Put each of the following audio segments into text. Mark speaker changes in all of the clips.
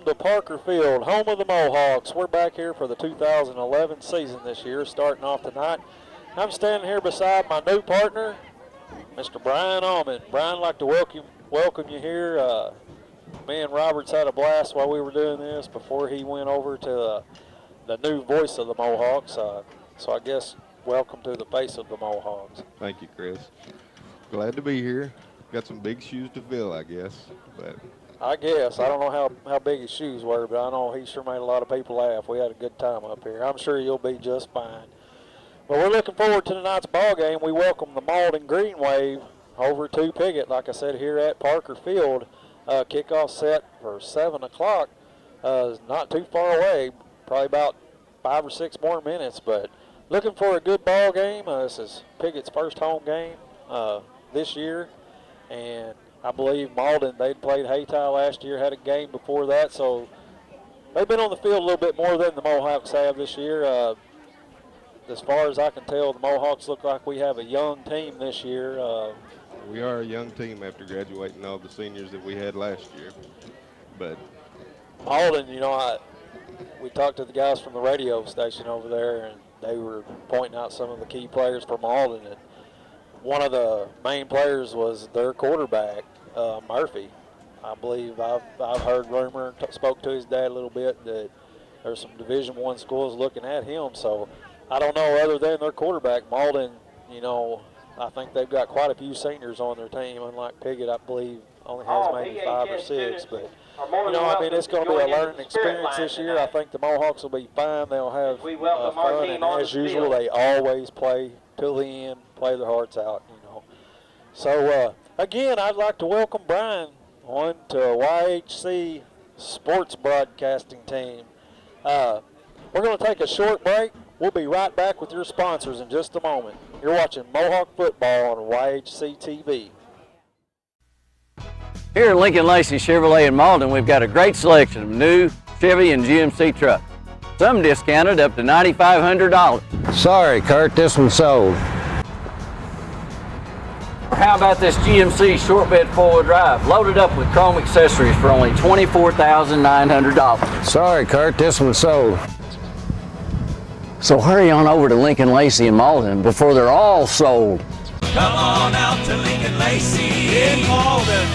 Speaker 1: welcome to Parker Field, home of the Mohawks. We're back here for the 2011 season this year, starting off tonight. I'm standing here beside my new partner, Mr. Brian Allman. Brian, I'd like to welcome you here. Me and Roberts had a blast while we were doing this before he went over to the new voice of the Mohawks. So I guess welcome to the face of the Mohawks.
Speaker 2: Thank you, Chris. Glad to be here. Got some big shoes to fill, I guess. But
Speaker 1: I guess. I don't know how big his shoes were, but I know he sure made a lot of people laugh. We had a good time up here. I'm sure you'll be just fine. But we're looking forward to tonight's ball game. We welcome the Malden Green Wave over to Piggott, like I said, here at Parker Field. Kickoff set for 7 o'clock. Not too far away, probably about 5 or 6 more minutes. But looking for a good ball game. This is Piggott's first home game this year. And I believe Malden, they'd played Haytie last year, had a game before that. So they've been on the field a little bit more than the Mohawks have this year. As far as I can tell, the Mohawks look like we have a young team this year.
Speaker 2: We are a young team after graduating all the seniors that we had last year. But
Speaker 1: Malden, we talked to the guys from the radio station over there, and they were pointing out some of the key players for Malden. And one of the main players was their quarterback, Murphy. I believe I've heard rumor, spoke to his dad a little bit, that there's some Division I schools looking at him. So I don't know, other than their quarterback, Malden, I think they've got quite a few seniors on their team, unlike Piggott, I believe, only has maybe 5 or 6. But, it's going to be a learning experience this year. I think the Mohawks will be fine. They'll have fun, and as usual, they always play till the end, play their hearts out, So, again, I'd like to welcome Brian on to YHC Sports Broadcasting Team. We're going to take a short break. We'll be right back with your sponsors in just a moment. You're watching Mohawk Football on YHC TV.
Speaker 3: Here at Lincoln Lacey Chevrolet in Malden, we've got a great selection of new Chevy and GMC trucks. Some discounted up to $9,500.
Speaker 4: Sorry, Kurt, this one's sold.
Speaker 3: Or how about this GMC short bed four-wheel drive, loaded up with chrome accessories for only $24,900.
Speaker 4: Sorry, Kurt, this one's sold.
Speaker 3: So hurry on over to Lincoln Lacey in Malden before they're all sold.
Speaker 5: Come on out to Lincoln Lacey in Malden.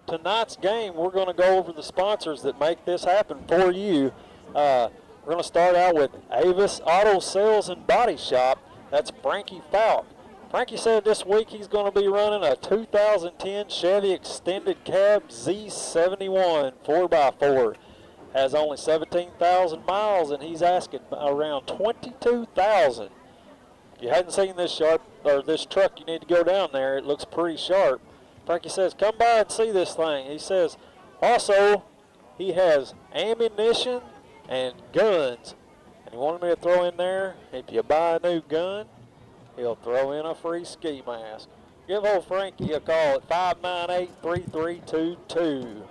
Speaker 1: Tonight's game, we're going to go over the sponsors that make this happen for you. We're going to start out with Avis Auto Sales and Body Shop. That's Frankie Falk. Frankie said this week he's going to be running a 2010 Chevy Extended Cab Z71 4x4. Has only 17,000 miles, and he's asking around $22,000. If you hadn't seen this truck, you need to go down there. It looks pretty sharp. Frankie says, come by and see this thing. He says, also, he has ammunition and guns. And he wanted me to throw in there, if you buy a new gun, he'll throw in a free ski mask. Give old Frankie a call at 598-3322.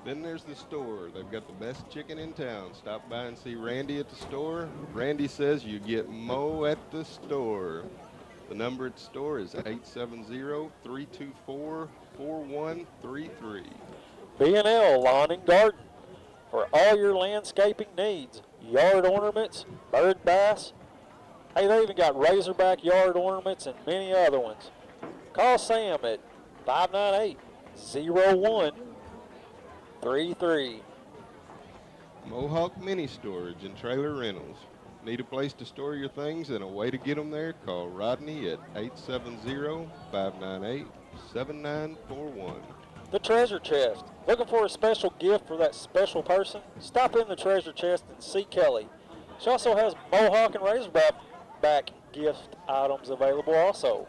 Speaker 2: then there's the store. They've got the best chicken in town. Stop by and see Randy at the store. Randy says you get Mo at the store. The number at the store is 870-324-4133.
Speaker 1: B&L Lawn and Garden for all your landscaping needs. Yard ornaments, bird bass. Hey, they even got Razorback yard ornaments and many other ones. Call Sam at 598-0133.
Speaker 2: Mohawk Mini Storage and Trailer Rentals. Need a place to store your things and a way to get them there? Call Rodney at 870-598-7941.
Speaker 1: The Treasure Chest. Looking for a special gift for that special person? Stop in the Treasure Chest and see Kelly. She also has Mohawk and Razorback gift items available also.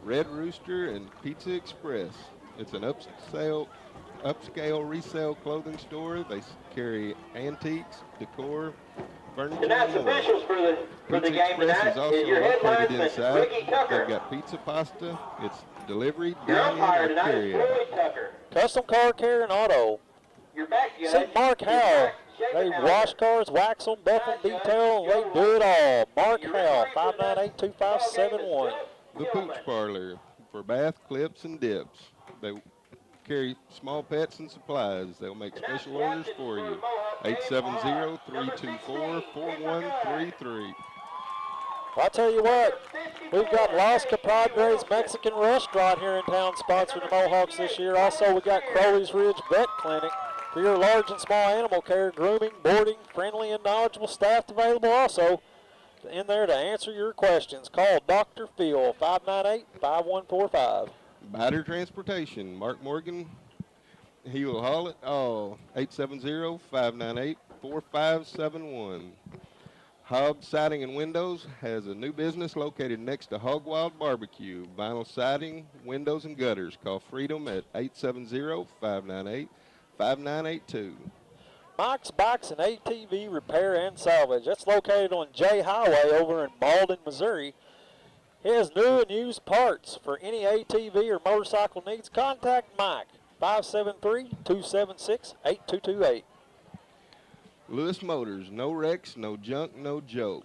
Speaker 2: Red Rooster and Pizza Express. It's an upscale resale clothing store. They carry antiques, decor, furniture,
Speaker 6: Tonight's
Speaker 2: and more.
Speaker 6: officials for the
Speaker 2: Pizza
Speaker 6: game
Speaker 2: Express
Speaker 6: tonight
Speaker 2: is also
Speaker 6: is your head
Speaker 2: located
Speaker 6: linesman,
Speaker 2: inside.
Speaker 6: Ricky Tucker.
Speaker 2: They've got pizza pasta. It's delivery,
Speaker 6: Your
Speaker 2: dine-in,
Speaker 6: umpire
Speaker 2: or
Speaker 6: tonight is
Speaker 2: carry-out.
Speaker 6: Floyd Tucker.
Speaker 1: Custom Car Care and Auto.
Speaker 6: Your back judge
Speaker 1: See Mark
Speaker 6: is
Speaker 1: Howell.
Speaker 6: Mark
Speaker 1: They
Speaker 6: Shakenhauser.
Speaker 1: wash cars, wax them, buff them, detail, and they do it all. Mark Howell, 598-2571.
Speaker 2: The Pooch Parlor for bath clips and dips. They carry small pets and supplies. They'll make special orders for you. 870-324-4133.
Speaker 1: Well, I'll tell you what, we've got Los Compadres Mexican Restaurant here in town sponsoring the Mohawks this year. Also, we got Crowley's Ridge Vet Clinic for your large and small animal care, grooming, boarding, friendly and knowledgeable staff available also in there to answer your questions. Call Dr. Phil, 598-5145.
Speaker 2: Batter Transportation, Mark Morgan, he will haul it all. 870-598-4571. Hobbs Siding and Windows has a new business located next to Hog Wild Barbecue. Vinyl siding, windows, and gutters. Call Freedom at 870-598-5982.
Speaker 1: Mike's Bikes and ATV Repair and Salvage. That's located on J Highway over in Malden, Missouri. He has new and used parts for any ATV or motorcycle needs. Contact Mike, 573-276-8228.
Speaker 2: Lewis Motors, no wrecks, no junk, no joke.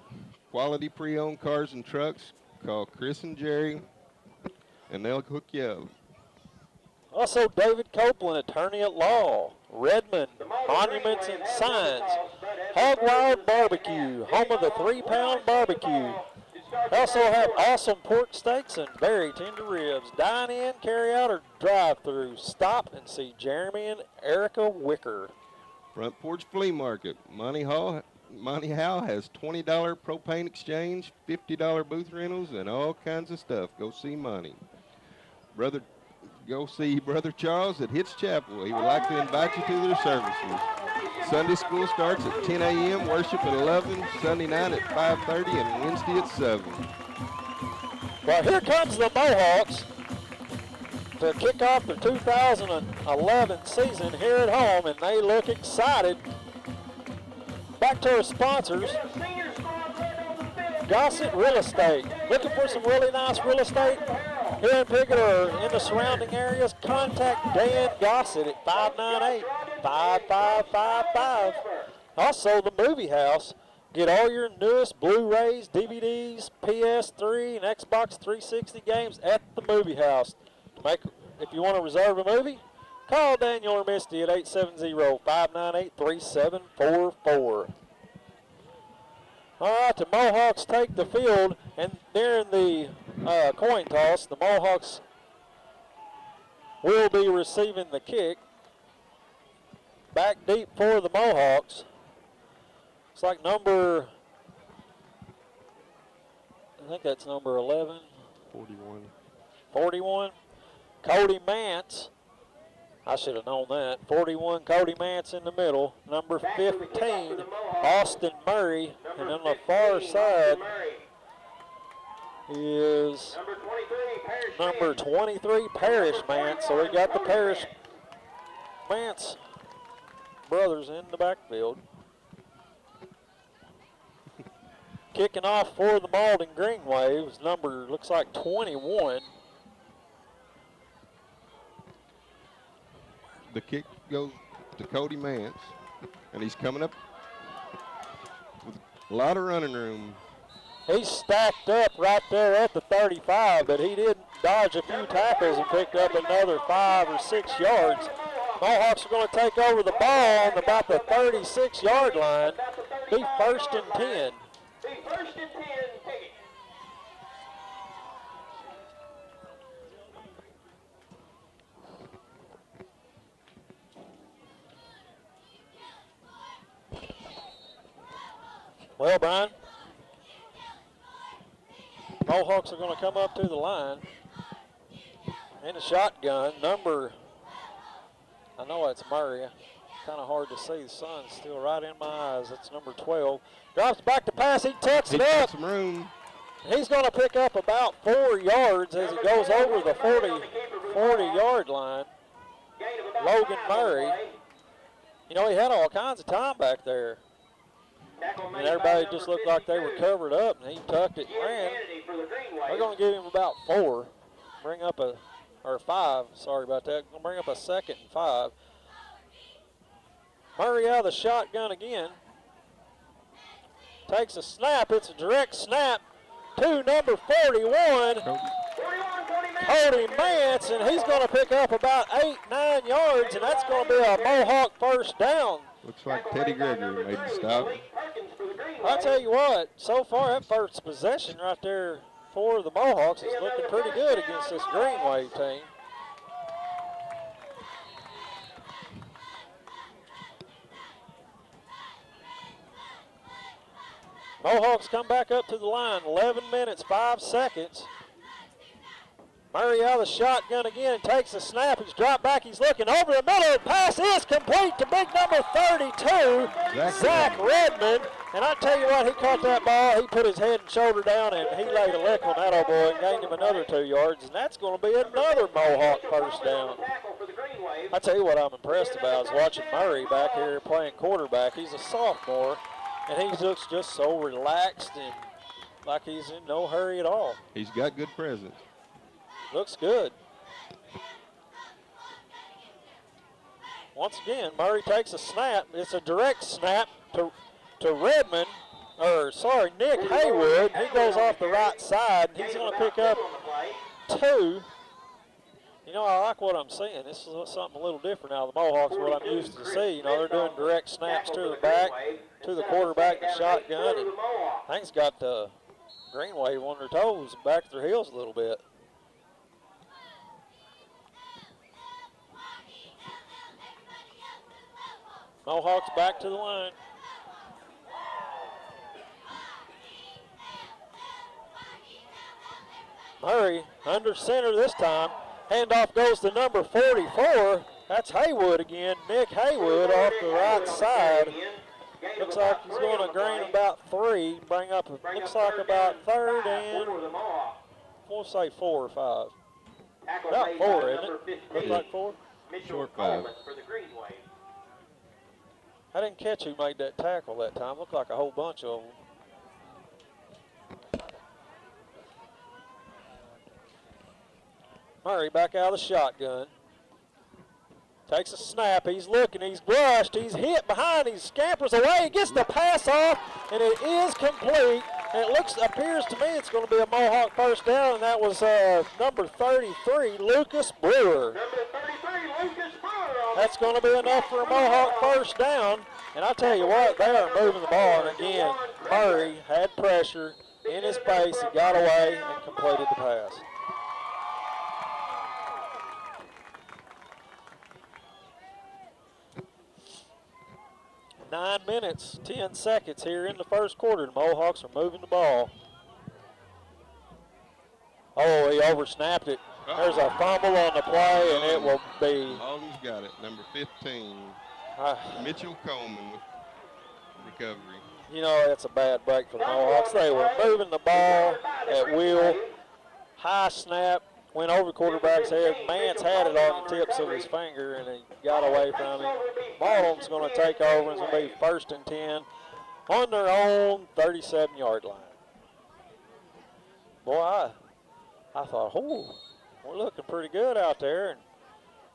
Speaker 2: Quality pre-owned cars and trucks. Call Chris and Jerry, and they'll hook you up.
Speaker 1: Also, David Copeland, attorney at law. Redmond, Monuments and Signs. Hog Wild Barbecue, home of the 3-pound barbecue. Also have awesome pork steaks and very tender ribs. Dine in, carry out, or drive through. Stop and see Jeremy and Erica Wicker.
Speaker 2: Front Porch Flea Market. Monty Howe has $20 propane exchange, $50 booth rentals, and all kinds of stuff. Go see Monty. Go see Brother Charles at Hitch Chapel. He would like to invite you to their services. Sunday school starts at 10 a.m., worship at 11, Sunday night at 5:30, and Wednesday at 7.
Speaker 1: Well, here comes the Mohawks to kick off the 2011 season here at home, and they look excited. Back to our sponsors. Gossett Real Estate. Looking for some really nice real estate here in Piggott or in the surrounding areas? Contact Dan Gossett at 598-5555. Also, the Movie House. Get all your newest Blu-rays, DVDs, PS3, and Xbox 360 games at the Movie House. If you want to reserve a movie, call Daniel or Misty at 870-598-3744. All right, the Mohawks take the field, and during the coin toss, the Mohawks will be receiving the kick. Back deep for the Mohawks. It's like I think that's number 11. 41. Cody Mance. I should have known that. 41, Cody Mance in the middle. Number 15, Austin Murray. And on the far side is number 23, Parrish Mance. So we got the Parrish Mance brothers in the backfield. Kicking off for the Malden Green Waves, number looks like 21.
Speaker 2: The kick goes to Cody Mance, and he's coming up with a lot of running room.
Speaker 1: He's stacked up right there at the 35, but he did dodge a few tackles and picked up another 5 or 6 yards. Mohawks are going to take over the ball on about the 36-yard line. Be first and 10. Well, Brian, Mohawks are going to come up to the line in a shotgun. Number, I know it's Murray. Kind of hard to see. The sun's still right in my eyes. That's number 12. Drops back to pass. He tucks it up.
Speaker 2: Got some room.
Speaker 1: He's going to pick up about 4 yards as he goes over the 40-yard line. Logan Murray. You know, he had all kinds of time back there. And everybody just looked like they were covered up, and he tucked it and ran. We're going to give him about 4. Bring up or 5, sorry about that. Going to bring up a 2nd and 5. Murray out of the shotgun again. Takes a snap. It's a direct snap to number 41. Cody Mance, and he's going to pick up about 8-9 yards, and that's going to be a Mohawk first down.
Speaker 2: Looks like Teddy Gregory made the stop.
Speaker 1: I'll tell you what, so far that first possession right there for the Mohawks is looking pretty good against this Green Wave team. Mohawks come back up to the line, 11 minutes, 5 seconds. Murray out of the shotgun again and takes the snap. He's dropped back. He's looking over the middle. The pass is complete to big number 32, Zach Redmond. And I tell you what, he caught that ball. He put his head and shoulder down, and he laid a lick on that old boy and gained him another 2 yards. And that's going to be another Mohawk first down. I tell you what I'm impressed about is watching Murray back here playing quarterback. He's a sophomore, and he looks just so relaxed and like he's in no hurry at all.
Speaker 2: He's got good presence.
Speaker 1: Looks good. Once again, Murray takes a snap. It's a direct snap to Redmond, Nick Haywood. He goes off the right side. He's going to pick up 2. You know, I like what I'm seeing. This is something a little different out of the Mohawks, what I'm used to see. You know, they're doing direct snaps to the back, to the quarterback, the shotgun. And I think it's got Green Wave on their toes, back to their heels a little bit. Mohawks back to the line. Murray under center this time. Handoff goes to number 44. That's Haywood again. Nick Haywood off the right side. Looks like he's going to gain about 3. Bring up, looks like about 3rd and, we'll say 4 or 5. About 4, isn't it? Looks like 4.
Speaker 2: Short 5.
Speaker 1: I didn't catch who made that tackle that time. Looked like a whole bunch of them. Murray back out of the shotgun. Takes a snap. He's looking. He's rushed. He's hit behind. He scampers away. He gets the pass off, and it is complete. And it appears to me it's going to be a Mohawk first down, and that was number 33, Lucas Brewer. That's going to be enough for a Mohawk first down. And I tell you what, they are moving the ball. And again, Murray had pressure in his face. He got away and completed the pass. Nine minutes, 10 seconds here in the first quarter. The Mohawks are moving the ball. Oh, he oversnapped it. There's a fumble on the play, and it will be.
Speaker 2: Malden's got it, number 15. Mitchell Coleman with recovery.
Speaker 1: You know, that's a bad break for the Mohawks. They were moving the ball at will. High snap, went over quarterback's head. Mance had it on the tips of his finger, and he got away from him. Malden's going to take over. It's going to be 1st and 10 on their own 37-yard line. Boy, I thought, oh, we're looking pretty good out there, and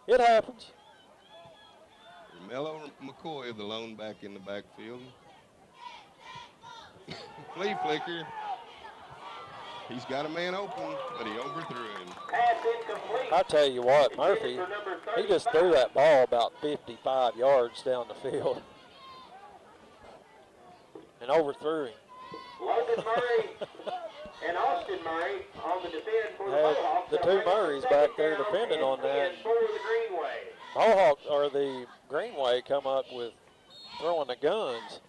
Speaker 1: it happens.
Speaker 2: Mello McCoy, the lone back in the backfield. Flea flicker. He's got a man open, but he overthrew him.
Speaker 1: I tell you what, Murphy, he just threw that ball about 55 yards down the field and overthrew him.
Speaker 6: Logan Murray and Austin Murray on the defense for the Mohawks.
Speaker 1: The 2 Murrays back there defending on that. Mohawk, or the Greenway, come up with throwing the guns.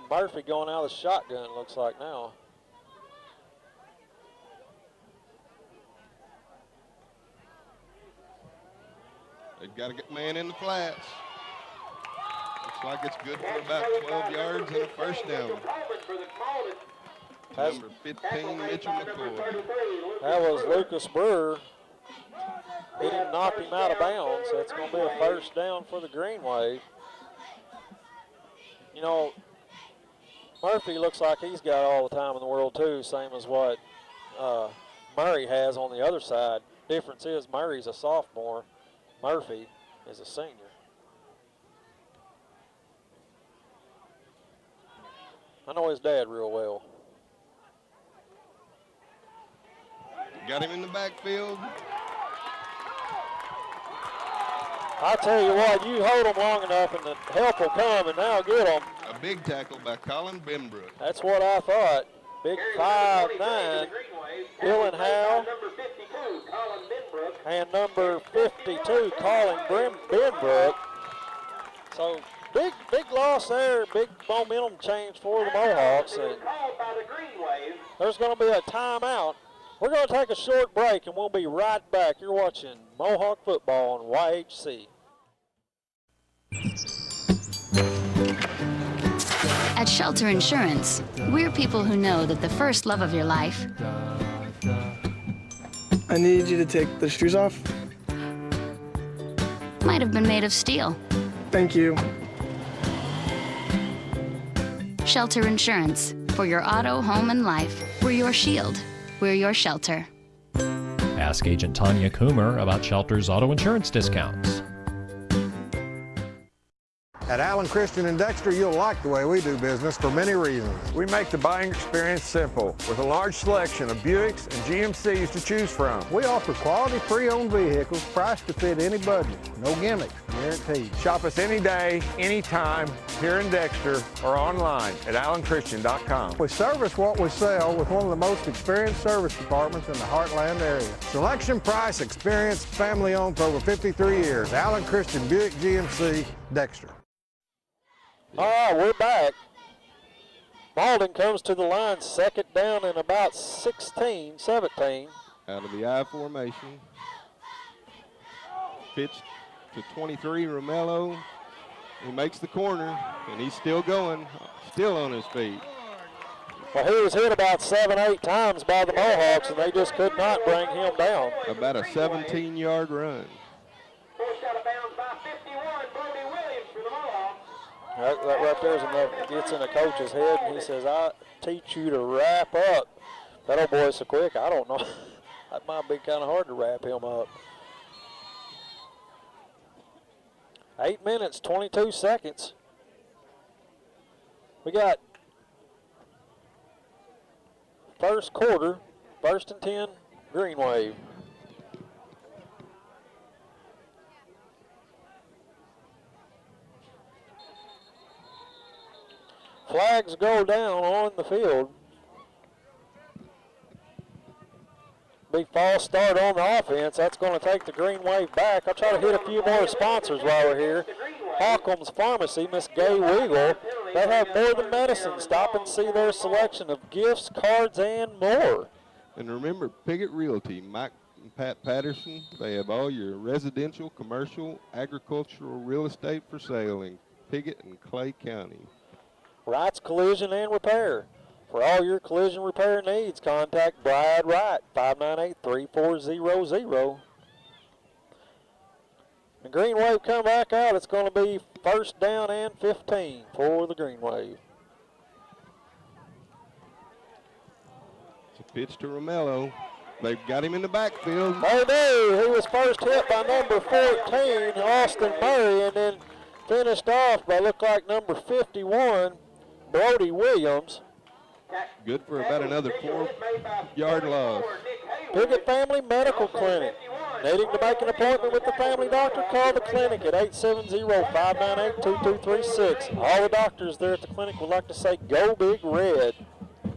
Speaker 1: Murphy going out of the shotgun, looks like now.
Speaker 2: They've got to get man in the flats. Looks like it's good for about 12 yards and a first down. Number 15, Mitchell McCoy.
Speaker 1: That was Lucas Brewer. He knocked him out of bounds. So it's going to be a first down for the Greenway. You know, Murphy looks like he's got all the time in the world too, same as what Murray has on the other side. Difference is Murray's a sophomore. Murphy is a senior. I know his dad real well.
Speaker 2: Got him in the backfield.
Speaker 1: I tell you what, you hold them long enough and the help will come, and now get them.
Speaker 2: A big tackle by Colin Benbrook.
Speaker 1: That's what I thought. Big 5'9", Dylan Howe, and number 52, Colin Benbrook. So big loss there, big momentum change for the Mohawks, and there's going to be a timeout. We're going to take a short break, and we'll be right back. You're watching Mohawk football on YHC.
Speaker 7: At Shelter Insurance, we're people who know that the first love of your life
Speaker 8: I need you to take the shoes off.
Speaker 7: might have been made of steel.
Speaker 8: Thank you.
Speaker 7: Shelter Insurance. For your auto, home, and life, we're your shield. We're your shelter.
Speaker 9: Ask Agent Tanya Coomer about Shelter's auto insurance discounts.
Speaker 4: At Allen Christian in Dexter, you'll like the way we do business for many reasons. We make the buying experience simple with a large selection of Buicks and GMCs to choose from.
Speaker 10: We offer quality pre-owned vehicles priced to fit any budget. No gimmicks, guaranteed.
Speaker 4: Shop us any day, anytime, here in Dexter or online at allenchristian.com.
Speaker 10: We service what we sell with one of the most experienced service departments in the Heartland area.
Speaker 4: Selection, price, experience, family owned for over 53 years. Allen Christian Buick GMC, Dexter.
Speaker 1: All right, we're back. Malden comes to the line, second down and about 16, 17.
Speaker 2: Out of the I formation. Pitch to 23, Romello. He makes the corner, and he's still going, still on his feet.
Speaker 1: Well, he was hit about 7, 8 times by the Mohawks, and they just could not bring him down.
Speaker 2: About a 17-yard run.
Speaker 6: Forced out of bounds by 51, Brody Williams for the Mohawks.
Speaker 1: That right there is enough. Gets in the coach's head, and he says, I teach you to wrap up. That old boy's so quick, I don't know. That might be kind of hard to wrap him up. 8 minutes, 22 seconds. We got first quarter, 1st and 10, Green Wave. Flags go down on the field. Big false start on the offense. That's going to take the Green Wave back. I'll try to hit a few more sponsors while we're here. Hawkham's Pharmacy, Miss Gay Weagle. They have more than medicine. Stop and see their selection of gifts, cards, and more.
Speaker 2: And remember, Piggott Realty, Mike and Pat Patterson, they have all your residential, commercial, agricultural real estate for sale in Piggott and Clay County.
Speaker 1: Wright's Collision and Repair. For all your collision repair needs, contact Brad Wright, 598-3400. The Green Wave come back out. It's going to be 1st down and 15 for the Green Wave.
Speaker 2: It's a pitch to Romello. They've got him in the backfield.
Speaker 1: They do. He was first hit by number 14, Austin Murray, and then finished off by look like number 51, Brody Williams.
Speaker 2: Good for about another 4-yard loss.
Speaker 1: Piggott Family Medical Clinic. Needing to make an appointment with the family doctor? Call the clinic at 870-598-2236. All the doctors there at the clinic would like to say, go Big Red.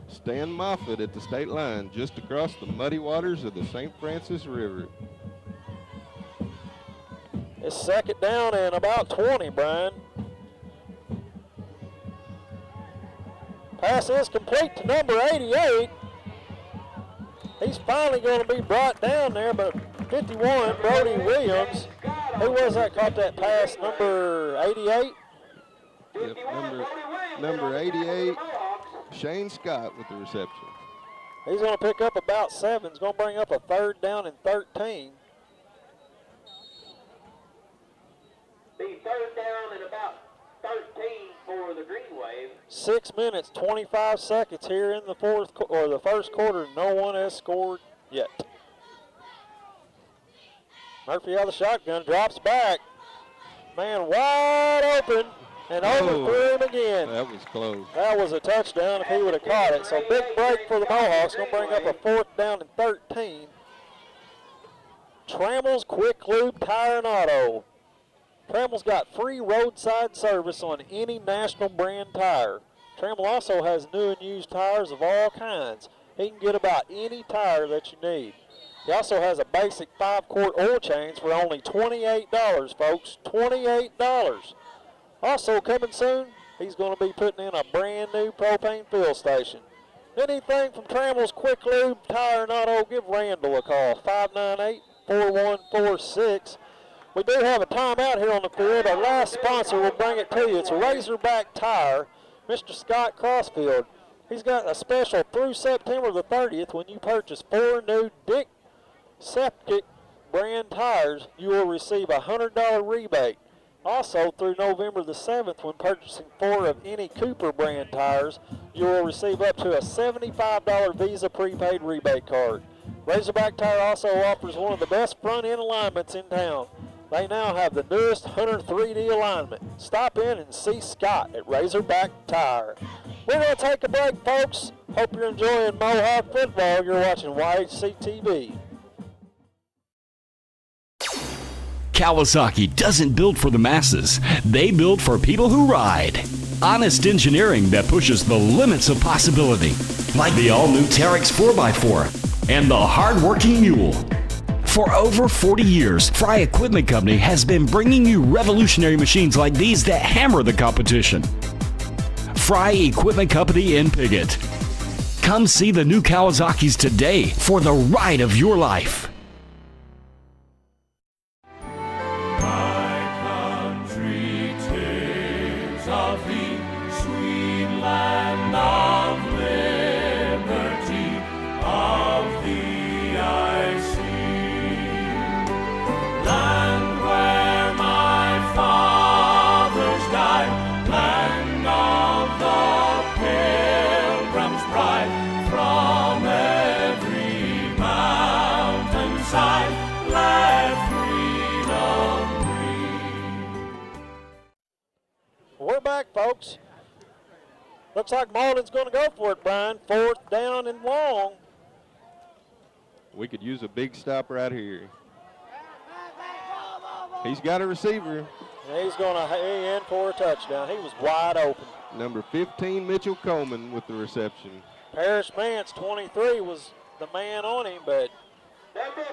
Speaker 2: Stan Moffitt at the state line, just across the muddy waters of the St. Francis River.
Speaker 1: It's 2nd down and about 20, Brian. Pass is complete to number 88. He's finally going to be brought down there, but 51, Brody Williams. Who was that caught that pass? Number 88?
Speaker 2: Yep, number 88, Shane Scott with the reception.
Speaker 1: He's going to pick up about 7. He's going to bring up a 3rd down and 13.
Speaker 6: The 3rd down and about 13 for the Green Wave.
Speaker 1: 6 minutes, 25 seconds here in the first quarter. No one has scored yet. Murphy out of the shotgun, drops back. Man wide open and overthrew him again.
Speaker 2: That was close.
Speaker 1: That was a touchdown if he would have caught it. So big break for the Mohawks. Going to bring up a 4th down and 13. Trammell's Quick Lube Tire and Auto. Trammell's got free roadside service on any national brand tire. Trammell also has new and used tires of all kinds. He can get about any tire that you need. He also has a basic 5-quart oil change for only $28, folks. $28. Also coming soon, he's going to be putting in a brand new propane fill station. Anything from Trammell's Quick Lube Tire and Auto, give Randall a call, 598-4146. We do have a timeout here on the field. Our last sponsor will bring it to you. It's a Razorback Tire, Mr. Scott Crossfield. He's got a special through September the 30th. When you purchase 4 new Dick Septic brand tires, you will receive a $100 rebate. Also, through November the 7th, when purchasing 4 of any Cooper brand tires, you will receive up to a $75 Visa prepaid rebate card. Razorback Tire also offers one of the best front-end alignments in town. They now have the newest Hunter 3D alignment. Stop in and see Scott at Razorback Tire. We're going to take a break, folks. Hope you're enjoying Mohawk football. You're watching YHC TV.
Speaker 11: Kawasaki doesn't build for the masses. They build for people who ride. Honest engineering that pushes the limits of possibility. Like the all-new Terex 4x4 and the hard-working Mule. For over 40 years, Fry Equipment Company has been bringing you revolutionary machines like these that hammer the competition. Fry Equipment Company in Piggott. Come see the new Kawasaki's today for the ride of your life.
Speaker 1: We're back, folks. Looks like Malden's going to go for it, Brian. 4th down and long.
Speaker 2: We could use a big stop right here. He's got a receiver.
Speaker 1: And he's going to in for a touchdown. He was wide open.
Speaker 2: Number 15, Mitchell Coleman with the reception.
Speaker 1: Parrish Mance, 23, was the man on him, but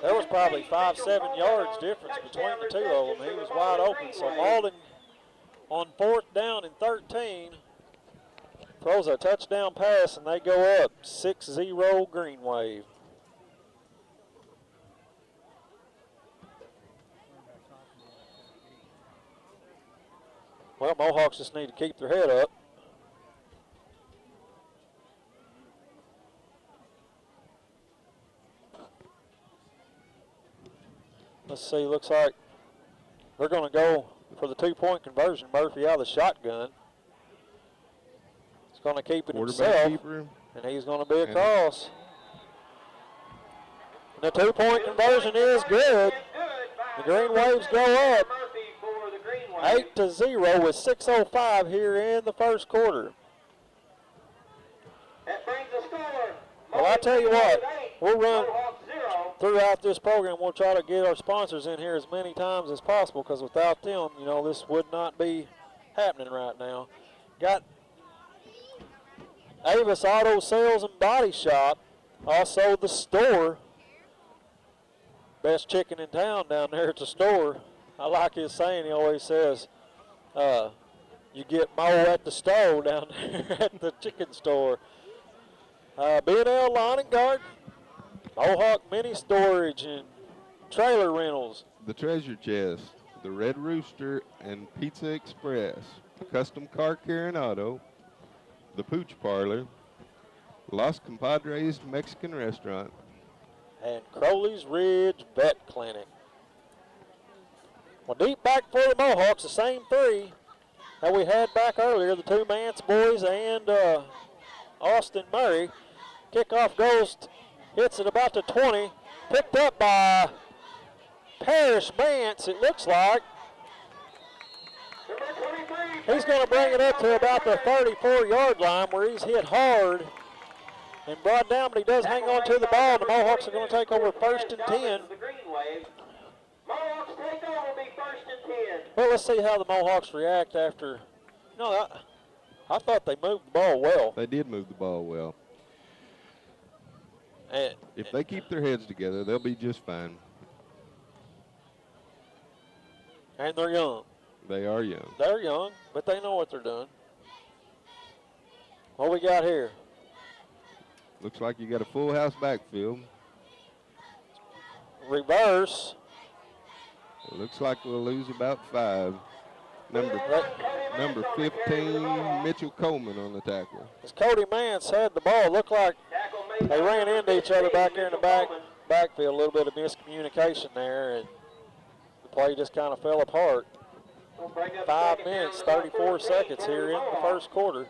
Speaker 1: there was probably 5-7 yards difference between the two of them. He was wide open. So Malden on 4th down and 13 throws a touchdown pass, and they go up 6-0 Green Wave. Well, Mohawks just need to keep their head up. Let's see, looks like they're going to go for the 2-point conversion. Murphy out of the shotgun. He's going to keep it himself,
Speaker 2: keeper.
Speaker 1: And he's going to be across. And the 2-point conversion is good. The Green Waves go up 8-0 with 6:05 here in the first quarter. Well, I tell you what, we'll run throughout this program. We'll try to get our sponsors in here as many times as possible, because without them, you know, this would not be happening right now. Got Avis Auto Sales and Body Shop, also the store. Best chicken in town down there at the store. I like his saying. He always says, you get more at the stove down there at the chicken store. B&L Lawn and Garden, Mohawk Mini Storage and Trailer Rentals.
Speaker 2: The Treasure Chest, the Red Rooster and Pizza Express, Custom Car Care and Auto, the Pooch Parlor, Los Compadres Mexican Restaurant,
Speaker 1: and Crowley's Ridge Vet Clinic. Well, deep back for the Mohawks, the same three that we had back earlier, the two Mance boys and Austin Murray. Kickoff goes, hits it about the 20, picked up by Parrish Mance, it looks like. He's going to bring it up to about the 34-yard line where he's hit hard and brought down, but he does hang on to the ball. The Mohawks are going to take over 1st and 10.
Speaker 6: Mohawks take over, will be 1st and 10.
Speaker 1: Well, let's see how the Mohawks react after. No, I thought they moved the ball well.
Speaker 2: They did move the ball well.
Speaker 1: And
Speaker 2: if they keep their heads together, they'll be just fine.
Speaker 1: And they're young.
Speaker 2: They are young.
Speaker 1: They're young, but they know what they're doing. What we got here?
Speaker 2: Looks like you got a full house backfield.
Speaker 1: Reverse.
Speaker 2: It looks like we'll lose about 5. Number 15, Mitchell Coleman on the tackle.
Speaker 1: As Cody Mance had the ball, looked like they ran into each other back there in the backfield. A little bit of miscommunication there, and the play just kind of fell apart. 5 minutes, 34 seconds here in the first quarter.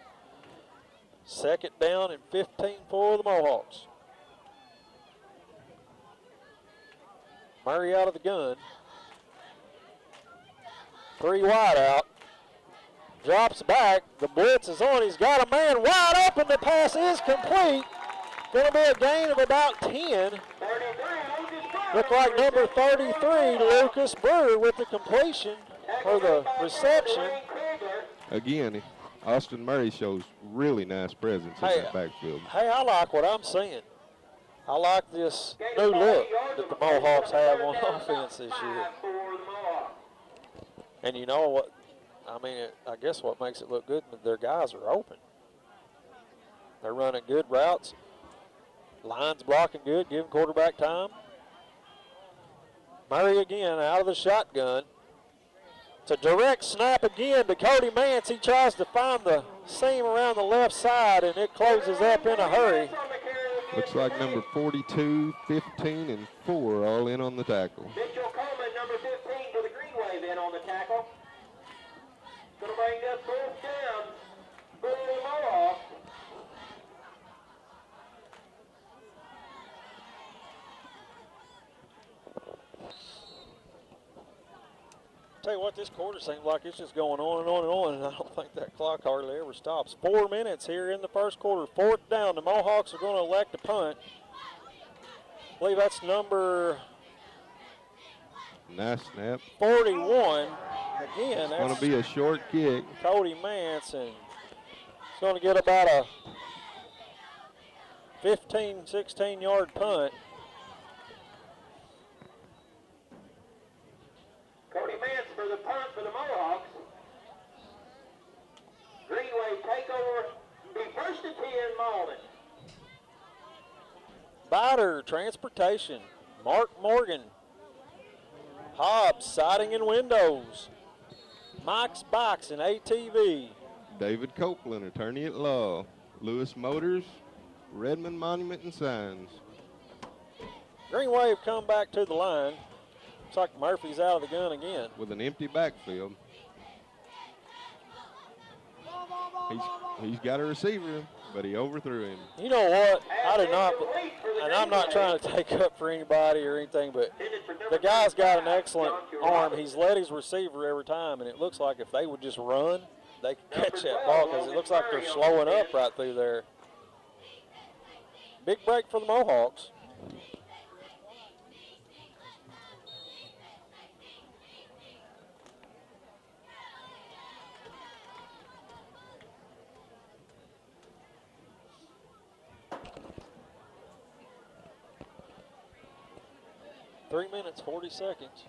Speaker 1: 2nd down and 15 for the Mohawks. Murray out of the gun. 3 wide out. Drops back. The blitz is on. He's got a man wide open. The pass is complete. Going to be a gain of about 10. Look like number 33, Lucas Brewer, with the completion or the reception.
Speaker 2: Again, Austin Murray shows really nice presence in that backfield.
Speaker 1: Hey, I like what I'm seeing. I like this new look that the Mohawks have on offense this year. And you know what? I mean, I guess what makes it look good, their guys are open. They're running good routes. Line's blocking good, giving quarterback time. Murray again out of the shotgun. It's a direct snap again to Cody Mance. He tries to find the seam around the left side, and it closes up in a hurry.
Speaker 2: Looks like number 42, 15, and 4 all in on the tackle.
Speaker 6: Mitchell Coleman, number 15 for the Green Wave, in on the tackle. Going to bring up 4th down for the Mohawks.
Speaker 1: Tell you what, this quarter seems like it's just going on and on and on, and I don't think that clock hardly ever stops. 4 minutes here in the first quarter. 4th down. The Mohawks are going to elect a punt. I believe that's number
Speaker 2: Nice snap.
Speaker 1: 41. Again,
Speaker 2: it's going to be a short kick.
Speaker 1: Cody Mance, and it's going to get about a 15, 16-yard punt.
Speaker 6: Cody Mance for the punt for the Mohawks. Green Wave takeover. Be 1st and 10, Malden.
Speaker 1: Biter, Transportation. Mark Morgan. Hobbs, Siding and Windows. Mike's Box and ATV.
Speaker 2: David Copeland, attorney at law. Lewis Motors, Redmond Monument and Signs.
Speaker 1: Green Wave come back to the line. Looks like Murphy's out of the gun again.
Speaker 2: With an empty backfield. He's got a receiver, but he overthrew him.
Speaker 1: You know what? I did not, and I'm not trying to take up for anybody or anything, but the guy's got an excellent arm. He's led his receiver every time, and it looks like if they would just run, they could catch that ball because it looks like they're slowing up right through there. Big break for the Mohawks. Three minutes, 40 seconds.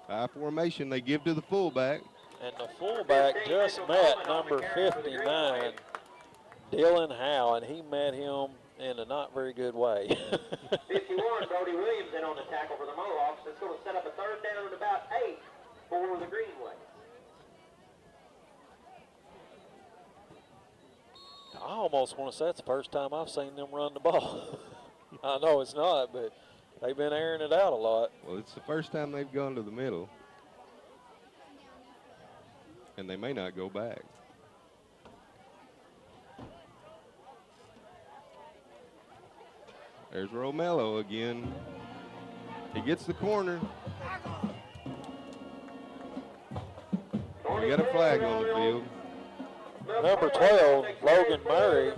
Speaker 2: High formation, they give to the fullback.
Speaker 1: And the fullback just met number 59, Dylan Howe, and he met him in a not very good way.
Speaker 6: 51, Brody Williams in on the tackle for the Mohawks. That's going to set up a 3rd down and about 8 for the Green Wave.
Speaker 1: I almost want to say it's the first time I've seen them run the ball. I know it's not, but they've been airing it out a lot.
Speaker 2: Well, it's the first time they've gone to the middle. And they may not go back. There's Romello again. He gets the corner. We got a flag on the field.
Speaker 1: Number 12, Logan Murray,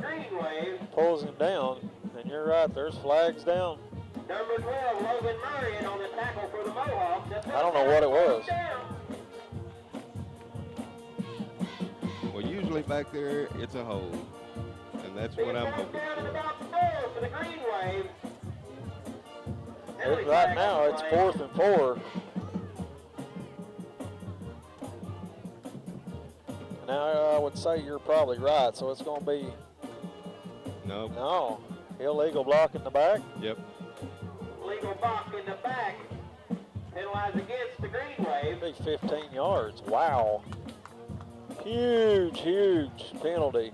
Speaker 1: pulls him down. And you're right, there's flags down.
Speaker 6: Number 12, Logan Murray, and on the tackle for the Mohawks.
Speaker 1: I don't know what it was.
Speaker 2: Well, usually back there, it's a hold. And that's what I'm hoping for.
Speaker 1: Right now, it's 4th and 4. Now, I would say you're probably right, so it's going to be...
Speaker 2: Nope.
Speaker 1: No. Illegal block in the back?
Speaker 2: Yep.
Speaker 6: Illegal block in the back. Penalized against the green wave.
Speaker 1: Be 15 yards. Wow. Huge, huge penalty.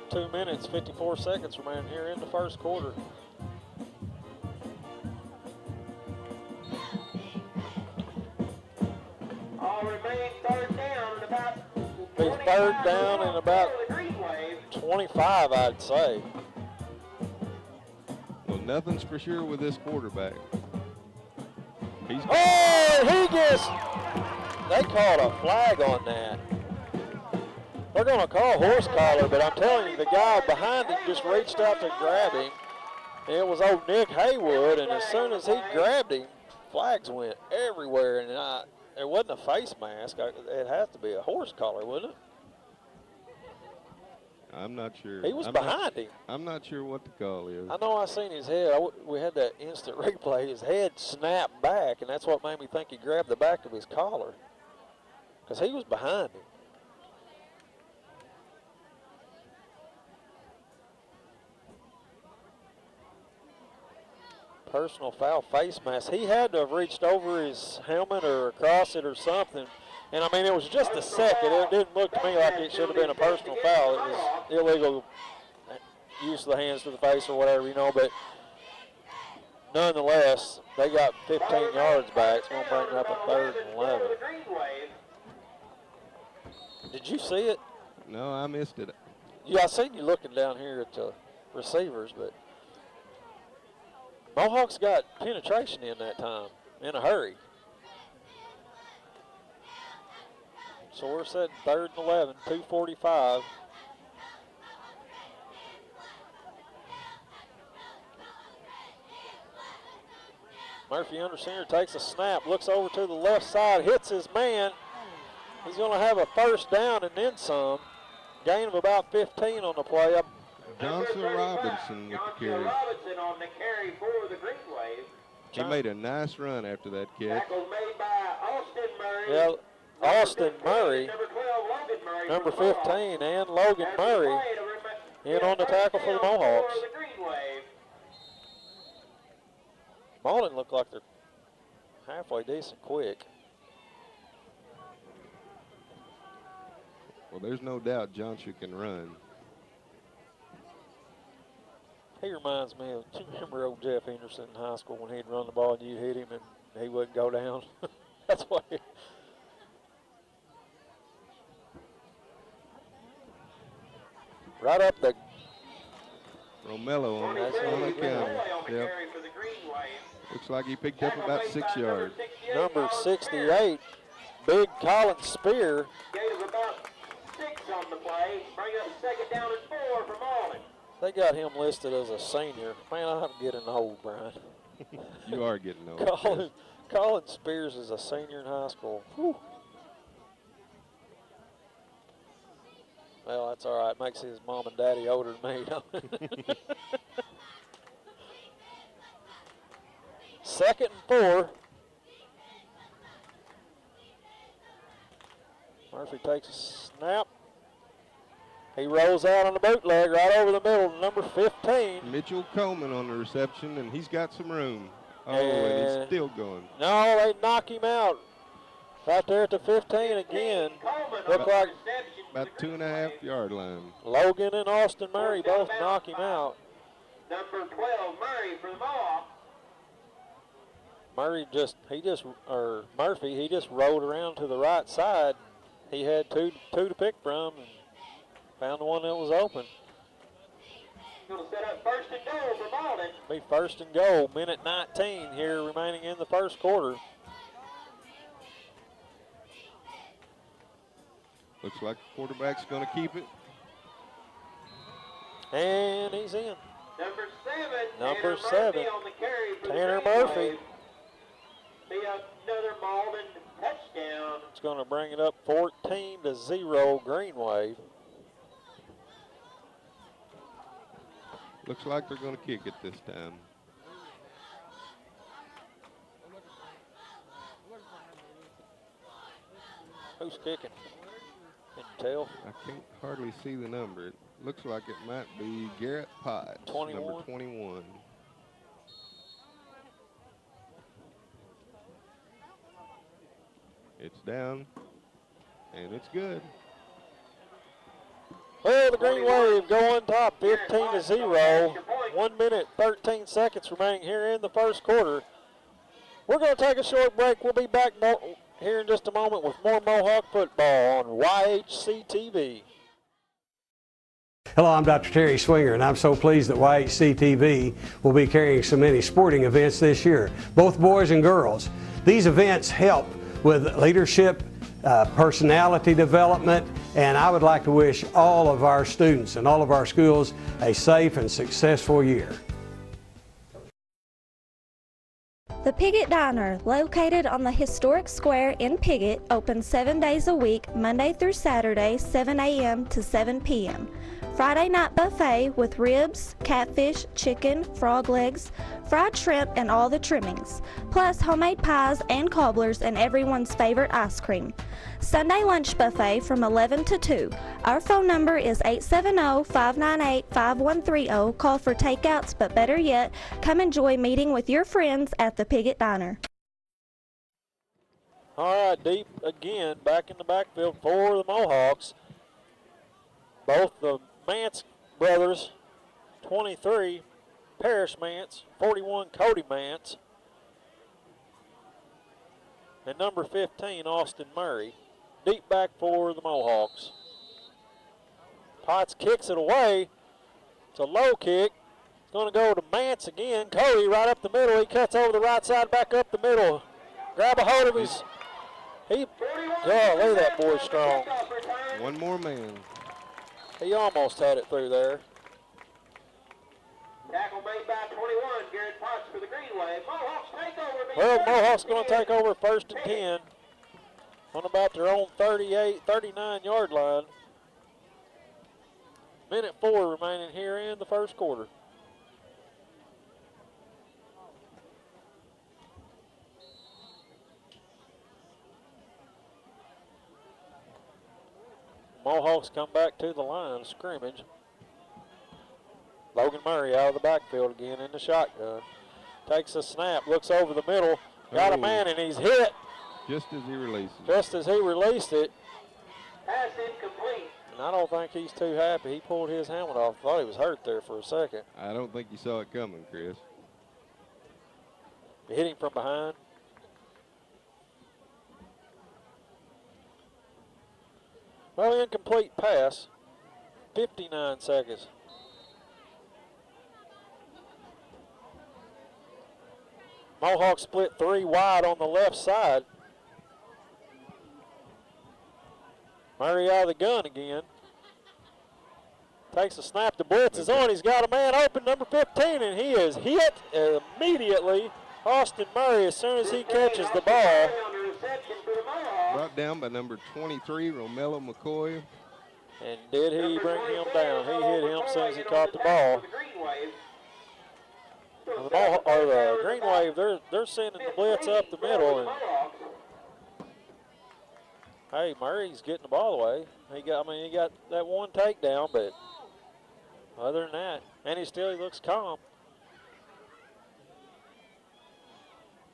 Speaker 1: Two minutes, 54 seconds remaining here in the first quarter.
Speaker 6: All remain third down and about
Speaker 1: Be third down and about 25, I'd say.
Speaker 2: Well, nothing's for sure with this quarterback. He's
Speaker 1: he gets, they called a flag on that. They're going to call horse collar, but I'm telling you, the guy behind him just reached out to grab him. It was old Nick Haywood, and as soon as he grabbed him, flags went everywhere, and it wasn't a face mask. It has to be a horse collar, wouldn't it?
Speaker 2: I'm not sure.
Speaker 1: He was behind him.
Speaker 2: I'm not sure what the call is.
Speaker 1: I know I seen his head. We had that instant replay. His head snapped back, and that's what made me think he grabbed the back of his collar, because he was behind him. Personal foul, face mask. He had to have reached over his helmet or across it or something. And I mean, it was just a second. It didn't look to me like it should have been a personal foul. It was illegal use of the hands to the face or whatever, you know. But nonetheless, they got 15 yards back. It's going to bring it up a 3rd and 11. Did you see it?
Speaker 2: No, I missed it.
Speaker 1: Yeah, I seen you looking down here at the receivers, but Mohawks got penetration in that time, in a hurry. So we're setting 3rd and 11, 2:45. Murphy under center takes a snap, looks over to the left side, hits his man. He's going to have a first down and then some. Gain of about 15 on the play.
Speaker 2: Johnson Robinson with the carry.
Speaker 6: Robinson on the carry for the green wave.
Speaker 2: He made a nice run after that catch.
Speaker 6: Tackle made by Austin Murray.
Speaker 1: Yeah, Austin Murray,
Speaker 6: Number 12, Logan Murray.
Speaker 1: number 15, and Logan Murray in on the tackle for the Mohawks. Malden looked like they're halfway decent quick.
Speaker 2: Well, there's no doubt Johnson can run.
Speaker 1: He reminds me of, do you remember old Jeff Henderson in high school when he'd run the ball and you'd hit him and he wouldn't go down? That's what he... Right up the...
Speaker 2: Romello on the counter. Yep. Looks like he picked up about 6 yards.
Speaker 1: Number 68, Big Colin Spear.
Speaker 6: Gain of about 6 on the play. Bring up 2nd down and 4 for Malden.
Speaker 1: They got him listed as a senior. Man, I'm getting old, Brian.
Speaker 2: You are getting old.
Speaker 1: Colin Spears is a senior in high school. Whew. Well, that's all right. Makes his mom and daddy older than me, don't it? 2nd and 4. Murphy takes a snap. He rolls out on the bootleg right over the middle, number 15.
Speaker 2: Mitchell Coleman on the reception, and he's got some room. Oh, and he's still going.
Speaker 1: No, they knock him out. Right there at the 15 again. Look like
Speaker 2: about 2.5 yard line.
Speaker 1: Logan and Austin Murray both knock him out.
Speaker 6: Number 12, Murray for the Mohawks.
Speaker 1: Murphy just rolled around to the right side. He had two to pick from. And Found the one that was open.
Speaker 6: Going to set up first and goal for Malden.
Speaker 1: Be first and goal, minute 19 here remaining in the first quarter.
Speaker 2: Looks like the quarterback's going to keep it.
Speaker 1: And he's in.
Speaker 6: Number 7, Murphy on the carry for
Speaker 1: Tanner
Speaker 6: the Green
Speaker 1: Murphy.
Speaker 6: Wave. Be another Malden touchdown.
Speaker 1: It's going to bring it up 14-0 Green Wave.
Speaker 2: Looks like they're going to kick it this time.
Speaker 1: Who's kicking? Can you tell?
Speaker 2: I can't hardly see the number. It looks like it might be Garrett Potts,
Speaker 1: 21.
Speaker 2: number 21. It's down, and it's good.
Speaker 1: Well, the Green Wave go on top, 15-0. 1 minute, 13 seconds remaining here in the first quarter. We're going to take a short break. We'll be back here in just a moment with more Mohawk football on YHC TV.
Speaker 12: Hello, I'm Dr. Terry Swinger, and I'm so pleased that YHC TV will be carrying so many sporting events this year, both boys and girls. These events help with leadership, personality development, and I would like to wish all of our students and all of our schools a safe and successful year.
Speaker 13: The Piggott Diner, located on the historic square in Piggott, opens 7 days a week, Monday through Saturday, 7 a.m. to 7 p.m. Friday night buffet with ribs, catfish, chicken, frog legs, fried shrimp, and all the trimmings, plus homemade pies and cobblers and everyone's favorite ice cream. Sunday lunch buffet from 11 to 2. Our phone number is 870-598-5130. Call for takeouts, but better yet, come enjoy meeting with your friends at the Piggott Diner.
Speaker 1: All right, deep again, back in the backfield for the Mohawks. Both the Mance brothers, 23, Parrish Mance, 41, Cody Mance, and number 15, Austin Murray. Deep back for the Mohawks. Potts kicks it away. It's a low kick. It's going to go to Mance again. Cody right up the middle. He cuts over the right side, back up the middle. Grab a hold of his. Look at that boy strong.
Speaker 2: One more man.
Speaker 1: He almost had it through there.
Speaker 6: Tackle made by 21, Garrett Potts for the Green Wave. Mohawks take over.
Speaker 1: Well, the Mohawks going to take over first and 10 on about their own 39-yard line. Minute 4 remaining here in the first quarter. Mohawks come back to the line of scrimmage. Logan Murray out of the backfield again in the shotgun. Takes a snap, looks over the middle, got a man, and he's hit.
Speaker 2: Just as he released it.
Speaker 1: Just as he released it.
Speaker 6: Pass incomplete.
Speaker 1: And I don't think he's too happy. He pulled his helmet off. Thought he was hurt there for a second.
Speaker 2: I don't think you saw it coming, Chris.
Speaker 1: He hit him from behind. Well, incomplete pass. 59 seconds. Mohawk split 3 wide on the left side. Murray out of the gun again. Takes a snap. The blitz is on. He's got a man open, number 15, and he is hit immediately. Austin Murray, as soon as he catches the ball.
Speaker 2: Brought down by number 23, Romello McCoy.
Speaker 1: And did he bring him down? He hit him as soon as he caught the ball. The Green Wave, they're sending the blitz up the middle. And hey, Murray's getting the ball away. He got that one takedown, but other than that, and he looks calm.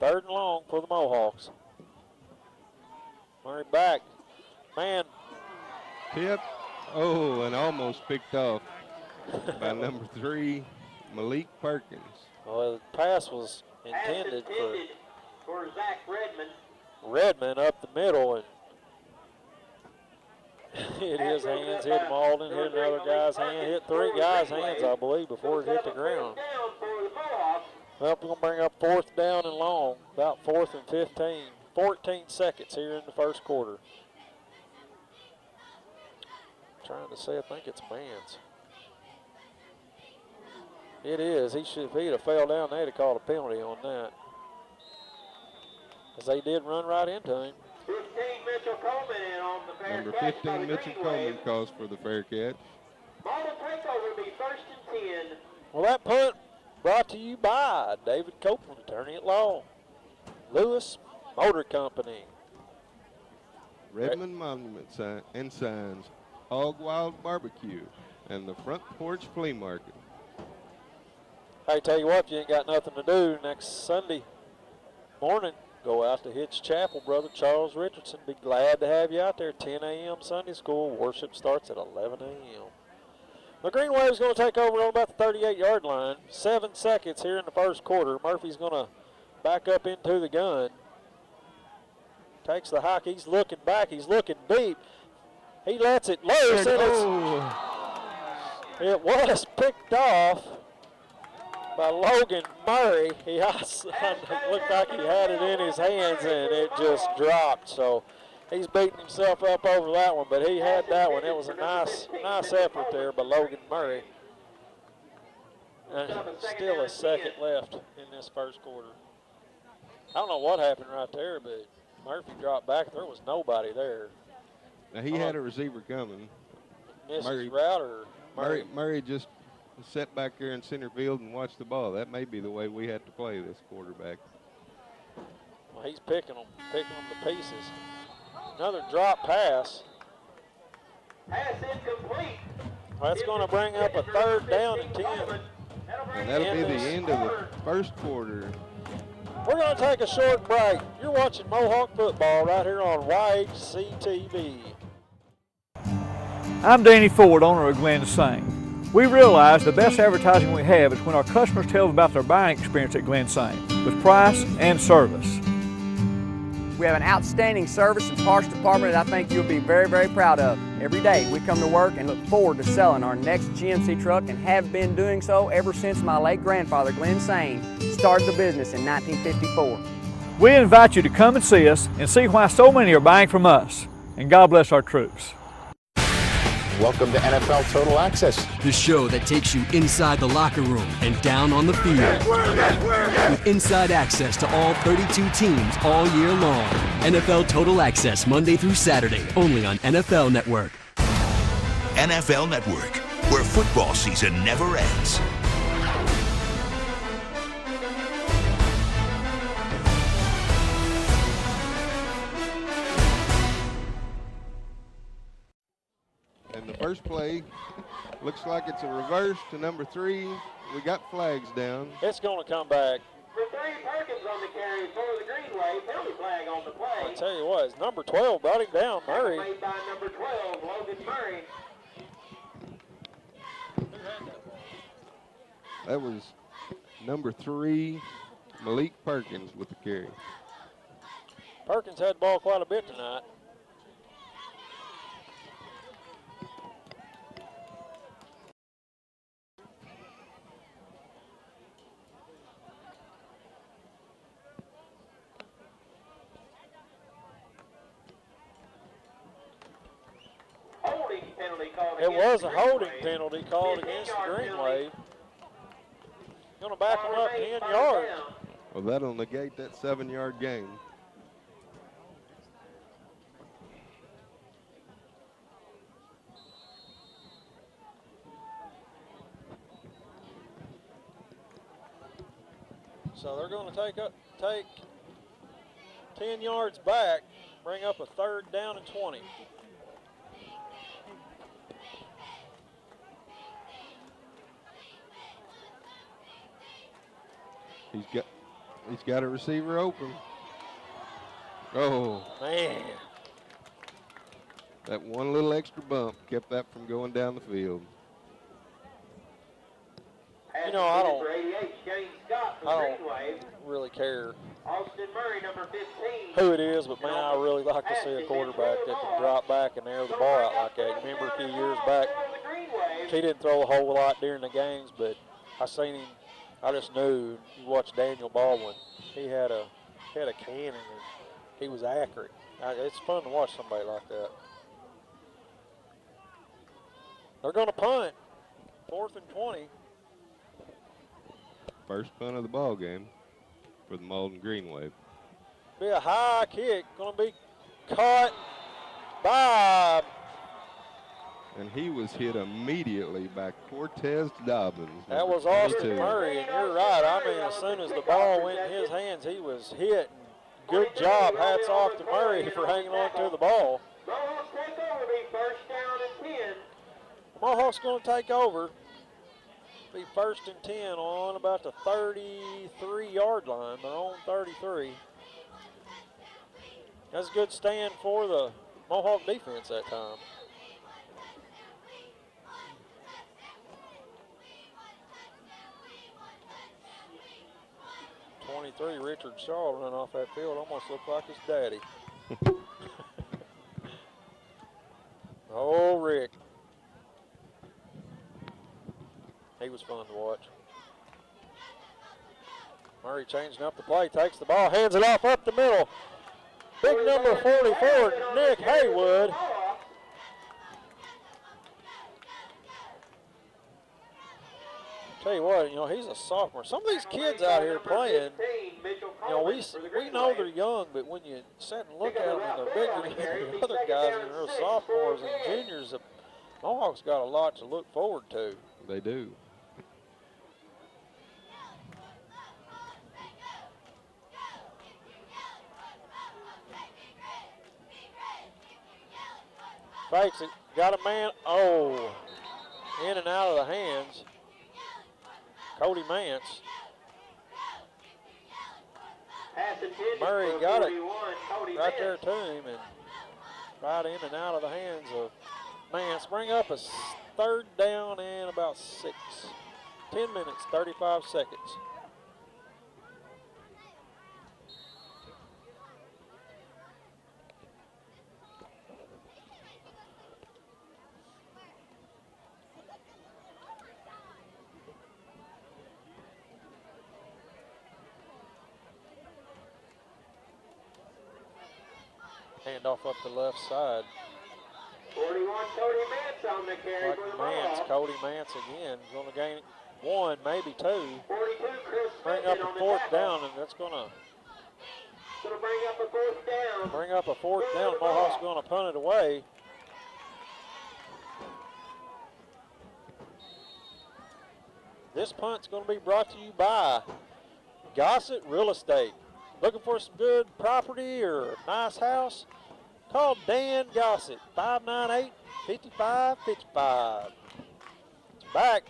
Speaker 1: 3rd and long for the Mohawks. Murray back. Man.
Speaker 2: Tip. Oh, and almost picked off by number 3, Malik Perkins.
Speaker 1: Well, the pass was intended
Speaker 6: for Zach
Speaker 1: Redmond up the middle, and hit his hands, hit Malden, hit another guy's hand, hit 3 guys' hands, I believe, before it hit the ground. Well, we're going to bring up 4th down and long, about 4th and 15. 14 seconds here in the first quarter. Trying to say, I think it's man's. It is. If he'd have fell down, they'd have called a penalty on that. Because they did run right into him.
Speaker 6: 15 Mitchell Coleman in on the fair
Speaker 2: Number
Speaker 6: catch
Speaker 2: 15, Mitchell Coleman, calls for the fair catch.
Speaker 6: Malden takeover will be 1st and 10.
Speaker 1: Well, that punt brought to you by David Copeland, attorney at law, Lewis Motor Company,
Speaker 2: Redmond Monument and Signs, Hog Wild Barbecue, and the Front Porch Flea Market.
Speaker 1: Hey, tell you what, if you ain't got nothing to do next Sunday morning, go out to Hitch Chapel. Brother Charles Richardson be glad to have you out there. 10 a.m. Sunday school. Worship starts at 11 a.m. The Green Wave is going to take over on about the 38-yard line. 7 seconds here in the first quarter. Murphy's going to back up into the gun. Takes the hike. He's looking back. He's looking deep. He lets it loose. It was picked off by Logan Murray. He looked like he had it in his hands, and it just dropped. So he's beating himself up over that one, but he had that one. It was a nice effort there by Logan Murray. And still a second left in this first quarter. I don't know what happened right there, but Murphy dropped back. There was nobody there.
Speaker 2: Now, he had a receiver coming.
Speaker 1: Missed his route, or
Speaker 2: Murray just sat back there in center field and watched the ball. That may be the way we had to play this quarterback.
Speaker 1: Well, he's picking them to pieces. Another drop pass.
Speaker 6: Pass incomplete.
Speaker 1: Well, that's going to bring up a 3rd down and 10.
Speaker 2: And that'll be the end of the first quarter.
Speaker 1: We're going to take a short break. You're watching Mohawk football right here on YHC-TV.
Speaker 14: I'm Danny Ford, owner of Glen Saint. We realize the best advertising we have is when our customers tell about their buying experience at Glen Saint, with price and service.
Speaker 15: We have an outstanding service and parts department that I think you'll be very, very proud of. Every day we come to work and look forward to selling our next GMC truck, and have been doing so ever since my late grandfather, Glen Saint, started the business in 1954.
Speaker 14: We invite you to come and see us and see why so many are buying from us. And God bless our troops.
Speaker 16: Welcome to NFL Total Access,
Speaker 17: the show that takes you inside the locker room and down on the field. With inside access to all 32 teams all year long. NFL Total Access, Monday through Saturday, only on NFL Network.
Speaker 18: NFL Network, where football season never ends.
Speaker 2: And the first play looks like it's a reverse to number 3. We got flags down.
Speaker 1: It's going to come back.
Speaker 6: For 3, Perkins on the carry for the Green Wave. Penalty flag on the play.
Speaker 1: I'll tell you what, it's number 12 brought him down, Murray.
Speaker 6: Made by number 12, Logan Murray.
Speaker 2: That was number 3, Malik Perkins with the carry.
Speaker 1: Perkins had the ball quite a bit tonight. It was a holding penalty called against the Green Wave. Going to back them up 10 yards.
Speaker 2: Well, that'll negate that 7-yard gain.
Speaker 1: So they're going to take 10 yards back, bring up a 3rd down and 20.
Speaker 2: He's got a receiver open. Oh.
Speaker 1: Man.
Speaker 2: That one little extra bump kept that from going down the field.
Speaker 1: You know, I don't really care who it is, but man, I really like to see a quarterback that can drop back and air the ball out like that. You remember a few years back, he didn't throw a whole lot during the games, but I seen him. I just knew. You watch Daniel Baldwin; he had a cannon and he was accurate. It's fun to watch somebody like that. They're going to punt. 4th and 20.
Speaker 2: First punt of the ball game for the Malden Green Wave.
Speaker 1: Be a high kick, going to be caught by.
Speaker 2: And he was hit immediately by Cortez Dobbins.
Speaker 1: That was Austin Murray, and you're right. I mean, as soon as the ball went in his hands, he was hit. Good job. Hats off to Murray for hanging on to the ball.
Speaker 6: Mohawks take over, be first down and 10.
Speaker 1: Mohawks going to take over. Be 1st and 10 on about the 33-yard line. They're on 33. That's a good stand for the Mohawk defense that time. Richard Shaw running off that field. Almost looked like his daddy. Oh, Rick. He was fun to watch. Murray changing up the play, takes the ball, hands it off up the middle. Big number 44, Nick Haywood. Tell you what, you know, he's a sophomore. Some of these kids out here playing, you know, we know they're young, but when you sit and look at them and they're bigger than the other guys and they're sophomores and juniors, the Mohawks got a lot to look forward to.
Speaker 2: They do.
Speaker 1: Fakes it, got a man, oh, in and out of the hands. Cody Mance. Murray got it right there to him and right in and out of the hands of Mance. Bring up a 3rd down and about 6. 10 minutes, 35 seconds. Handoff up the left side.
Speaker 6: 41, Cody Mance on the carry for the Mohawks.
Speaker 1: Cody Mance again. He's going to gain 1, maybe 2.
Speaker 6: 42, Chris
Speaker 1: bring up a 4th down, and that's going to
Speaker 6: bring up a 4th down.
Speaker 1: Bring up a 4th down. Mohawks going to punt it away. This punt's going to be brought to you by Gossett Real Estate. Looking for some good property or a nice house? Call Dan Gossett, 598-5555. It's back,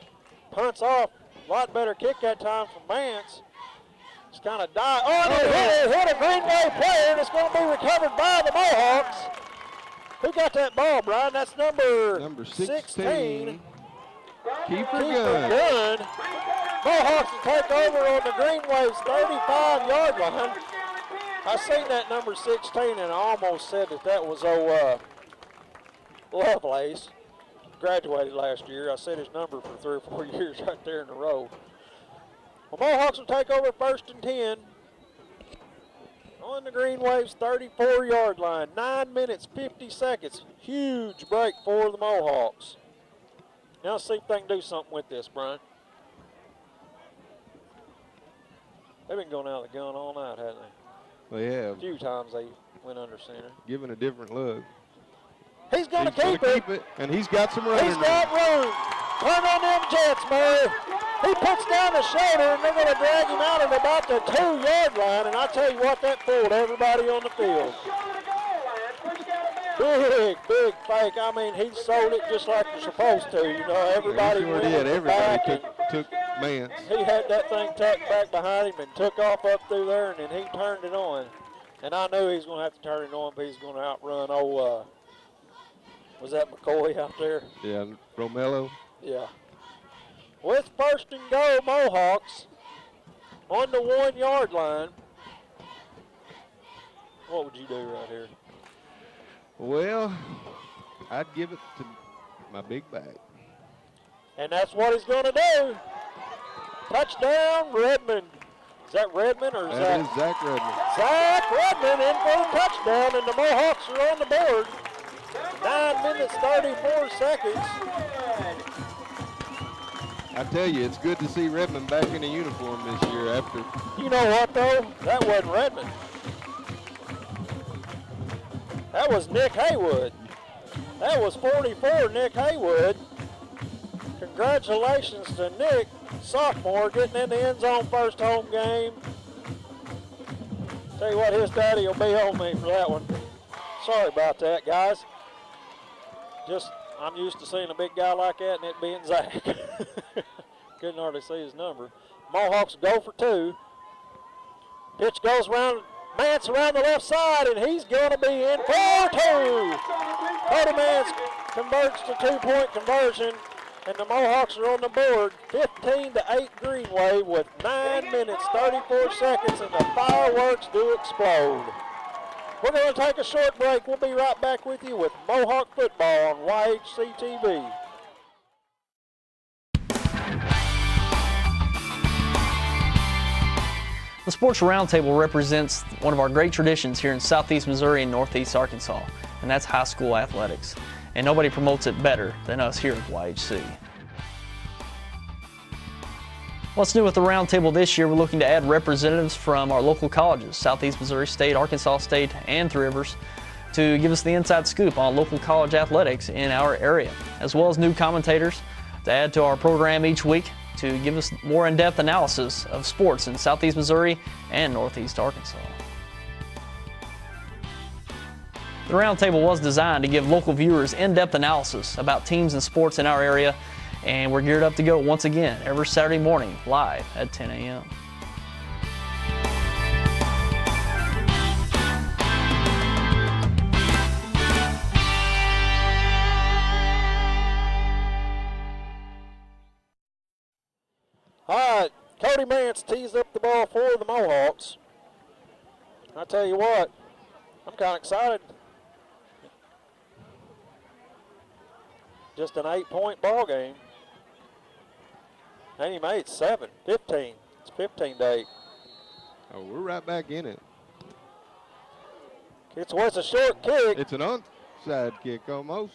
Speaker 1: punts off. A lot better kick that time from Mance. It's kind of dive. Oh, and it hit a Green Bay player, and it's going to be recovered by the Mohawks. Who got that ball, Brian? That's number 16.
Speaker 2: Kiefer Gunn.
Speaker 1: Mohawks will take over on the Green Wave's 35-yard line. I seen that number 16 and I almost said that was Lovelace. Graduated last year. I said his number for 3 or 4 years right there in a row. Well, Mohawks will take over 1st and 10 on the Green Wave's 34-yard line. 9 minutes, 50 seconds. Huge break for the Mohawks. Now let's see if they can do something with this, Brian. They've been going out of the gun all night, haven't they?
Speaker 2: They have.
Speaker 1: A few times they went under center.
Speaker 2: Giving a different look.
Speaker 1: He's going to keep it.
Speaker 2: And he's got some running.
Speaker 1: He's got room. Turn on them Jets, Murray. He puts down the shoulder, and they're going to drag him out at about the 2-yard line. And I tell you what, that fooled everybody on the field. Big fake. I mean, he sold it just like you're supposed to. You know, everybody
Speaker 2: sure did. Everybody took Mance.
Speaker 1: He had that thing tucked back behind him and took off up through there, and then he turned it on. And I knew he was going to have to turn it on, but he's going to outrun was that McCoy out there?
Speaker 2: Yeah, Romello.
Speaker 1: Yeah. with first and goal, Mohawks on the 1 yard line. What would you do right here?
Speaker 2: Well, I'd give it to my big back.
Speaker 1: And that's what he's going to do. Touchdown, Redmond. Is that Redmond or is that?
Speaker 2: That is Zach Redmond.
Speaker 1: Zach Redmond in for the touchdown, and the Mohawks are on the board. 9 minutes, 34 seconds.
Speaker 2: I tell you, it's good to see Redmond back in a uniform this year after.
Speaker 1: You know what, though? That wasn't Redmond. That was Nick Haywood. That was 44, Nick Haywood. Congratulations to Nick, sophomore, getting in the end zone first home game. Tell you what, his daddy will be on me for that one. Sorry about that, guys. Just, I'm used to seeing a big guy like that and it being Zach. Couldn't hardly see his number. Mohawks go for 2. Pitch goes around, Mance around the left side, and he's going to be in for 2. Cody Mance converts to 2-point conversion, and the Mohawks are on the board 15-8 Greenway with 9 minutes, 34 seconds, and the fireworks do explode. We're going to take a short break. We'll be right back with you with Mohawk football on YHC-TV.
Speaker 19: The Sports Roundtable represents one of our great traditions here in Southeast Missouri and Northeast Arkansas, and that's high school athletics. And nobody promotes it better than us here at YHC. What's new with the Roundtable this year? We're looking to add representatives from our local colleges, Southeast Missouri State, Arkansas State, and Three Rivers, to give us the inside scoop on local college athletics in our area, as well as new commentators to add to our program each week to give us more in-depth analysis of sports in Southeast Missouri and Northeast Arkansas. The Roundtable was designed to give local viewers in-depth analysis about teams and sports in our area, and we're geared up to go once again every Saturday morning live at 10 a.m.
Speaker 1: All right, Cody Mance tees up the ball for the Mohawks. I tell you what, I'm kind of excited. Just an 8-point ball game. And he made 15. It's 15-8.
Speaker 2: Oh, we're right back in it.
Speaker 1: It's a short kick.
Speaker 2: It's an onside kick almost.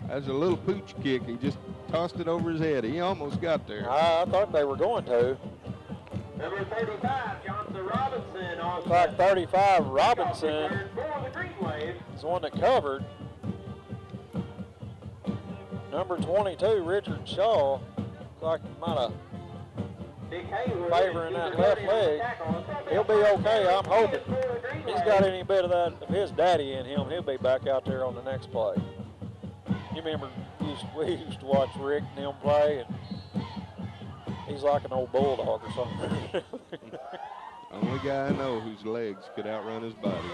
Speaker 2: That's a little pooch kick. He just tossed it over his head. He almost got there.
Speaker 1: I thought they were going to.
Speaker 6: Number 35, Johnson Robinson.
Speaker 1: Looks like 35, Robinson is the one that covered. Number 22, Richard Shaw. Looks like he might have favoring that left leg. He'll be okay, I'm hoping. He's got any bit of that of his daddy in him, he'll be back out there on the next play. You remember we used to watch Rick and them play, and he's like an old bulldog or something.
Speaker 2: Only guy I know whose legs could outrun his body.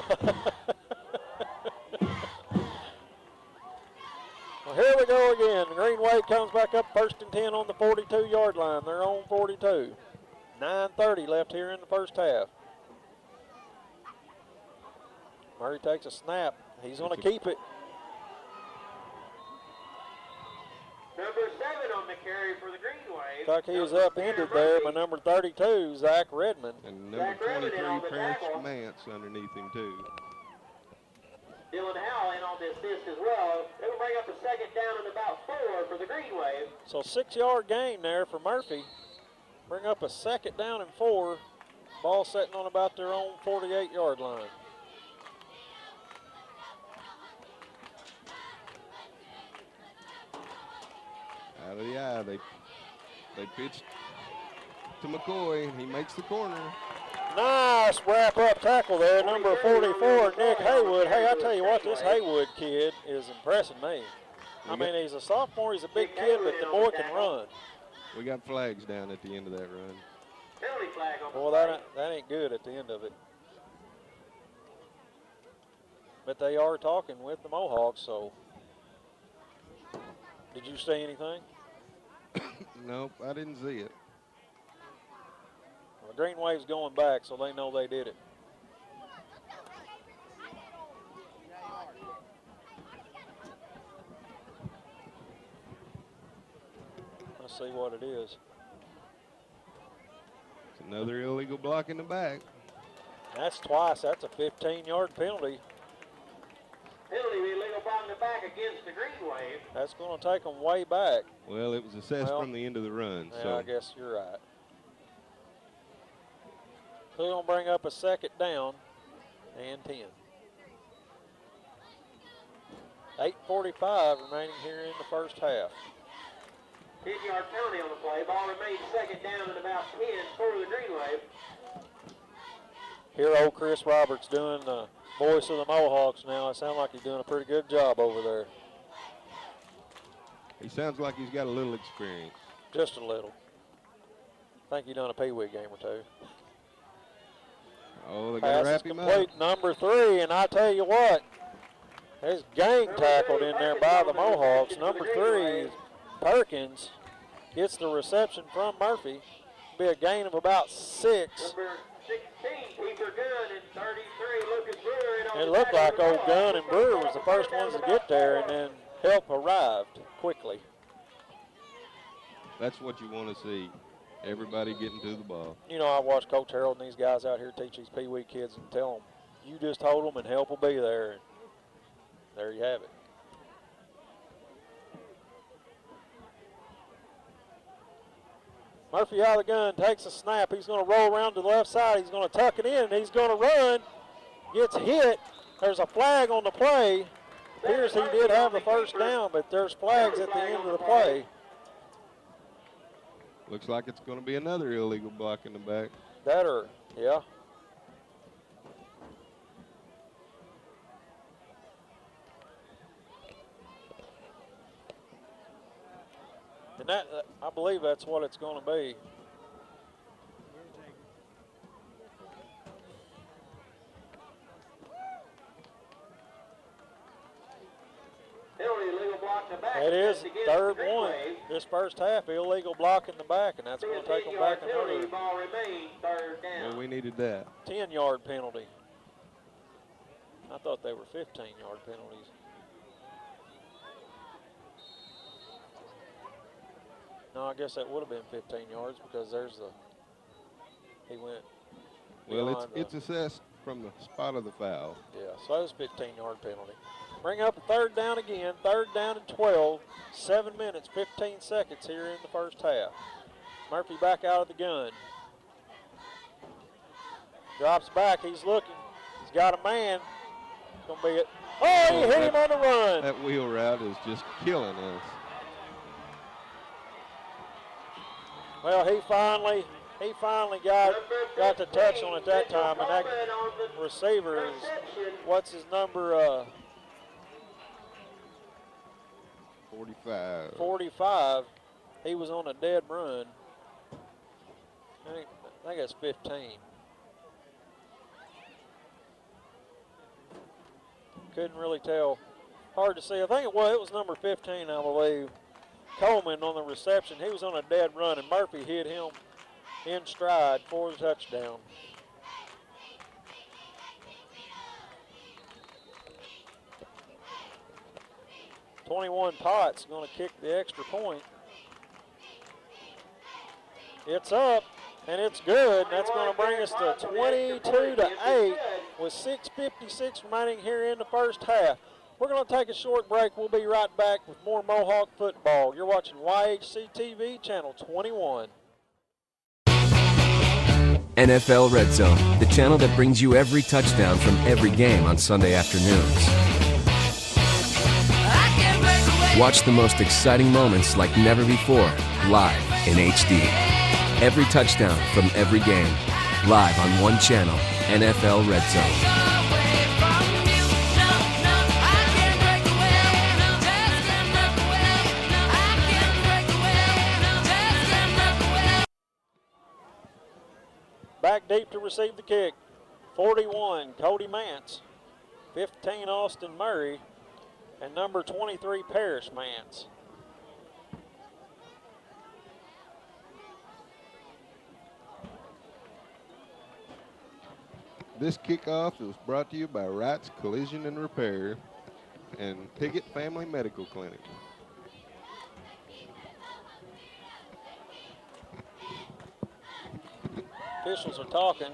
Speaker 1: Well, here we go again. Greenway comes back up 1st and 10 on the 42-yard line. They're on 42. 9:30 left here in the first half. Murray takes a snap. He's going to keep it.
Speaker 6: Number 7 on the carry for the Greenway.
Speaker 1: Looks like he was upended there by number 32, Zach Redmond.
Speaker 2: And number 23, Parrish Mance underneath him too.
Speaker 6: Dylan Howell in on the assist as well. They will bring up a 2nd down and about 4 for the Greenway.
Speaker 1: So 6-yard gain there for Murphy. Bring up a 2nd down and 4. Ball sitting on about their own 48-yard line.
Speaker 2: Out of the eye, they pitched to McCoy. He makes the corner.
Speaker 1: Nice wrap-up tackle there, number 44, Nick Haywood. Hey, I tell you what, this Haywood kid is impressing me. I mean, he's a sophomore, he's a big kid, but the boy can run.
Speaker 2: We got flags down at the end of that run.
Speaker 6: Penalty flag on the
Speaker 1: Boy, that ain't good at the end of it. But they are talking with the Mohawks, so Did you say anything?
Speaker 2: Nope, I didn't see it.
Speaker 1: Well, Green Wave's going back, so they know they did it. Let's see what it is.
Speaker 2: It's another illegal block in the back.
Speaker 1: That's twice. That's a 15-yard penalty.
Speaker 6: Penalty illegal block in the back against the Green Wave.
Speaker 1: That's going to take them way back.
Speaker 2: Well, it was assessed from the end of the run.
Speaker 1: Yeah,
Speaker 2: So
Speaker 1: I guess you're right. So we're going to bring up a second down and 10. 8:45 remaining here in the first half.
Speaker 6: 10-yard penalty on the play. Ball remains second down and about 10 for the Green Wave.
Speaker 1: Here old Chris Roberts doing the voice of the Mohawks now. It sounds like he's doing a pretty good job over there.
Speaker 2: he sounds like he's got a little experience.
Speaker 1: Just a little. I think he done a Pee-wee game or two.
Speaker 2: Oh, they got to
Speaker 1: Pass is
Speaker 2: wrap him
Speaker 1: complete,
Speaker 2: up.
Speaker 1: number 3, and I tell you what, there's gang tackled in there by the Mohawks. Number 3 is Perkins, gets the reception from Murphy. Be a gain of about 6.
Speaker 6: Number 16, Keeper Gunn, and 33, Lucas Brewer.
Speaker 1: It looked like old Gunn and Brewer was the first ones to get there, and then help arrived quickly.
Speaker 2: That's what you want to see. Everybody getting to the ball.
Speaker 1: You know, I watch Coach Harold and these guys out here teach these Pee-wee kids and tell them, you just hold them and help will be there. And there you have it. Murphy out of the gun, takes a snap. He's going to roll around to the left side. He's going to tuck it in, and he's going to run. Gets hit. There's a flag on the play. Appears he did have the first down, but there's flags at the end of the play.
Speaker 2: Looks like it's going to be another illegal block in the back.
Speaker 1: That or, yeah. And that, I believe that's what it's going to be. It is third one. This first half, illegal block in the back, and that's going to take them back another.
Speaker 2: Well, we needed that.
Speaker 1: 10-yard penalty. I thought they were 15-yard penalties. No, I guess that would have been 15 yards because there's the, he went.
Speaker 2: Well, it's assessed from the spot of the foul.
Speaker 1: Yeah, so that was a 15-yard penalty. Bring up a third down again, third down and 12, 7 minutes, 15 seconds here in the first half. Murphy back out of the gun. Drops back, he's looking, he's got a man. It's gonna be it. Oh, he hit him on the run.
Speaker 2: That wheel route is just killing us.
Speaker 1: Well, he finally got the touch on it that time, and that receiver is, what's his number?
Speaker 2: 45.
Speaker 1: 45. He was on a dead run. I think that's 15. Couldn't really tell. Hard to see. I think it was number 15, I believe. Coleman on the reception. He was on a dead run, and Murphy hit him in stride for the touchdown. .21 Potts going to kick the extra point. It's up, and it's good. That's going to bring us to 22-8 with 6:56 remaining here in the first half. We're going to take a short break. We'll be right back with more Mohawk football. You're watching YHC TV, Channel 21.
Speaker 17: NFL Red Zone, the channel that brings you every touchdown from every game on Sunday afternoons. Watch the most exciting moments like never before, live in HD. Every touchdown from every game, live on one channel, NFL Red Zone.
Speaker 1: Back deep to receive the kick. 41, Cody Mance. 15, Austin Murray. And number 23, Parrish Mance.
Speaker 2: This kickoff was brought to you by Wright's Collision and Repair and Piggott Family Medical Clinic.
Speaker 1: Officials are talking.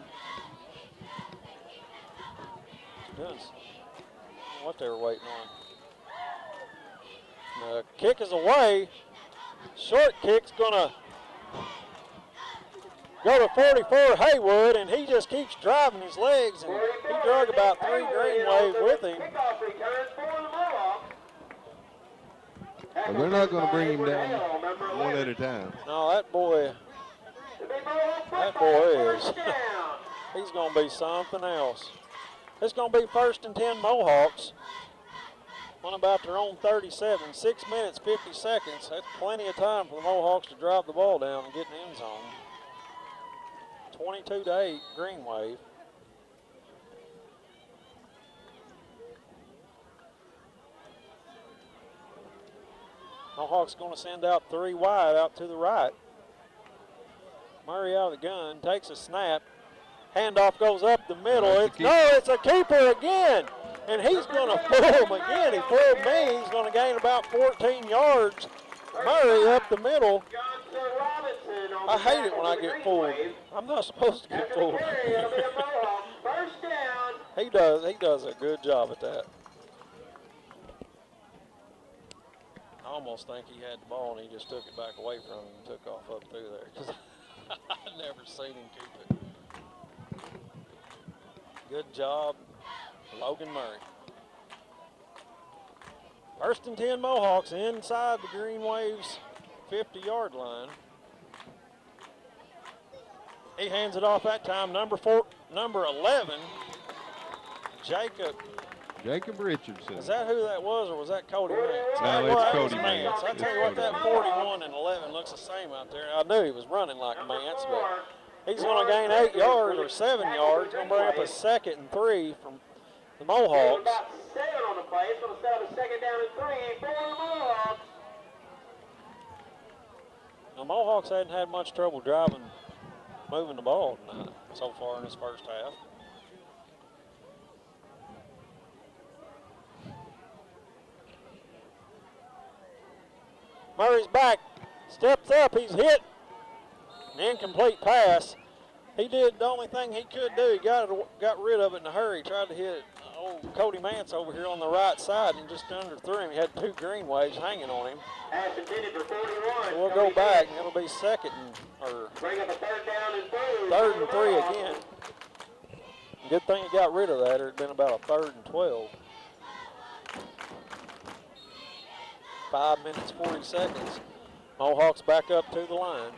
Speaker 1: What they were waiting on. The kick is away. Short kick's gonna go to 44 Haywood, and he just keeps driving his legs, and he drug about 3 green waves with him.
Speaker 2: Well, they're not going to bring him down one at a time.
Speaker 1: No, that boy is. He's going to be something else. It's going to be 1st and 10 Mohawks. On about their own 37, 6 minutes, 50 seconds. That's plenty of time for the Mohawks to drive the ball down and get in the end zone. 22-8 green wave. Mohawks going to send out 3 wide out to the right. Murray out of the gun, takes a snap. Handoff goes up the middle. It's a keeper again. And he's going to fool him again. He fooled me. He's going to gain about 14 yards. Murray up the middle. I hate it when I get fooled. I'm not supposed to get fooled. He does a good job at that. I almost think he had the ball and he just took it back away from him and took off up through there. Because I've never seen him keep it. Good job, Logan Murray. 1st and 10 Mohawks inside the Green Waves 50-yard line. He hands it off that time. Number 11,
Speaker 2: Jacob Richardson.
Speaker 1: Is that who that was, or was that Cody Mance?
Speaker 2: No, it's Cody Mance.
Speaker 1: I tell you what, that 41 and 11 looks the same out there. I knew he was running like Mance, but he's going to gain 8 yards or 7 yards. Going to bring up a 2nd and 3 from the Mohawks.
Speaker 6: About 7 on the play. It's going to set up a 2nd down and 3 for the Mohawks.
Speaker 1: The Mohawks hadn't had much trouble moving the ball tonight so far in this first half. Murray's back, steps up, he's hit. An incomplete pass. He did the only thing he could do. He got rid of it in a hurry. Tried to hit old Cody Mance over here on the right side and just underthrew him. He had 2 green waves hanging on him.
Speaker 6: Pass intended for 41.
Speaker 1: So we'll go back, and it'll be 2nd or
Speaker 6: bring up a 3rd down and
Speaker 1: 3rd and 3 again. Good thing he got rid of that, or it'd been about a 3rd and 12. 5 minutes, 40 seconds. Mohawks back up to the line.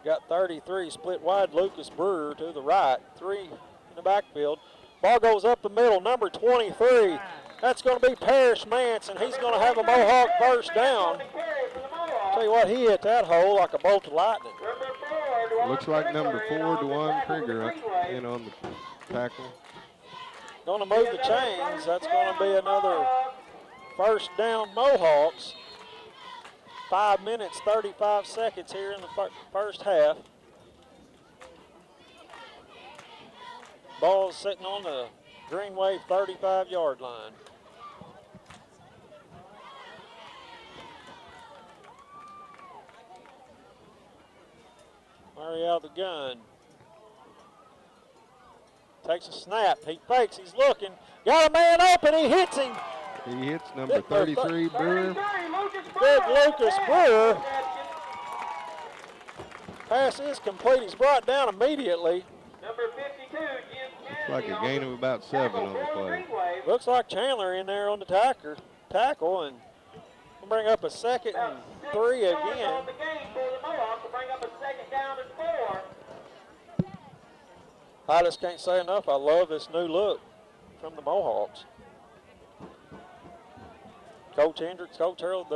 Speaker 1: Got 33 split wide. Lucas Brewer to the right. 3 in the backfield. Ball goes up the middle. Number 23. That's going to be Parrish Mance, and he's going to have a Mohawk first down. Tell you what, he hit that hole like a bolt of lightning.
Speaker 2: Looks like number 4, Dewan Krieger, in on the tackle.
Speaker 1: Going to move the chains. That's going to be another first down Mohawks. 5 minutes, 35 seconds here in the first half. Ball's sitting on the Green Wave 35-yard line. Murray out of the gun. Takes a snap. He fakes. He's looking. Got a man open. He hits him.
Speaker 2: He hits number 33, Brewer.
Speaker 1: Big Lucas Brewer. Pass is complete. He's brought down immediately.
Speaker 6: Number 52,
Speaker 2: Looks like a gain of about 7 on the play.
Speaker 1: Looks like Chandler in there on the tackle, and we'll bring up a 2nd and 3 again. I just can't say enough. I love this new look from the Mohawks. Coach Hendricks, Coach Harold,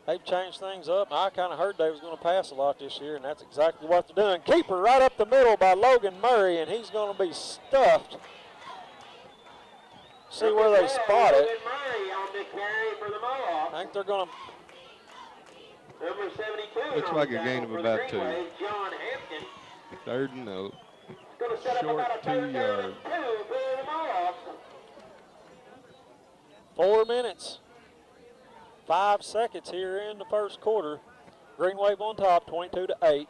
Speaker 1: they've changed things up. I kind of heard they was going to pass a lot this year, and that's exactly what they're doing. Keeper right up the middle by Logan Murray, and he's going to be stuffed. See where they spot it. I think they're going to
Speaker 6: Number 72.
Speaker 2: Looks like a gain of about 2.
Speaker 6: John Hampton.
Speaker 2: 3rd and 0.
Speaker 6: Going to set up
Speaker 2: Short
Speaker 6: about a
Speaker 2: 2
Speaker 6: third down
Speaker 2: yards.
Speaker 6: and 2 for the Mohawks.
Speaker 1: 4 minutes, 5 seconds here in the first quarter. Green Wave on top, 22-8.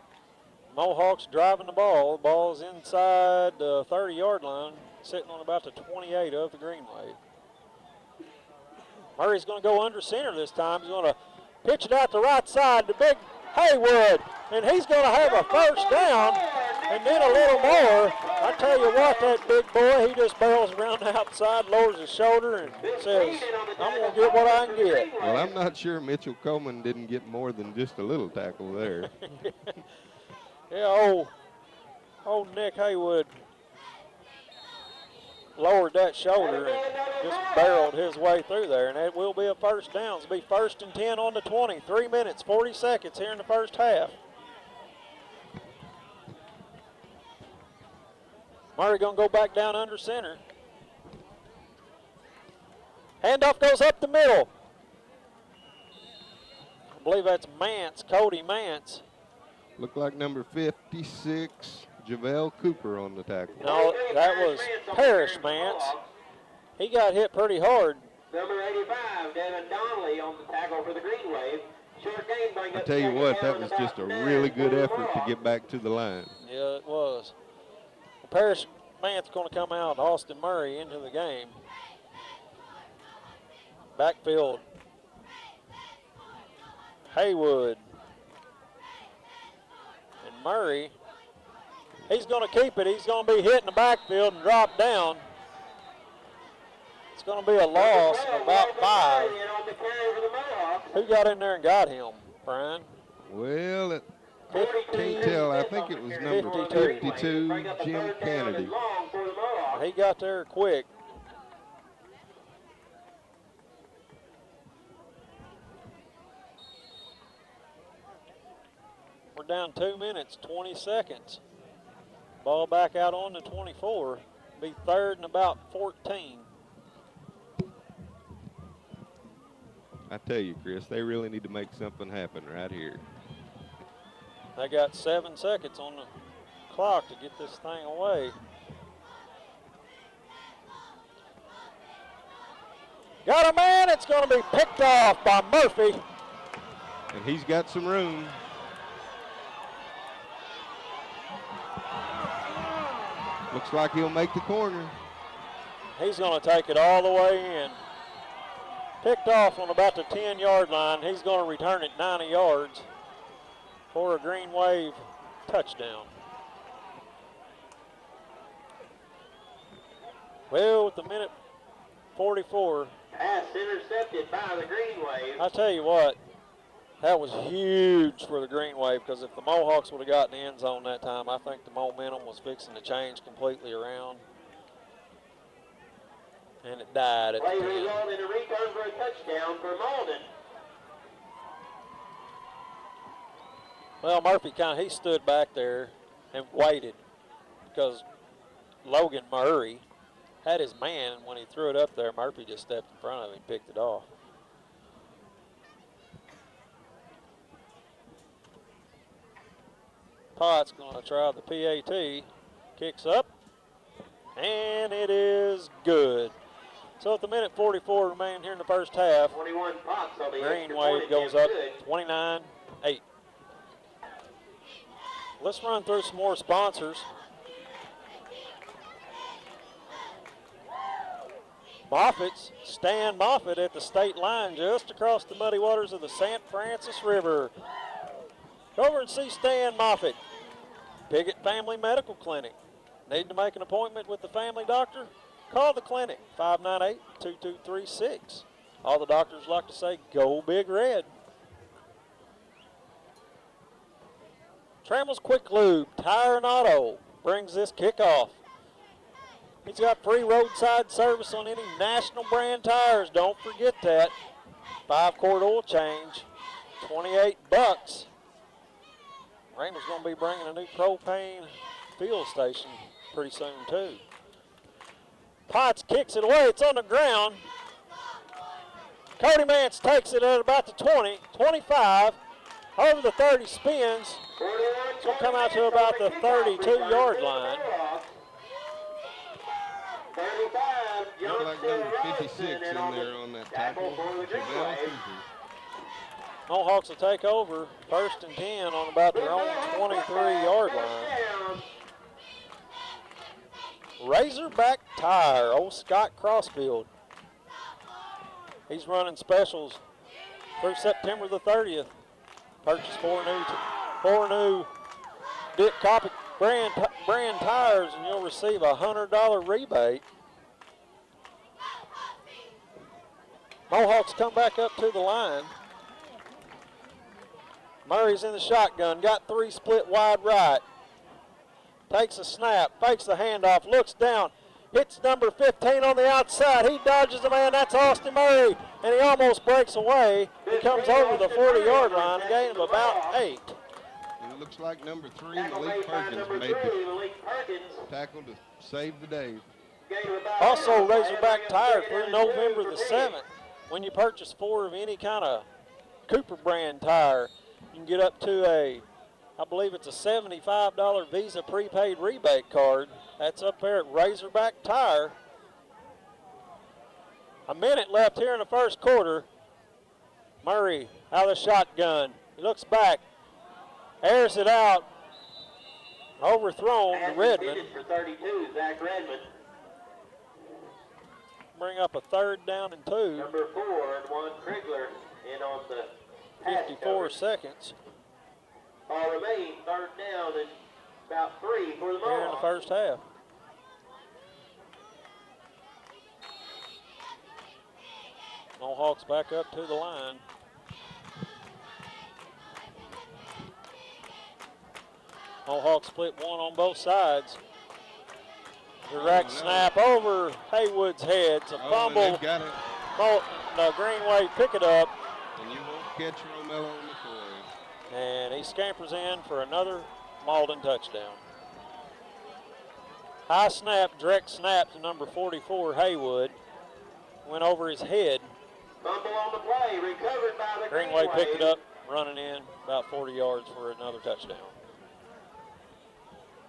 Speaker 1: Mohawks driving the ball. The ball's inside the 30-yard line, sitting on about the 28 of the Green Wave. Murray's going to go under center this time. He's going to pitch it out the right side to Big Haywood, and he's going to have a first down and then a little more. I tell you what, that big boy, he just barrels around the outside, lowers his shoulder, and says, I'm going to get what I can get.
Speaker 2: Well, I'm not sure Mitchell Coleman didn't get more than just a little tackle there.
Speaker 1: Yeah, old Nick Haywood lowered that shoulder and just barreled his way through there, and it will be a first down. It'll be 1st and 10 on the 20. 3 minutes, 40 seconds here in the first half. Murray going to go back down under center. Handoff goes up the middle. I believe that's Mance, Cody Mance.
Speaker 2: Looked like number 56, JaVale Cooper on the tackle.
Speaker 1: No, that was Parrish Mance. He got hit pretty hard.
Speaker 6: Number 85, Devin Donnelly on the tackle for the Green Wave. Short gain brings
Speaker 2: I
Speaker 6: up
Speaker 2: tell you
Speaker 6: second
Speaker 2: what,
Speaker 6: down
Speaker 2: that was
Speaker 6: and
Speaker 2: just a
Speaker 6: about 9
Speaker 2: really good
Speaker 6: for the
Speaker 2: effort to
Speaker 6: Mohawks.
Speaker 2: get back to the line.
Speaker 1: Yeah, it was. Parrish Mance going to come out. Austin Murray into the game. Backfield. Haywood. And Murray. He's going to keep it. He's going to be hit in the backfield and drop down. It's going to be a loss of about 5. Who got in there and got him, Brian?
Speaker 2: Well, can't tell. I think it was number 52, Jim Kennedy.
Speaker 1: He got there quick. We're down 2 minutes, 20 seconds. Ball back out on the 24. Be 3rd and about 14.
Speaker 2: I tell you, Chris, they really need to make something happen right here.
Speaker 1: They got 7 seconds on the clock to get this thing away. Got a man, it's going to be picked off by Murphy.
Speaker 2: And he's got some room. Looks like he'll make the corner.
Speaker 1: He's going to take it all the way in. Picked off on about the 10-yard line. He's going to return it 90 yards for a Green Wave touchdown. Well, with the minute 44.
Speaker 6: Pass intercepted by the Green Wave.
Speaker 1: I tell you what, that was huge for the Green Wave, because if the Mohawks would have gotten the end zone that time, I think the momentum was fixing to change completely around. And it died at the
Speaker 6: Play
Speaker 1: end.
Speaker 6: result in a return for a touchdown for Malden.
Speaker 1: Well, Murphy he stood back there and waited, because Logan Murray had his man, and when he threw it up there, Murphy just stepped in front of him and picked it off. Potts going to try the PAT. Kicks up, and it is good. So at the minute 44 remaining here in the first half,
Speaker 6: 21 Potts will be
Speaker 1: Green
Speaker 6: extra
Speaker 1: Wave
Speaker 6: point
Speaker 1: goes
Speaker 6: if
Speaker 1: up
Speaker 6: good.
Speaker 1: 29-8. Let's run through some more sponsors. Moffitt's, Stan Moffitt at the state line just across the muddy waters of the St. Francis River. Go over and see Stan Moffitt. Piggott Family Medical Clinic. Need to make an appointment with the family doctor? Call the clinic, 598-2236. All the doctors like to say, go Big Red. Trammell's Quick Lube, Tire and Auto brings this kickoff. He's got free roadside service on any national brand tires. Don't forget that. 5-quart oil change, $28. Raymond's going to be bringing a new propane fuel station pretty soon too. Potts kicks it away. It's on the ground. Cody Mance takes it at about the 20, 25. Over the 30 spins. It's going to come out to about the 32-yard line.
Speaker 2: Looked like number 56 in there on that tackle. Javale Cooper.
Speaker 1: Mohawks will take over 1st and 10 on about their own 23-yard line. Razorback Tire, old Scott Crossfield. He's running specials through September the 30th. Purchase four new Dick Coppock brand tires and you'll receive a $100 rebate. Mohawks come back up to the line. Murray's in the shotgun, got 3 split wide right. Takes a snap, fakes the handoff, looks down, hits number 15 on the outside. He dodges the man, that's Austin Murray, and he almost breaks away. He comes over the 40-yard line, a gain of about 8.
Speaker 2: And it looks like number 3, Malik Perkins, made the tackle to save the day.
Speaker 1: Also, Razorback Tire through November the 7th. When you purchase 4 of any kind of Cooper brand tire, you can get up to I believe it's a $75 Visa prepaid rebate card. That's up there at Razorback Tire. A minute left here in the first quarter. Murray out of the shotgun. He looks back, airs it out, overthrown to Redmond.
Speaker 6: For 32, Zach Redmond.
Speaker 1: Bring up a 3rd down and 2.
Speaker 6: Number 4, Juan Krigler, in on the
Speaker 1: 54 seconds.
Speaker 6: Ball remain 3rd down and about 3 for the Mohawks.
Speaker 1: Here in the first half. Mohawks back up to the line. Mohawks split one on both sides. Direct snap over Haywood's head. It's a fumble.
Speaker 2: Got it.
Speaker 1: Greenway pick it up.
Speaker 2: And you won't catch Romello McCoy.
Speaker 1: And he scampers in for another Malden touchdown. High snap, direct snap to number 44, Haywood. Went over his head.
Speaker 6: Fumble on the play, recovered by the
Speaker 1: Greenway picked it up, running in about 40 yards for another touchdown.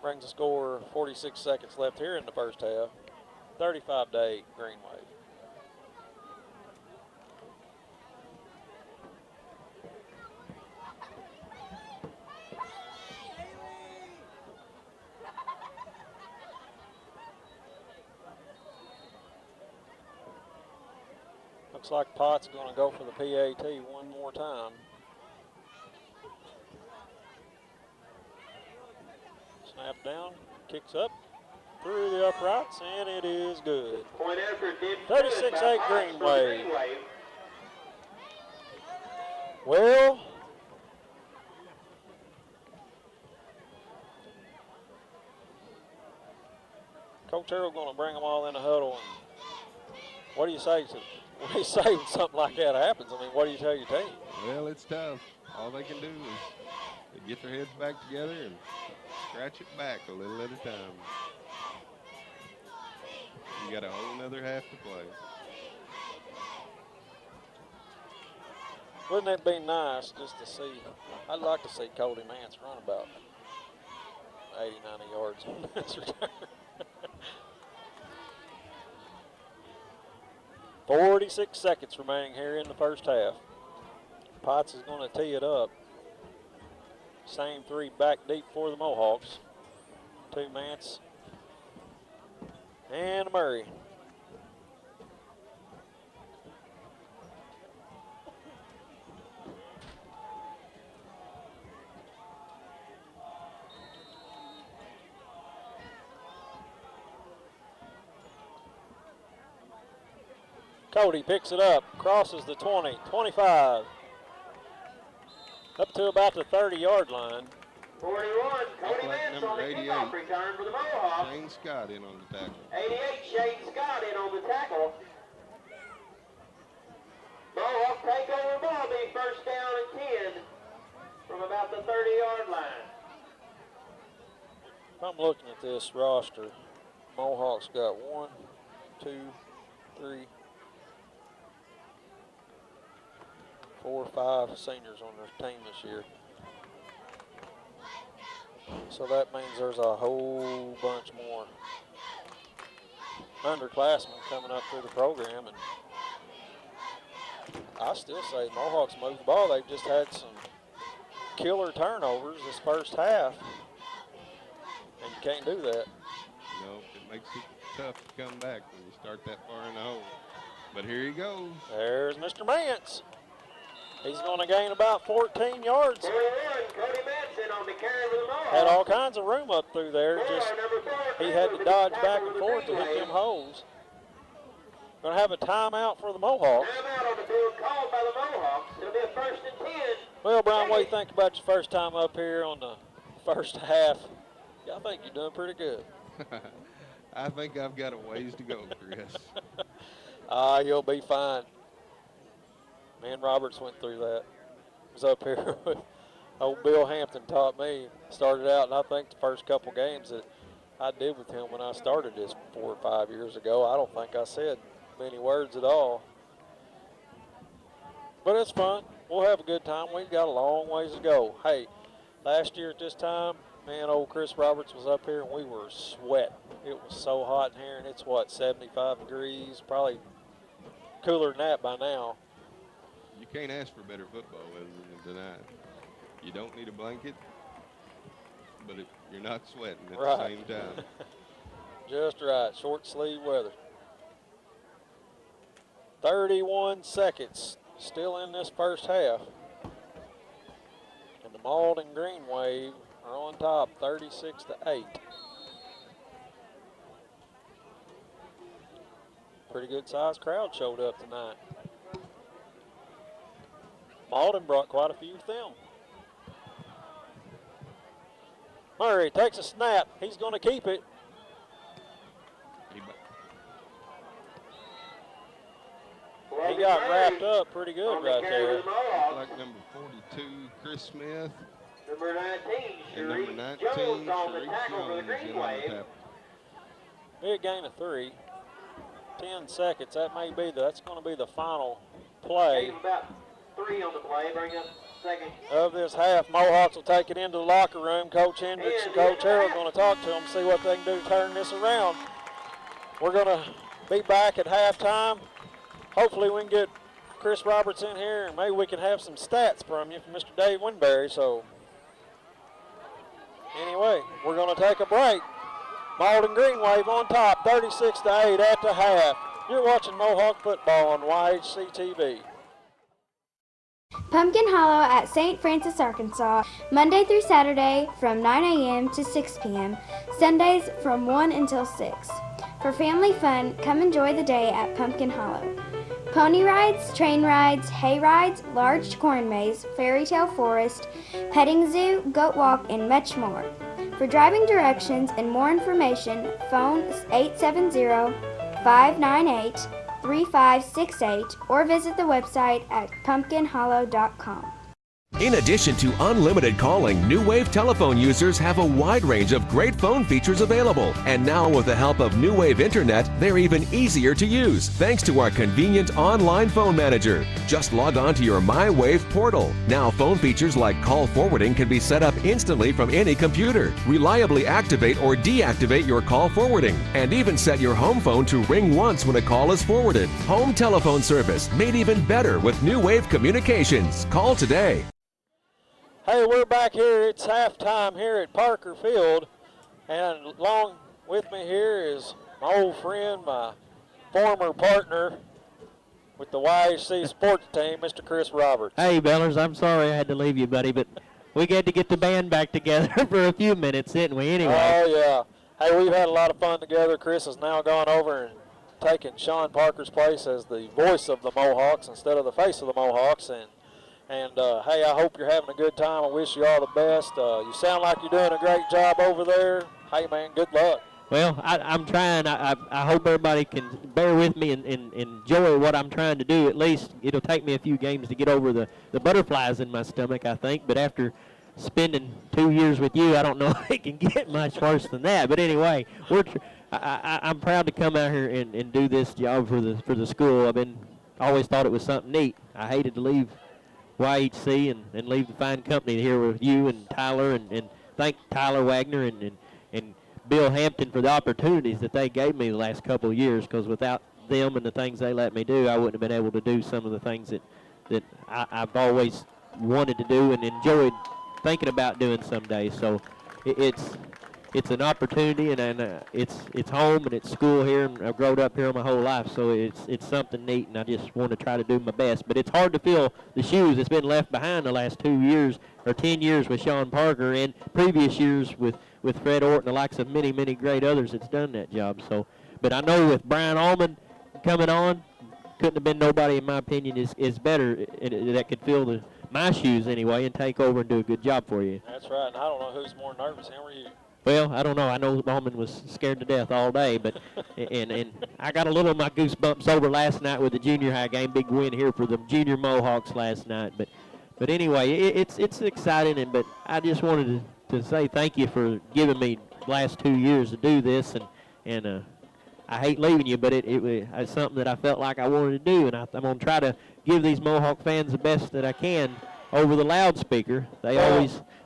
Speaker 1: Brings the score 46 seconds left here in the first half. 35-8 Greenway. Looks like Potts going to go for the PAT one more time. Snap down, kicks up through the uprights, and it is good. 36-8 Greenway. Well, Coach Harrell going to bring them all in a huddle. And what do you say when something like that happens? I mean, what do you tell your team?
Speaker 2: Well, it's tough. All they can do is get their heads back together and scratch it back a little at a time. You got a whole nother half to play.
Speaker 1: Wouldn't it be nice just to see? I'd like to see Cody Mance run about 80, 90 yards on this return. 46 seconds remaining here in the first half. Potts is going to tee it up. Same 3 back deep for the Mohawks. 2 Mance and Murray. Cody picks it up, crosses the 20, 25, up to about the 30-yard line.
Speaker 6: 41, Cody Mance on the kickoff return for the Mohawks.
Speaker 2: Shane Scott in on the tackle.
Speaker 6: 88, Shane Scott in on the tackle. Mohawks take over ball, be 1st down and 10 from about the 30-yard line.
Speaker 1: If I'm looking at this roster, Mohawks got 1, 2, 3, 4 or 5 seniors on their team this year. So that means there's a whole bunch more underclassmen coming up through the program. And I still say the Mohawks moved the ball. They've just had some killer turnovers this first half. And you can't do that.
Speaker 2: No, it makes it tough to come back when you start that far in the hole. But here he goes.
Speaker 1: There's Mr. Mance. He's going to gain about 14 yards. Had all kinds of room up through there. Just he had to dodge back and forth to hit them holes. Going to have a timeout for the Mohawks.
Speaker 6: Timeout on the field called by the Mohawks. It'll be a 1st and 10.
Speaker 1: Well, Brian, what do you think about your first time up here on the first half? I think you're doing pretty good.
Speaker 2: I think I've got a ways to go, Chris.
Speaker 1: You'll be fine. Me and Roberts went through that. Was up here with old Bill Hampton taught me. Started out, and I think the first couple games that I did with him when I started this 4 or 5 years ago, I don't think I said many words at all. But it's fun. We'll have a good time. We've got a long ways to go. Hey, last year at this time, me and old Chris Roberts was up here, and we were sweating. It was so hot in here, and it's, what, 75 degrees? Probably cooler than that by now.
Speaker 2: You can't ask for better football weather than tonight. You don't need a blanket, but you're not sweating at the same time.
Speaker 1: Just right. Short sleeve weather. 31 seconds still in this first half. And the Malden Green Wave are on top, 36-8. Pretty good sized crowd showed up tonight. Malden brought quite a few with them. Murray takes a snap. He's going to keep it. He got wrapped up pretty good right there.
Speaker 2: Like number 42, Chris Smith.
Speaker 6: Number 19,
Speaker 2: and number 19,
Speaker 6: Jones on the
Speaker 2: Sharif
Speaker 6: tackle for the
Speaker 2: Jones
Speaker 6: Green
Speaker 2: in on the
Speaker 6: Wave.
Speaker 2: tackle.
Speaker 1: Big gain of 3. 10 seconds. That's going to be the final play.
Speaker 6: About 3 on the play. Bring up second.
Speaker 1: Of this half. Mohawks will take it into the locker room. Coach Hendricks and Coach Harrell are going to talk to them, see what they can do to turn this around. We're going to be back at halftime. Hopefully we can get Chris Roberts in here, and maybe we can have some stats from you from Mr. Dave Winberry. So anyway, we're going to take a break. Malden Green Wave on top, 36-8 at the half. You're watching Mohawk football on YHC TV.
Speaker 20: Pumpkin Hollow at St. Francis, Arkansas, Monday through Saturday from 9 a.m. to 6 p.m., Sundays from 1 until 6. For family fun, come enjoy the day at Pumpkin Hollow. Pony rides, train rides, hay rides, large corn maze, fairy tale forest, petting zoo, goat walk, and much more. For driving directions and more information, phone 870-598-3568 or visit the website at pumpkinhollow.com.
Speaker 21: In addition to unlimited calling, New Wave telephone users have a wide range of great phone features available. And now with the help of New Wave Internet, they're even easier to use thanks to our convenient online phone manager. Just log on to your MyWave portal. Now phone features like call forwarding can be set up instantly from any computer. Reliably activate or deactivate your call forwarding. And even set your home phone to ring once when a call is forwarded. Home telephone service made even better with New Wave Communications. Call today.
Speaker 1: Hey, we're back here. It's halftime here at Parker Field. And along with me here is my old friend, my former partner with the YHC sports team, Mr. Chris Roberts.
Speaker 22: Hey, Bellers, I'm sorry I had to leave you, buddy, but we had to get the band back together for a few minutes, didn't we, anyway?
Speaker 1: Oh, yeah. Hey, we've had a lot of fun together. Chris has now gone over and taken Sean Parker's place as the voice of the Mohawks instead of the face of the Mohawks. And hey, I hope you're having a good time. I wish you all the best. You sound like you're doing a great job over there. Hey, man, good luck.
Speaker 22: Well, I'm trying. I hope everybody can bear with me and enjoy what I'm trying to do. At least it'll take me a few games to get over the butterflies in my stomach, I think. But after spending 2 years with you, I don't know if it can get much worse than that. But anyway, I'm proud to come out here and do this job for the school. Always thought it was something neat. I hated to leave YHC and leave the fine company here with you and Tyler, and thank Tyler Wagner and Bill Hampton for the opportunities that they gave me the last couple of years, because without them and the things they let me do, I wouldn't have been able to do some of the things that I've always wanted to do and enjoyed thinking about doing someday. So it's an opportunity, and it's home and it's school here, and I've grown up here my whole life, so it's something neat, and I just want to try to do my best. But it's hard to fill the shoes that's been left behind the last 2 years or 10 years with Sean Parker, and previous years with Fred Orton, the likes of many, many great others that's done that job. So, but I know with Brian Allman coming on, couldn't have been nobody, in my opinion, is better that could fill my shoes anyway and take over and do a good job for you.
Speaker 1: That's right, and I don't know who's more nervous, him or you.
Speaker 22: Well, I don't know. I know Bowman was scared to death all day, but and I got a little of my goosebumps over last night with the junior high game. Big win here for the junior Mohawks last night. But anyway, it's exciting, but I just wanted to say thank you for giving me the last 2 years to do this, and I hate leaving you, but it's something that I felt like I wanted to do, and I'm going to try to give these Mohawk fans the best that I can over the loudspeaker.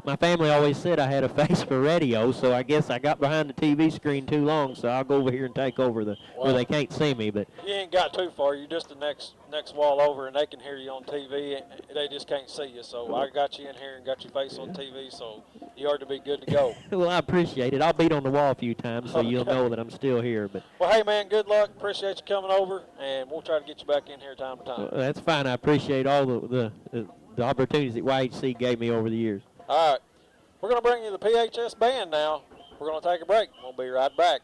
Speaker 22: My family always said I had a face for radio, so I guess I got behind the TV screen too long, so I'll go over here and take over where they can't see me. But
Speaker 1: you ain't got too far. You're just the next wall over, and they can hear you on TV. They just can't see you, so I got you in here and got your face on TV, so you ought to be good to go.
Speaker 22: Well, I appreciate it. I'll beat on the wall a few times, so you'll know that I'm still here. But
Speaker 1: well, hey, man, good luck. Appreciate you coming over, and we'll try to get you back in here time to time.
Speaker 22: That's fine. I appreciate all the opportunities that YHC gave me over the years.
Speaker 1: All right. We're going to bring you the PHS band now. We're going to take a break. We'll be right back.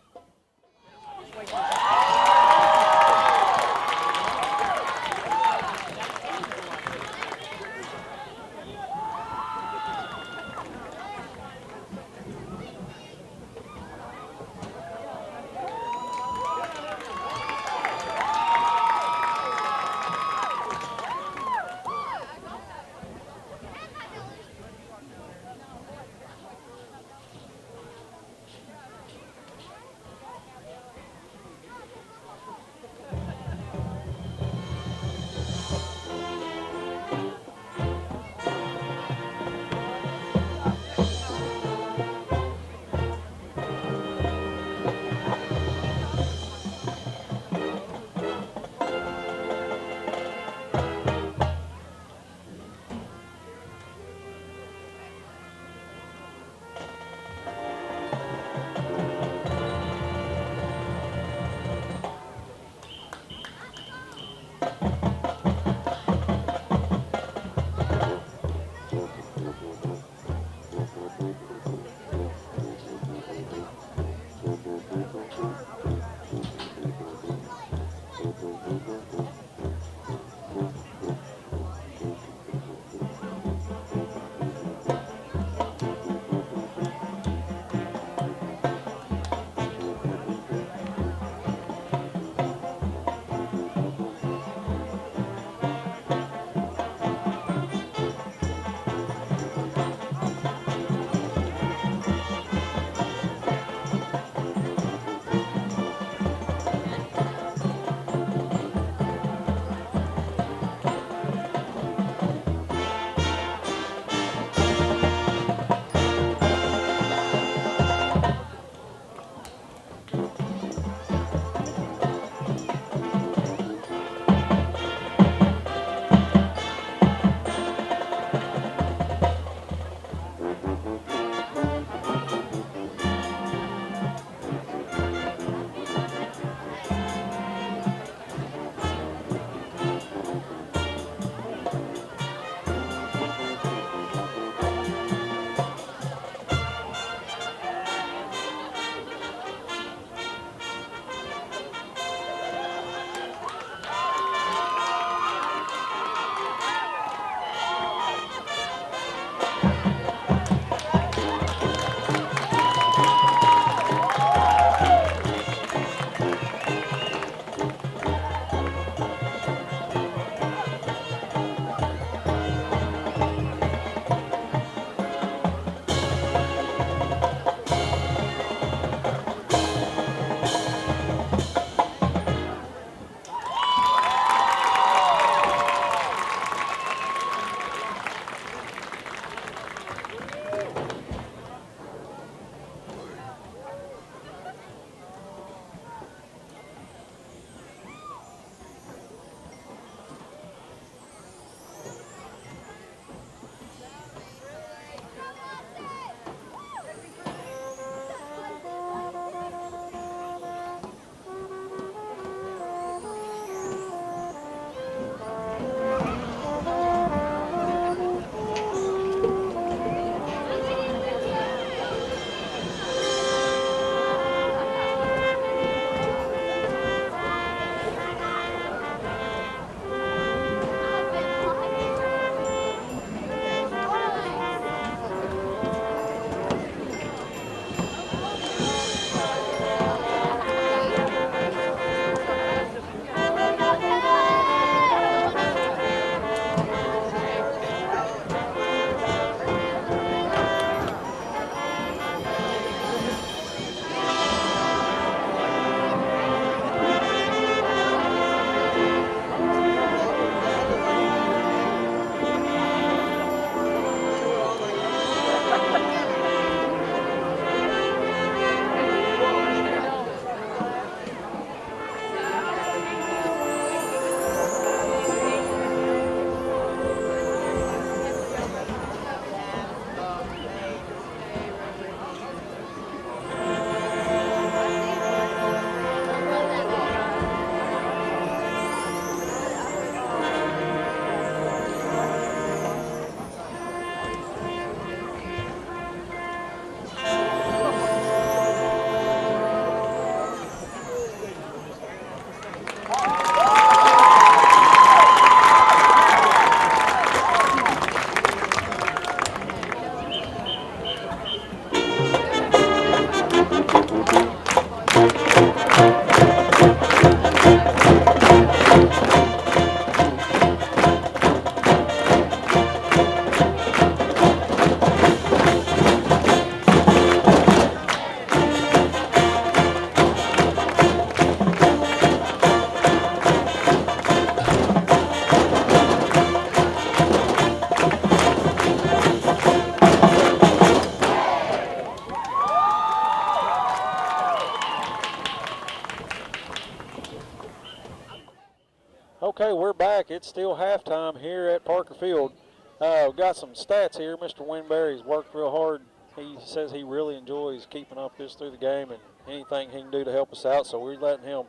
Speaker 1: Okay, we're back. It's still halftime here at Parker Field. We've got some stats here. Mr. Winberry's worked real hard. He says he really enjoys keeping up this through the game and anything he can do to help us out, so we're letting him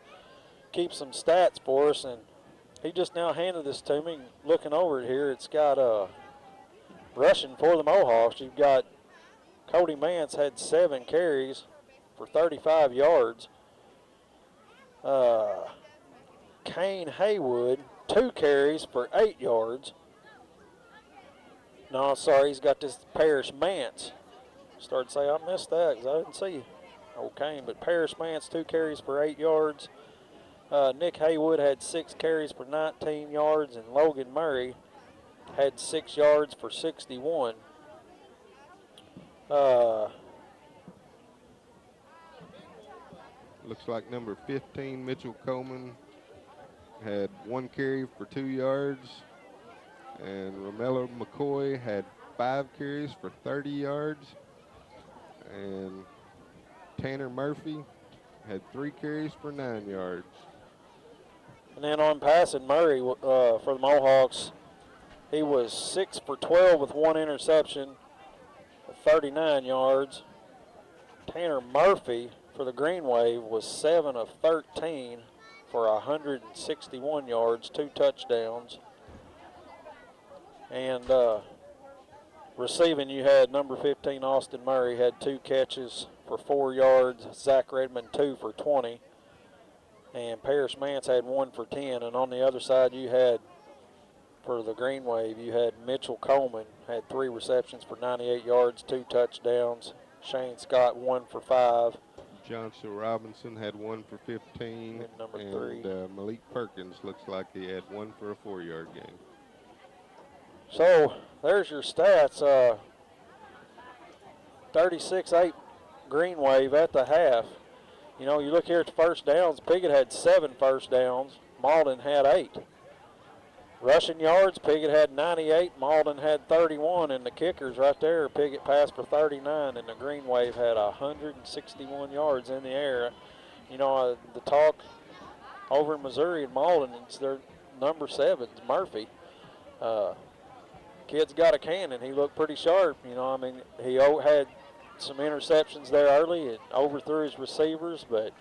Speaker 1: keep some stats for us. And he just now handed this to me. Looking over it here, it's got rushing for the Mohawks. You've got Cody Mance had 7 carries for 35 yards. Kane Haywood, 2 carries for 8 yards. No, sorry, he's got this Parrish Mance. Started to say I missed that because I didn't see old Kane, but Parrish Mance, 2 carries for 8 yards. Nick Haywood had 6 carries for 19 yards, and Logan Murray had 6 yards for 61.
Speaker 2: Looks like number 15, Mitchell Coleman, had 1 carry for 2 yards, and Romello McCoy had 5 carries for 30 yards, and Tanner Murphy had 3 carries for 9 yards.
Speaker 1: And then on passing, Murray for the Mohawks, he was 6 for 12 with 1 interception, 39 yards. Tanner Murphy for the Green Wave was 7 of 13 for 161 yards, 2 touchdowns. And receiving, you had number 15, Austin Murray, had 2 catches for 4 yards. Zach Redmond, 2 for 20. And Parrish Mance had 1 for 10. And on the other side, you had, for the Green Wave, you had Mitchell Coleman, had 3 receptions for 98 yards, 2 touchdowns. Shane Scott, 1 for 5.
Speaker 2: Johnson Robinson had 1 for 15.
Speaker 1: And number 3.
Speaker 2: Malik Perkins looks like he had 1 for a 4-yard gain.
Speaker 1: So there's your stats. 36-8 Green Wave at the half. You know, you look here at the first downs, Piggott had 7 first downs, Malden had 8. Rushing yards, Piggott had 98, Malden had 31, and the kickers right there, Piggott passed for 39, and the Green Wave had 161 yards in the air. You know, the talk over in Missouri and Malden, it's their number 7, Murphy. Kid's got a cannon. He looked pretty sharp. You know, I mean, he had some interceptions there early and overthrew his receivers, but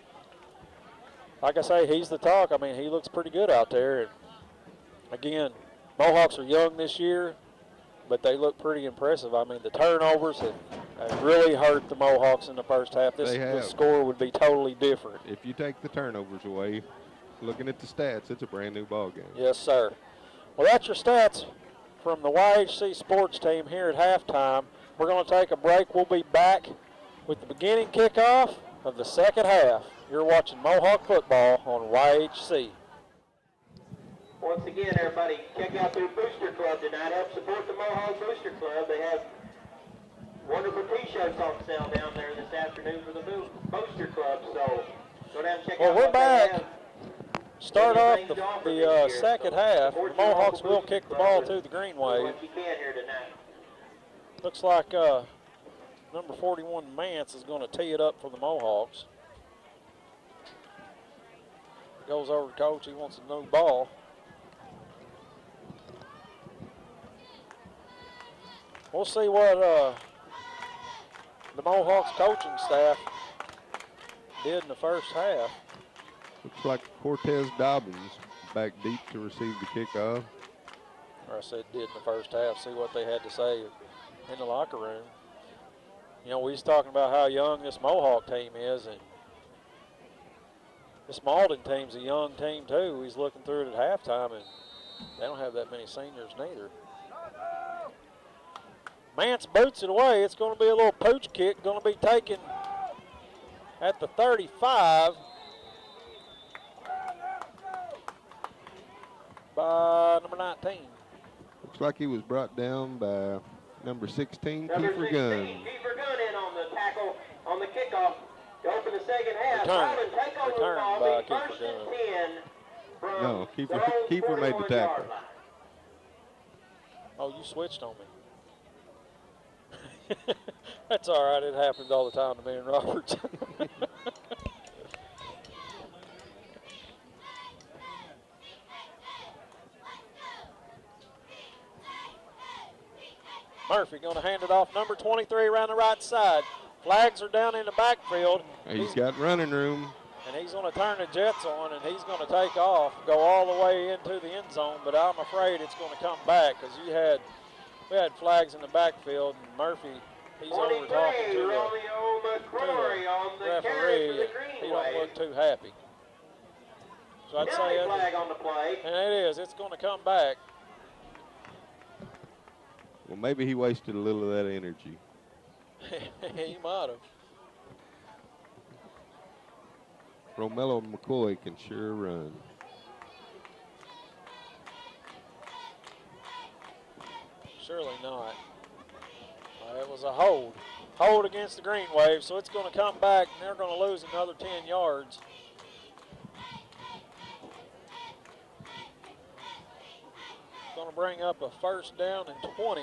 Speaker 1: like I say, he's the talk. I mean, he looks pretty good out there. And again, Mohawks are young this year, but they look pretty impressive. I mean, the turnovers have really hurt the Mohawks in the first half. This score would be totally different.
Speaker 2: If you take the turnovers away, looking at the stats, it's a brand new ball game.
Speaker 1: Yes, sir. Well, that's your stats from the YHC sports team here at halftime. We're going to take a break. We'll be back with the beginning kickoff of the second half. You're watching Mohawk football on YHC.
Speaker 6: Once again, everybody, check out their Booster Club tonight. Help support the Mohawk Booster Club. They have wonderful T-shirts on sale down there this afternoon for the Booster Club. So go down and check out.
Speaker 1: Well, we're back. Start off the second half. The Mohawks will kick the ball to the Green Wave. Looks like number 41, Mance, is going to tee it up for the Mohawks. Goes over to coach. He wants a new ball. We'll see what the Mohawks coaching staff did in the first half.
Speaker 2: Looks like Cortez Dobbins back deep to receive the kickoff.
Speaker 1: Or I said did in the first half. See what they had to say in the locker room. You know, we was talking about how young this Mohawk team is, and this Malden team's a young team too. He's looking through it at halftime, and they don't have that many seniors neither. Mance boots it away. It's going to be a little pooch kick, going to be taken at the 35 by number 19.
Speaker 2: Looks like he was brought down by number 16,
Speaker 6: Number
Speaker 2: Kiefer
Speaker 6: 16,
Speaker 2: Gunn.
Speaker 6: Kiefer Gunn in on the tackle on the kickoff to open the second half.
Speaker 1: Return.
Speaker 6: Take over the
Speaker 1: Return
Speaker 6: ball.
Speaker 1: by
Speaker 6: Be
Speaker 1: Kiefer
Speaker 6: first and
Speaker 1: Gunn.
Speaker 6: 10 from
Speaker 2: No,
Speaker 6: their own
Speaker 2: Kiefer made the
Speaker 6: 41-yard
Speaker 2: tackle.
Speaker 6: line.
Speaker 1: Oh, you switched on me. That's all right. It happens all the time to me and Roberts. Murphy going to hand it off. Number 23 around the right side. Flags are down in the backfield.
Speaker 2: He's got running room.
Speaker 1: And he's going to turn the jets on, and he's going to take off, go all the way into the end zone. But I'm afraid it's going to come back because we had flags in the backfield, and Murphy, he's over talking to the referee. He don't look too happy. So I'd say
Speaker 6: flag on the play.
Speaker 1: And it is. It's going to come back.
Speaker 2: Well, maybe he wasted a little of that energy.
Speaker 1: He might have.
Speaker 2: Romello McCoy can sure run.
Speaker 1: Surely not. It was a hold. Hold against the Green Wave, so it's going to come back, and they're going to lose another 10 yards. Going to bring up a first down and 20.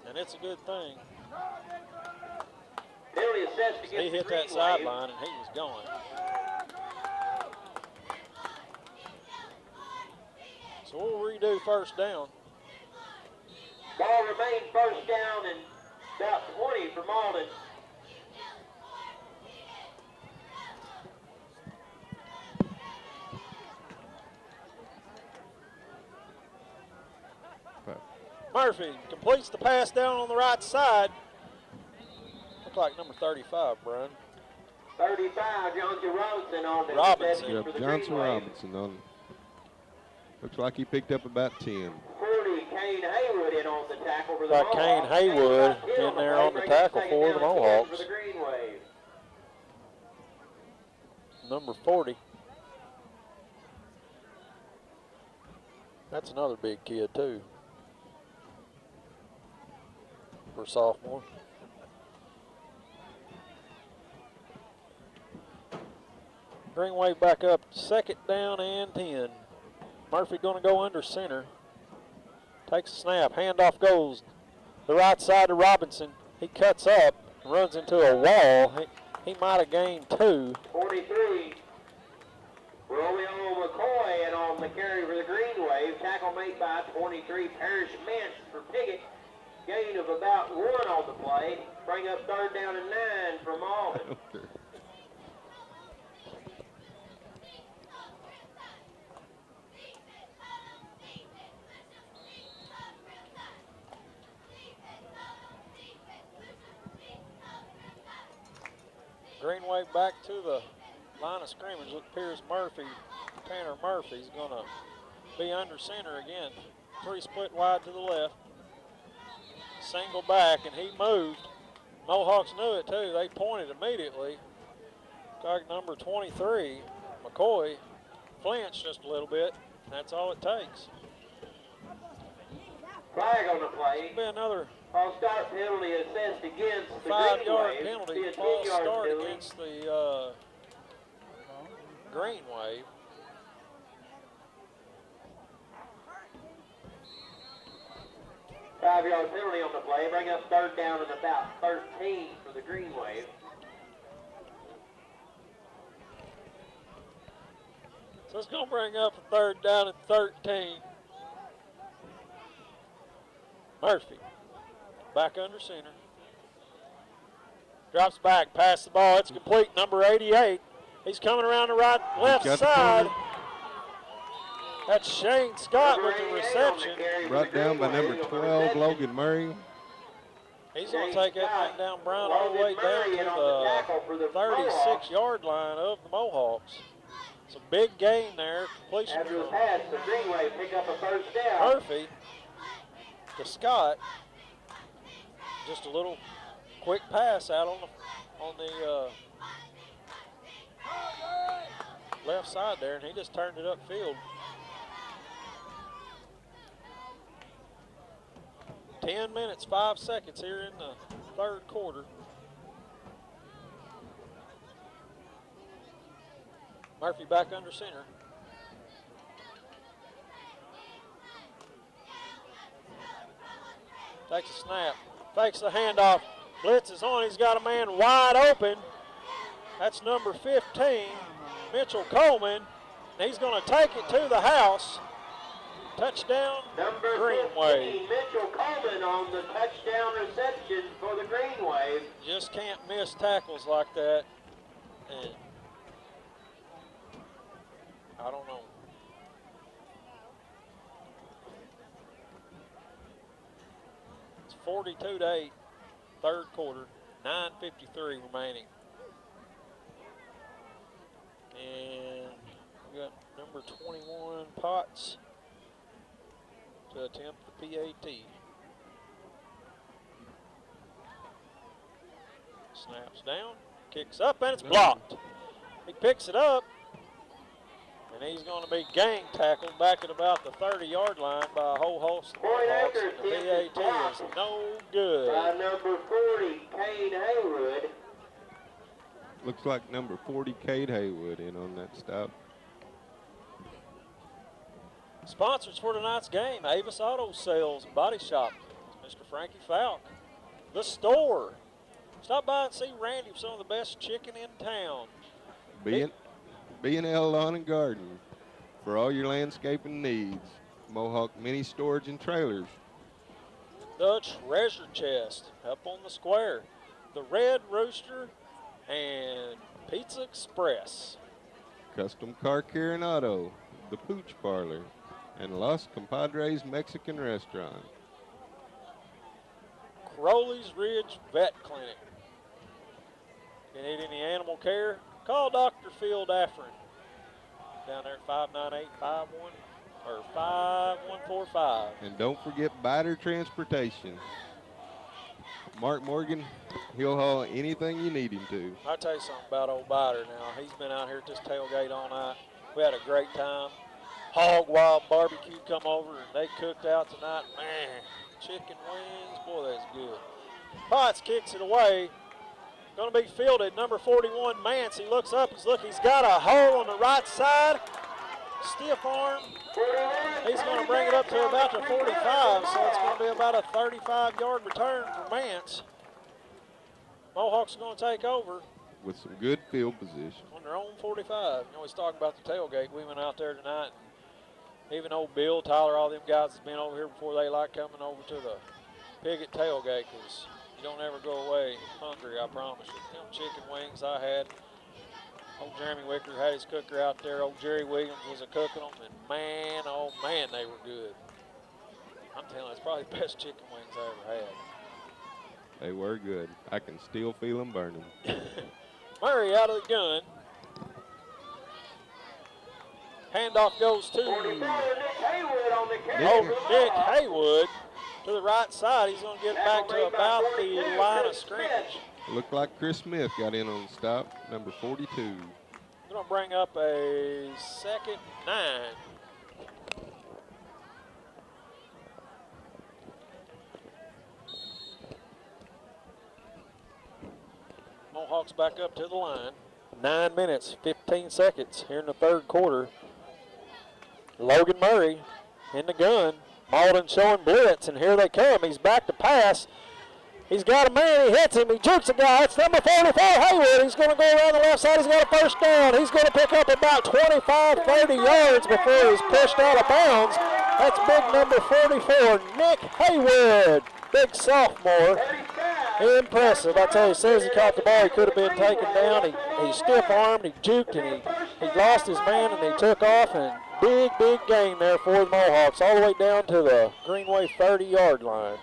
Speaker 1: And it's a good thing. He hit that sideline and he was gone. So we'll redo first down.
Speaker 6: Ball remains first down and about 20 for Malden.
Speaker 1: Murphy completes the pass down on the right side. Look like number 35, Brian.
Speaker 6: 35, Johnson Robinson on the
Speaker 1: Robinson.
Speaker 2: Yep,
Speaker 6: for the
Speaker 2: Johnson
Speaker 6: Green Wave.
Speaker 2: Robinson on. Looks like he picked up about 10.
Speaker 6: 40, Kane Haywood in on the tackle for the
Speaker 1: Got Kane
Speaker 6: Mohawks.
Speaker 1: Haywood in there on the tackle for the Mohawks.
Speaker 6: For the Green Wave.
Speaker 1: Number 40. That's another big kid, too. For sophomore. Green Wave back up, second down and 10. Murphy going to go under center. Takes a snap, handoff goes the right side to Robinson. He cuts up, runs into a wall. He might have gained 2.
Speaker 6: 43, Romeo McCoy, and on the carry for the Green Wave. Tackle made by 23, Parrish Mintz for Piggott. Gain of about 1 on the play. Bring up third down and 9 for Malden.
Speaker 1: Green Wave back to the line of scrimmage. Look, Pierce Murphy, Tanner Murphy's going to be under center again. 3 split wide to the left. Single back, and he moved. Mohawks knew it too. They pointed immediately. Target number 23, McCoy, flinched just a little bit. That's all it takes.
Speaker 6: Flag on the play.
Speaker 1: Be another
Speaker 6: false start penalty assessed against the
Speaker 1: 5-yard
Speaker 6: Green Wave.
Speaker 1: penalty.
Speaker 6: Be a
Speaker 1: False
Speaker 6: 10-yard
Speaker 1: start
Speaker 6: penalty.
Speaker 1: against the Green Wave.
Speaker 6: Five-yard penalty on the play. Bring up third down and about 13 for the Green Wave.
Speaker 1: So it's going to bring up a third down and 13. Murphy back under center. Drops back, pass the ball. It's complete. Number 88. He's coming around the left side. That's Shane Scott with the reception.
Speaker 2: Brought down by number 12, Logan Murray.
Speaker 1: He's going to take that thing down Brown all the way down to the 36-yard line of the Mohawks. It's a big gain there. Completion
Speaker 6: After the pass, the Green Wave pick up a first down.
Speaker 1: Murphy to Scott. Just a little quick pass out on the left side there, and he just turned it upfield. 10 minutes, 5 seconds here in the third quarter. Murphy back under center. Takes a snap, fakes the handoff, blitz is on, he's got a man wide open. That's number 15, Mitchell Coleman. He's going to take it to the house. Touchdown,
Speaker 6: Number
Speaker 1: Greenway.
Speaker 6: 15, Mitchell Coleman on the touchdown reception for the Green Wave.
Speaker 1: Just can't miss tackles like that. And I don't know. It's 42-8, third quarter, 9:53 remaining. And we got number 21, Potts, to attempt the PAT. Snaps down, kicks up, and it's blocked. He picks it up, and he's going to be gang tackled back at about the 30-yard line by a whole host of Mohawks. The PAT is no good.
Speaker 6: By number 40, Kane Haywood.
Speaker 2: Looks like number 40, Cade Haywood, in on that stop.
Speaker 1: Sponsors for tonight's game, Avis Auto Sales and Body Shop. Mr. Frankie Falk. The Store. Stop by and see Randy with some of the best chicken in town.
Speaker 2: B&L Lawn and Garden for all your landscaping needs. Mohawk Mini Storage and Trailers.
Speaker 1: The Treasure Chest up on the square. The Red Rooster and Pizza Express.
Speaker 2: Custom Car Care and Auto. The Pooch Parlor. And Los Compadres Mexican Restaurant.
Speaker 1: Crowley's Ridge Vet Clinic. If you need any animal care, call Dr. Phil Daffrin down there at 598-5145.
Speaker 2: And don't forget Biter Transportation. Mark Morgan, he'll haul anything you need him to.
Speaker 1: I'll tell you something about old Biter now. He's been out here at this tailgate all night. We had a great time. Hog Wild Barbecue come over and they cooked out tonight. Man, chicken wings, boy, that's good. Potts kicks it away. Going to be fielded, number 41, Mance. He looks up, he's got a hole on the right side. Stiff arm. He's going to bring it up to about the 45, so it's going to be about a 35-yard return for Mance. Mohawks are going to take over.
Speaker 2: With some good field position.
Speaker 1: On their own 45. You know, he's talking about the tailgate. We went out there tonight, and even old Bill, Tyler, all them guys that's been over here before, they like coming over to the Piggott tailgate because you don't ever go away hungry, I promise you. Them chicken wings I had. Old Jeremy Wicker had his cooker out there. Old Jerry Williams was a-cooking them, and man, oh man, they were good. I'm telling you, it's probably the best chicken wings I ever had.
Speaker 2: They were good. I can still feel them burning.
Speaker 1: Murray out of the gun. Handoff goes to
Speaker 6: Nick Haywood on the carry.
Speaker 1: Nick Haywood to the right side. He's going to get back to about the line of scrimmage.
Speaker 2: Looked like Chris Smith got in on the stop, number 42.
Speaker 1: We're going to bring up a 2nd 9. Mohawks back up to the line. 9 minutes, 15 seconds here in the third quarter. Logan Murray in the gun. Malden showing blitz, and here they come. He's back to pass. He's got a man, he hits him, he jukes a guy. It's number 44, Haywood. He's going to go around the left side. He's got a first down. He's going to pick up about 25, 30 yards before he's pushed out of bounds. That's big number 44, Nick Haywood. Big sophomore. Impressive. I tell you, as soon as he caught the ball, he could have been taken down. He stiff-armed, he juked, and he lost his man, and he took off. And big gain there for the Mohawks, all the way down to the Greenway 30-yard line.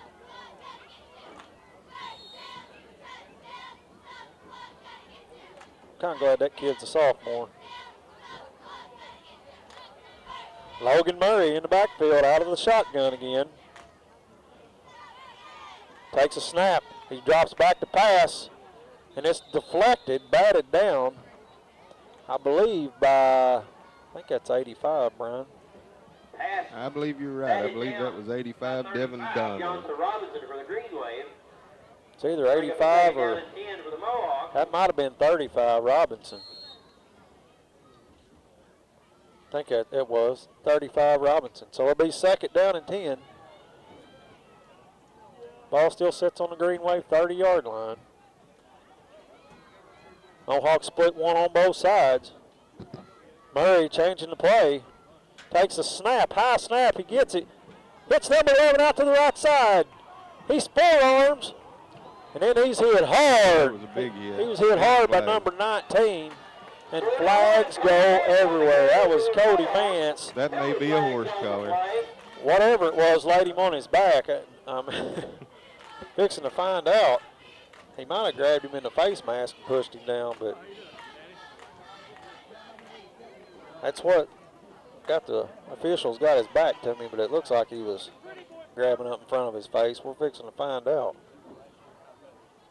Speaker 1: Kind of glad that kid's a sophomore. Logan Murray in the backfield, out of the shotgun again. Takes a snap. He drops back to pass, and it's deflected, batted down, I believe, by, I think that's 85, Brian.
Speaker 2: I believe you're right. I believe that was 85, Devin Donner.
Speaker 1: It's either 85 or that might have been 35, Robinson. I think it was 35, Robinson. So it'll be 2nd down and 10. Ball still sits on the Greenway 30-yard line. Mohawks split one on both sides. Murray changing the play. Takes a snap, high snap, he gets it. Hits number 11 out to the right side. He's forearms, and then he's hit hard.
Speaker 2: That was a big hit.
Speaker 1: He was hit hard by number 19, and flags go everywhere. That was Cody Mance.
Speaker 2: That may be a horse collar.
Speaker 1: Whatever it was laid him on his back. I'm fixing to find out. He might have grabbed him in the face mask and pushed him down, but that's what got the officials got his back to me, but it looks like he was grabbing up in front of his face. We're fixing to find out.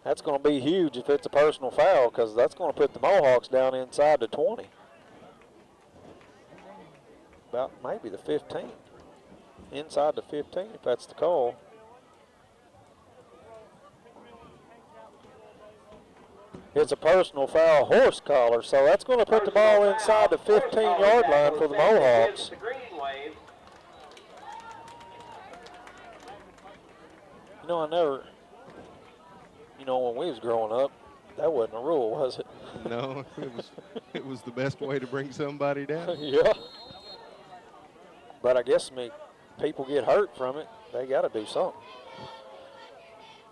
Speaker 1: That's going to be huge if it's a personal foul, because that's going to put the Mohawks down inside the 20. About maybe the 15. Inside the 15, if that's the call. It's a personal foul horse collar, so that's going to put the ball inside the 15-yard line for the Mohawks. You know, I never, you know, when we was growing up, that wasn't a rule, was it?
Speaker 2: No, it was the best way to bring somebody down.
Speaker 1: Yeah. But I guess people get hurt from it. They got to do something.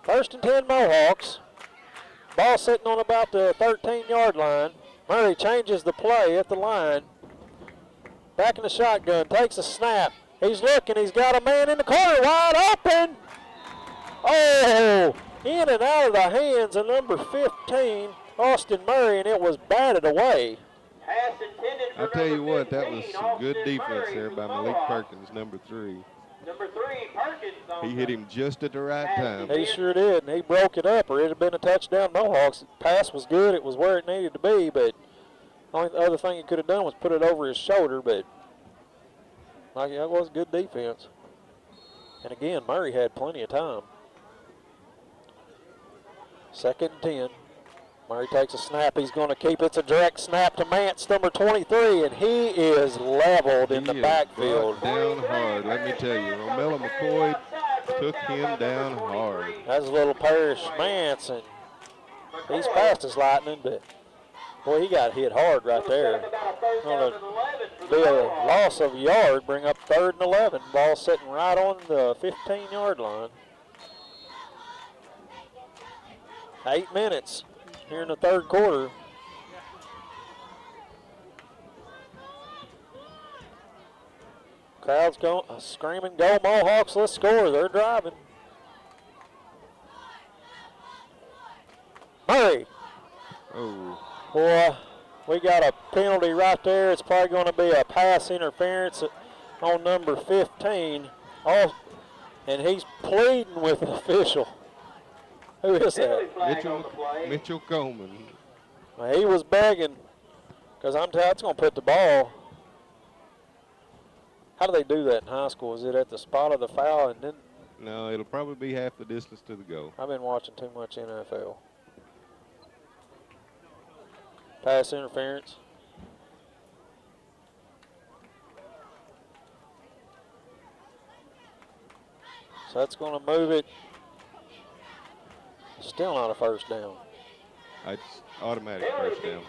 Speaker 1: 1st and 10 Mohawks. Ball sitting on about the 13-yard line. Murray changes the play at the line. Back in the shotgun, takes a snap. He's looking, he's got a man in the corner, wide open. Oh, in and out of the hands of number 15, Austin Murray, and it was batted away.
Speaker 2: I tell you what, that was some good defense there by Malik Perkins, number 3.
Speaker 6: Number 3, Perkins.
Speaker 2: He hit him just at the right time.
Speaker 1: He sure did, and he broke it up, or it had been a touchdown Mohawks. The pass was good, it was where it needed to be, but the only other thing he could have done was put it over his shoulder, but like that was good defense. And again, Murray had plenty of time. 2nd and 10. Murray takes a snap. He's going to keep it. It's a direct snap to Mance, number 23, and he is leveled in the backfield.
Speaker 2: Down hard, let me tell you. Romello McCoy took him down hard.
Speaker 1: That's a little Parrish Mance, and he's fast as lightning, but boy, he got hit hard right there. Going to do a loss of a yard, bring up 3rd and 11. Ball sitting right on the 15-yard line. 8 minutes here in the 3rd quarter. Crowd's going, screaming, go Mohawks, let's score. They're driving. Murray.
Speaker 2: Oh.
Speaker 1: Boy, we got a penalty right there. It's probably going to be a pass interference on number 15. Oh, and he's pleading with the official. Who is that?
Speaker 2: Mitchell Coleman.
Speaker 1: Well, he was begging, because I'm telling you, it's going to put the ball. How do they do that in high school? Is it at the spot of the foul and then?
Speaker 2: No, it'll probably be half the distance to the goal.
Speaker 1: I've been watching too much NFL. Pass interference. So that's going to move it. Still not a first down.
Speaker 2: It's automatic first down.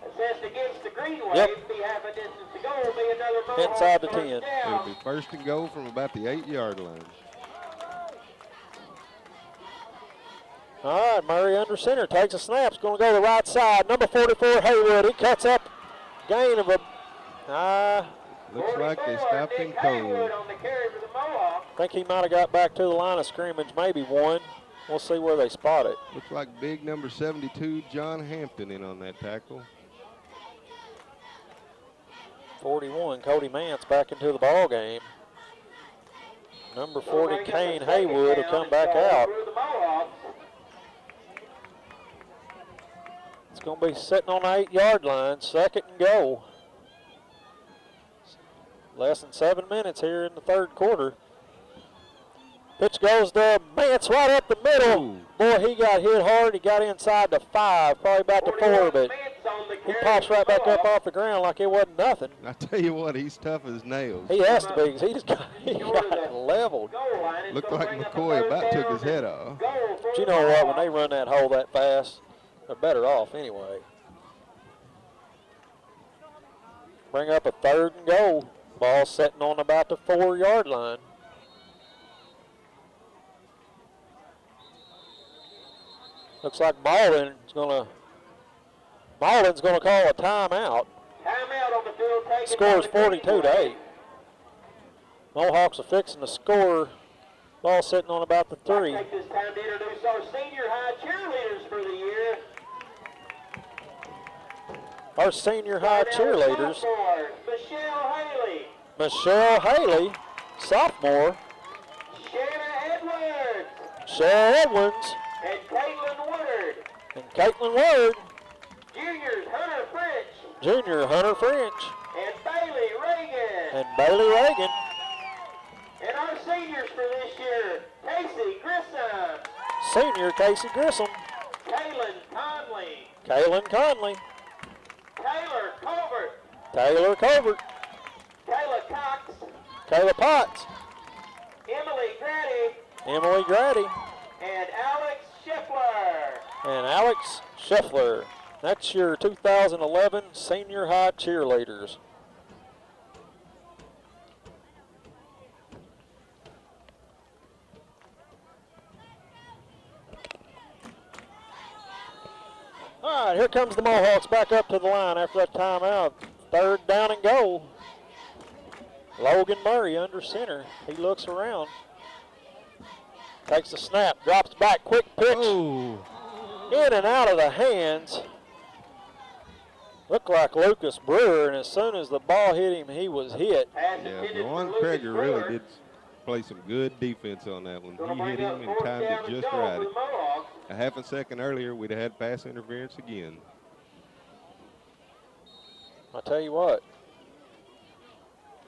Speaker 6: Assessed against the green wave,
Speaker 1: Yep.
Speaker 6: be half a distance to go, will be another Mohawk
Speaker 1: Inside the
Speaker 6: first
Speaker 1: 10.
Speaker 6: down.
Speaker 2: It'll be 1st and goal from about the 8-yard line.
Speaker 1: All right, Murray under center, takes a snap. It's going to go to the right side. Number 44, Haywood. He cuts up. Gain of a.
Speaker 2: Looks like they stopped him cold.
Speaker 1: I think he might have got back to the line of scrimmage, maybe one. We'll see where they spot it.
Speaker 2: Looks like big number 72, John Hampton, in on that tackle.
Speaker 1: 41, Cody Mance back into the ball game. Number 40, Kane Haywood will come back out. It's going to be sitting on the 8-yard line, 2nd and goal. Less than 7 minutes here in the 3rd quarter. Pitch goes to Mance right up the middle.
Speaker 2: Ooh.
Speaker 1: Boy, he got hit hard. He got inside the 5, probably about the 4, but he pops right back up off the ground like it wasn't nothing.
Speaker 2: I tell you what, he's tough as nails.
Speaker 1: He has to be, because he got leveled.
Speaker 2: Looked like McCoy about took his head off.
Speaker 1: But you know what, when they run that hole that fast, they're better off anyway. Bring up a 3rd and goal. Ball sitting on about the 4-yard line. Looks like Malden's gonna call a timeout.
Speaker 6: Timeout on the field taken.
Speaker 1: Score's 42-8. Mohawks are fixing to score. Ball sitting on about the 3.
Speaker 6: I'll take this time to introduce our senior high cheerleaders for the year.
Speaker 1: Our senior high cheerleaders.
Speaker 6: Michelle Haley.
Speaker 1: Michelle Haley, sophomore.
Speaker 6: Shanna Edwards.
Speaker 1: Shanna Edwards.
Speaker 6: And Caitlin Woodard.
Speaker 1: And Caitlin Woodard.
Speaker 6: Juniors Hunter French.
Speaker 1: Junior Hunter French.
Speaker 6: And Bailey Reagan.
Speaker 1: And Bailey Reagan.
Speaker 6: And our seniors for this year, Casey Grissom.
Speaker 1: Senior Casey Grissom.
Speaker 6: Kaylin Conley.
Speaker 1: Kaylin Conley.
Speaker 6: Taylor Colbert.
Speaker 1: Taylor Colbert.
Speaker 6: Kayla Cox.
Speaker 1: Kayla Potts.
Speaker 6: Emily Grady.
Speaker 1: Emily Grady.
Speaker 6: And Alex Schiffler.
Speaker 1: And Alex Schiffler. That's your 2011 senior high cheerleaders. All right, here comes the Mohawks back up to the line after that timeout. 3rd down and goal. Logan Murray under center. He looks around. Takes the snap, drops back, quick pitch.
Speaker 22: Ooh.
Speaker 1: In and out of the hands. Looked like Lucas Brewer, and as soon as the ball hit him, he was hit.
Speaker 2: Yeah, Ron Kreger really did play some good defense on that one. He hit him and timed it just right. A half a second earlier, we'd have had pass interference again.
Speaker 1: I tell you what,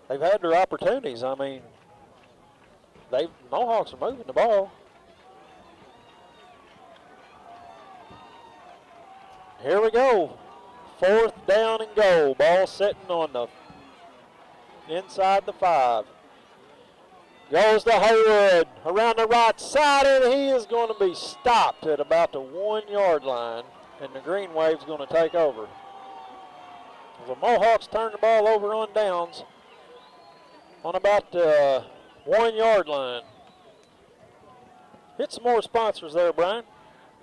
Speaker 1: they've had their opportunities. I mean, Mohawks are moving the ball. Here we go. 4th down and goal. Ball sitting on the inside the 5. Goes to Haywood around the right side, and he is going to be stopped at about the 1-yard line, and the Green Wave's going to take over. The Mohawks turn the ball over on downs on about the 1-yard line. Hit some more sponsors there, Brian.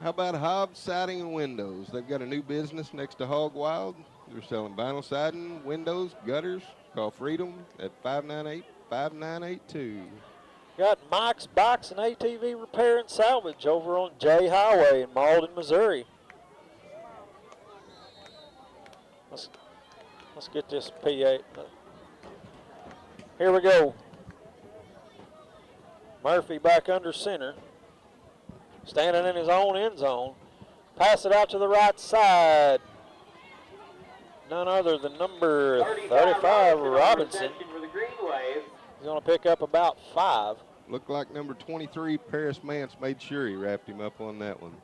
Speaker 2: How about Hobbs Siding and Windows? They've got a new business next to Hog Wild. They're selling vinyl siding, windows, gutters. Call Freedom at 598-5982.
Speaker 1: Got Mike's Box and ATV Repair and Salvage over on J Highway in Malden, Missouri. Let's get this P8. Here we go. Murphy back under center. Standing in his own end zone. Pass it out to the right side. None other than number 35, Robinson. He's going to pick up about 5.
Speaker 2: Looked like number 23, Paris Mance, made sure he wrapped him up on that one.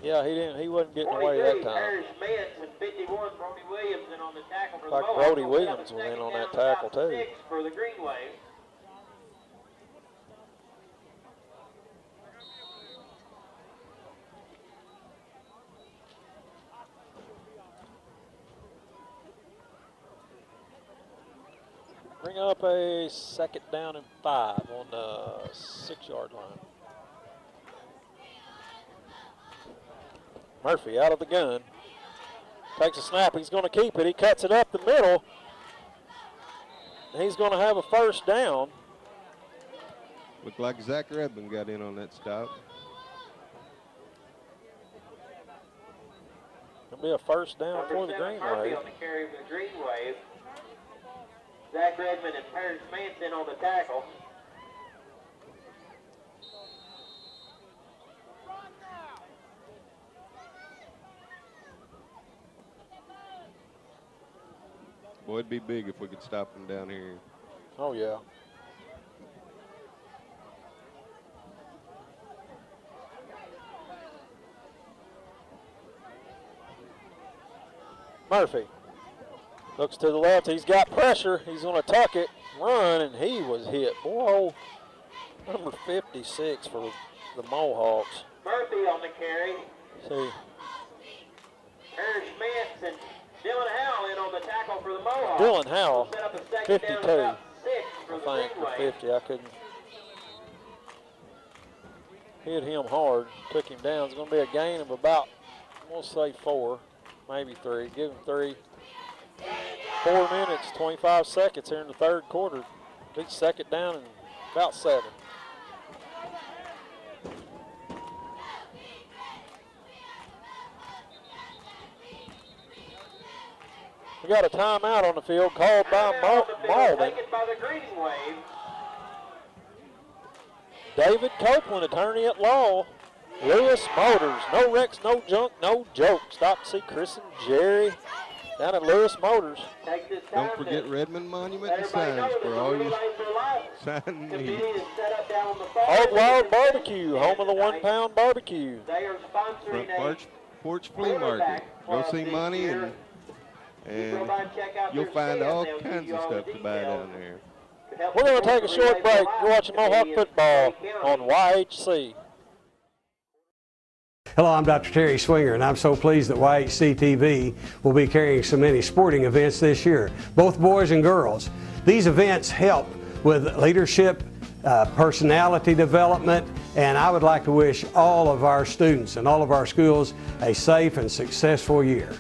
Speaker 1: Yeah, he wasn't getting away that time.
Speaker 6: Paris Mance and 51, Brody Williams in on the tackle for the
Speaker 1: Like
Speaker 6: Mohawks.
Speaker 1: Brody Williams was in on that tackle too.
Speaker 6: 6 for the Green Wave.
Speaker 1: Bring up a 2nd down and 5 on the 6-yard line. Murphy out of the gun. Takes a snap. He's going to keep it. He cuts it up the middle. He's going to have a 1st down.
Speaker 2: Looked like Zach Redmond got in on that stop.
Speaker 1: It'll be a 1st down for the Green Wave.
Speaker 6: On the carry for the Green Wave. Zach Redmond and Paris Manson on the tackle.
Speaker 2: Boy, it'd be big if we could stop them down here.
Speaker 1: Oh, yeah. Murphy looks to the left. He's got pressure. He's going to tuck it, run, and he was hit. Boy, number 56 for the Mohawks.
Speaker 6: Murphy on the carry.
Speaker 1: See.
Speaker 6: Paris Mance and Dylan Howell in on the tackle for the Mohawks.
Speaker 1: Dylan Howell,
Speaker 6: Set up a second
Speaker 1: 52,
Speaker 6: down about 6 for
Speaker 1: I
Speaker 6: the
Speaker 1: think, or
Speaker 6: Greenway.
Speaker 1: 50. I couldn't. Hit him hard, took him down. It's going to be a gain of about, we'll say 4, maybe 3. Give him 3. 4 minutes, 25 seconds here in the third quarter. Each second down and about 7. We got a timeout on the field called by Malden.
Speaker 6: Taken by the Greenway.
Speaker 1: David Copeland, attorney at law. Lewis Motors, no wrecks, no junk, no joke. Stop to see Chris and Jerry down at Lewis Motors.
Speaker 2: Don't forget Redmond Monument and signs for all your sign needs.
Speaker 1: Hog Wild Barbecue, home of the 1 pound barbecue.
Speaker 2: Front Porch Flea Market. Go see Money and you'll find all kinds of stuff to buy down there.
Speaker 1: We're going to take a short break. You're watching Mohawk football on YHC.
Speaker 12: Hello, I'm Dr. Terry Swinger, and I'm so pleased that YHC TV will be carrying so many sporting events this year, both boys and girls. These events help with leadership, personality development, and I would like to wish all of our students and all of our schools a safe and successful year.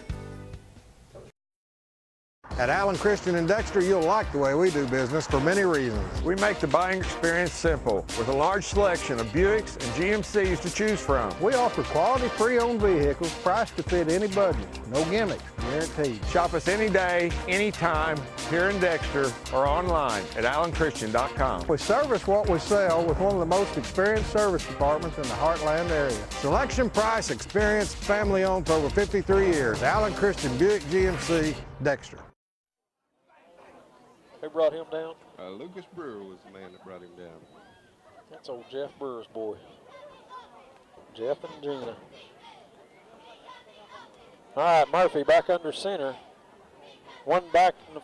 Speaker 4: At Allen Christian in Dexter, you'll like the way we do business for many reasons. We make the buying experience simple with a large selection of Buicks and GMCs to choose from.
Speaker 10: We offer quality pre-owned vehicles priced to fit any budget. No gimmicks, guaranteed.
Speaker 4: Shop us any day, anytime, here in Dexter or online at allenchristian.com.
Speaker 10: We service what we sell with one of the most experienced service departments in the Heartland area.
Speaker 4: Selection, price, experience, family owned for over 53 years. Allen Christian Buick GMC, Dexter.
Speaker 1: Who brought him down?
Speaker 2: Lucas Brewer was the man that brought him down.
Speaker 1: That's old Jeff Brewer's boy. Jeff and Gina. All right, Murphy back under center. One back in the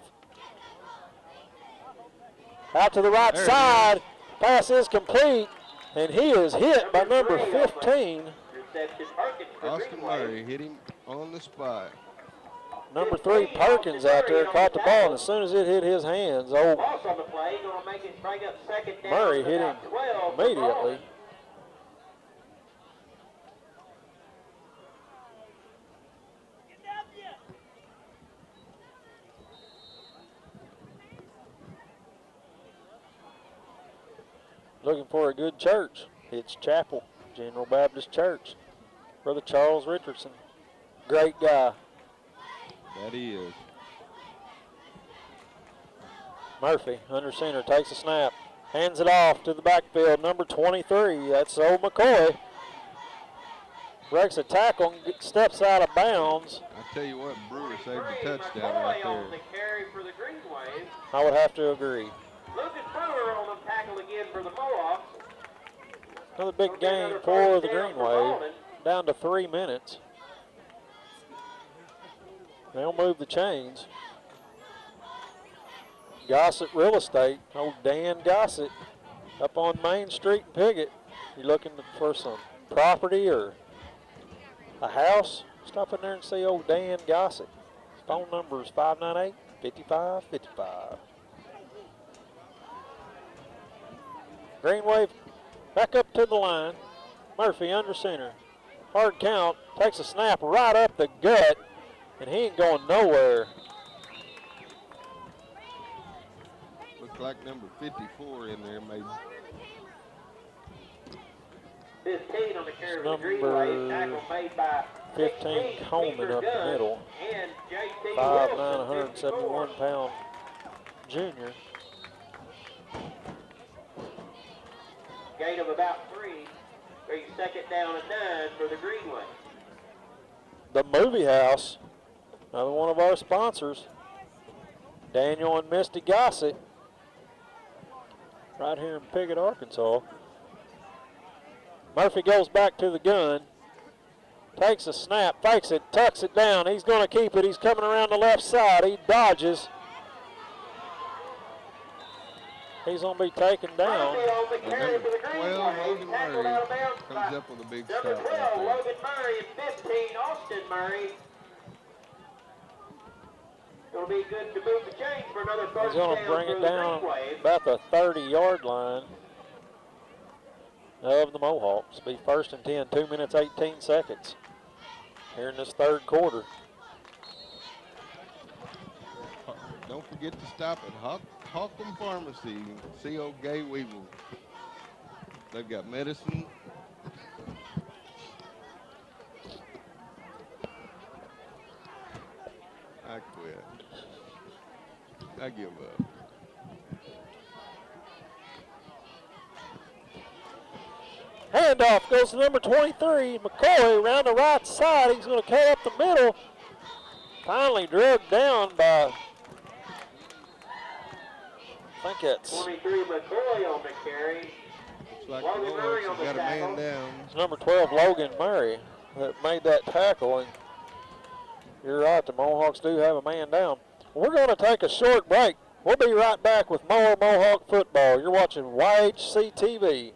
Speaker 1: out to the right side. Pass is complete, and he is hit by number 15.
Speaker 2: Austin Murray hit him on the spot.
Speaker 1: Number 3, Perkins out there, caught the ball, and as soon as it hit his hands, old Murray hit him immediately. Looking for a good church. It's Chapel, General Baptist Church. Brother Charles Richardson, great guy.
Speaker 2: That he is.
Speaker 1: Murphy, under center, takes a snap, hands it off to the backfield, number 23. That's old McCoy. Breaks a tackle and steps out of bounds.
Speaker 2: I tell you what, Brewer saved the touchdown right there.
Speaker 1: I would have to agree.
Speaker 6: Lucas Brewer on the tackle again for the Mohawks.
Speaker 1: Another big game for the Greenway, down to 3 minutes. They'll move the chains. Gossett Real Estate, old Dan Gossett, up on Main Street in Piggott. You looking for some property or a house? Stop in there and see old Dan Gossett. His phone number is 598-5555. Greenway back up to the line. Murphy under center. Hard count, takes a snap right up the gut, and he ain't going nowhere.
Speaker 2: Looks like number 54 in there, maybe.
Speaker 6: 15 on the carry of the Greenway. Tackle made by
Speaker 1: 15 Coleman up the middle. 5'9", 171-pound junior.
Speaker 6: Gain of about 3. Second down and 9 for the Greenway.
Speaker 1: The Movie House, another one of our sponsors. Daniel and Misty Gossett, right here in Piggott, Arkansas. Murphy goes back to the gun, takes a snap, fakes it, tucks it down. He's going to keep it. He's coming around the left side. He dodges. He's going to be taken down.
Speaker 2: Number 12, Logan Murray, comes up with a big stop.
Speaker 6: Number 12, Logan Murray, and 15, Austin Murray. Going to be good to move the chains for another
Speaker 1: He's
Speaker 6: first
Speaker 1: going to
Speaker 6: down
Speaker 1: bring
Speaker 6: for
Speaker 1: it
Speaker 6: the
Speaker 1: down
Speaker 6: Green Wave.
Speaker 1: about the 30-yard line of the Mohawks. Be first and 10, 2 minutes, 18 seconds here in this third quarter.
Speaker 2: Don't forget to stop at Hawcom Pharmacy and see old Gay Weevil. They've got medicine. I quit. I give up.
Speaker 1: Handoff goes to number 23, McCoy, around the right side. He's going to cut up the middle. Finally drugged down by, I think it's
Speaker 6: 23 McCoy on the carry.
Speaker 2: Looks like
Speaker 6: Logan
Speaker 2: the
Speaker 6: Murray
Speaker 2: Mohawks
Speaker 6: on
Speaker 2: have
Speaker 6: the
Speaker 2: got a man
Speaker 6: tackle.
Speaker 2: down.
Speaker 1: it's number 12, Logan Murray, that made that tackle. And you're right, the Mohawks do have a man down. We're going to take a short break. We'll be right back with more Mohawk football. You're watching YHC TV.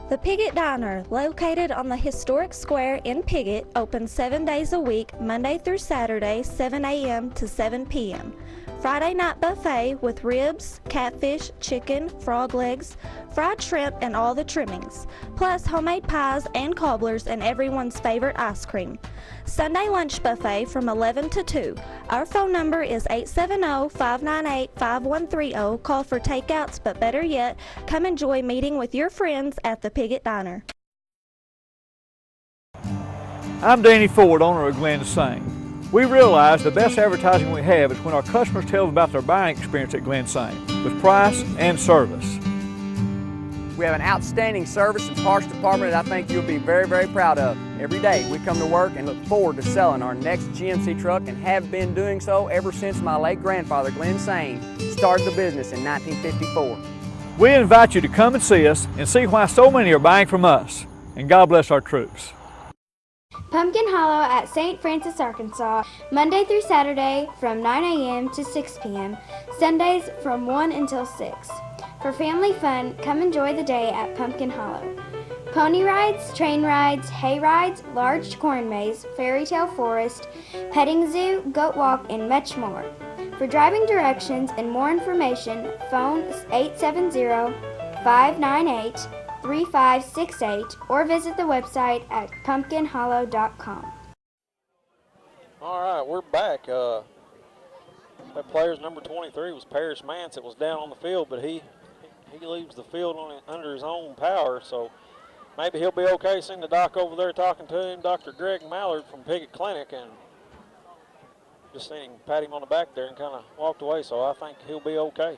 Speaker 13: The Piggott Diner, located on the historic square in Piggott, open 7 days a week, Monday through Saturday, 7 a.m. to 7 p.m. Friday night buffet with ribs, catfish, chicken, frog legs, fried shrimp, and all the trimmings, plus homemade pies and cobblers and everyone's favorite ice cream. Sunday lunch buffet from 11 to 2. Our phone number is 870-598-5130. Call for takeouts, but better yet, come enjoy meeting with your friends at the Piggott Diner.
Speaker 14: I'm Danny Ford, owner of Glen Saint. We realize the best advertising we have is when our customers tell them about their buying experience at Glen Saint, with price and service.
Speaker 15: We have an outstanding service and parts department that I think you'll be very, very proud of. Every day we come to work and look forward to selling our next GMC truck and have been doing so ever since my late grandfather, Glen Saint, started the business in 1954.
Speaker 14: We invite you to come and see us and see why so many are buying from us. And God bless our troops.
Speaker 20: Pumpkin Hollow at St. Francis, Arkansas, Monday through Saturday from 9 a.m. to 6 p.m., Sundays from 1 until 6. For family fun, come enjoy the day at Pumpkin Hollow. Pony rides, train rides, hay rides, large corn maze, fairy tale forest, petting zoo, goat walk, and much more. For driving directions and more information, phone 870-598-3568 or visit the website at pumpkinhollow.com.
Speaker 1: All right, we're back. That player's number 23 was Parrish Mance. It was down on the field, but he leaves the field under his own power, so maybe he'll be okay. Seeing the doc over there talking to him, Dr. Greg Mallard from Piggott Clinic, and just seen him pat him on the back there and kind of walked away, so I think he'll be okay.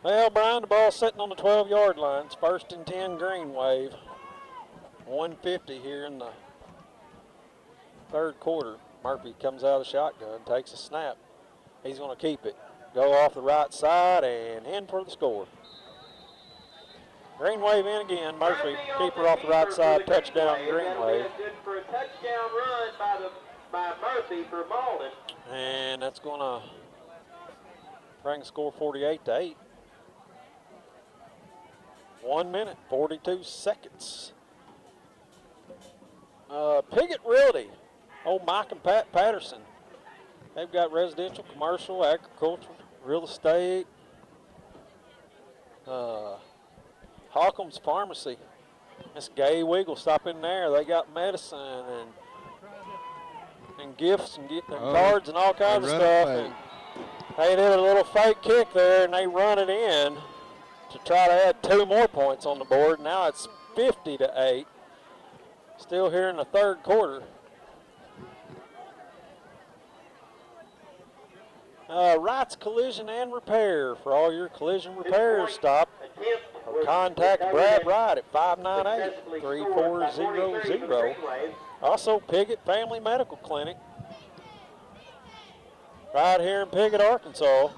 Speaker 1: Well, Brian, the ball's sitting on the 12-yard line. It's first and 10 Green Wave. 150 here in the third quarter. Murphy comes out of the shotgun, takes a snap. He's going to keep it. Go off the right side and in for the score. Green Wave in again. Murphy, keeper off the right side, touchdown Green Wave.
Speaker 6: Good for a touchdown run by Murphy for Malden.
Speaker 1: And that's going to bring the score 48-8. 1 minute, 42 seconds. Piggott Realty, old Mike and Pat Patterson. They've got residential, commercial, agriculture, real estate. Hawcom's Pharmacy. Miss Gay Wiggle, stop in there. They got medicine and gifts and cards and all kinds of stuff. And they did a little fake kick there, and they run it in to try to add 2 more points on the board. Now it's 50-8. Still here in the third quarter. Wright's Collision and Repair. For all your collision repairs, stop or contact Brad Wright at 598-3400. Also, Piggott Family Medical Clinic. Right here in Piggott, Arkansas.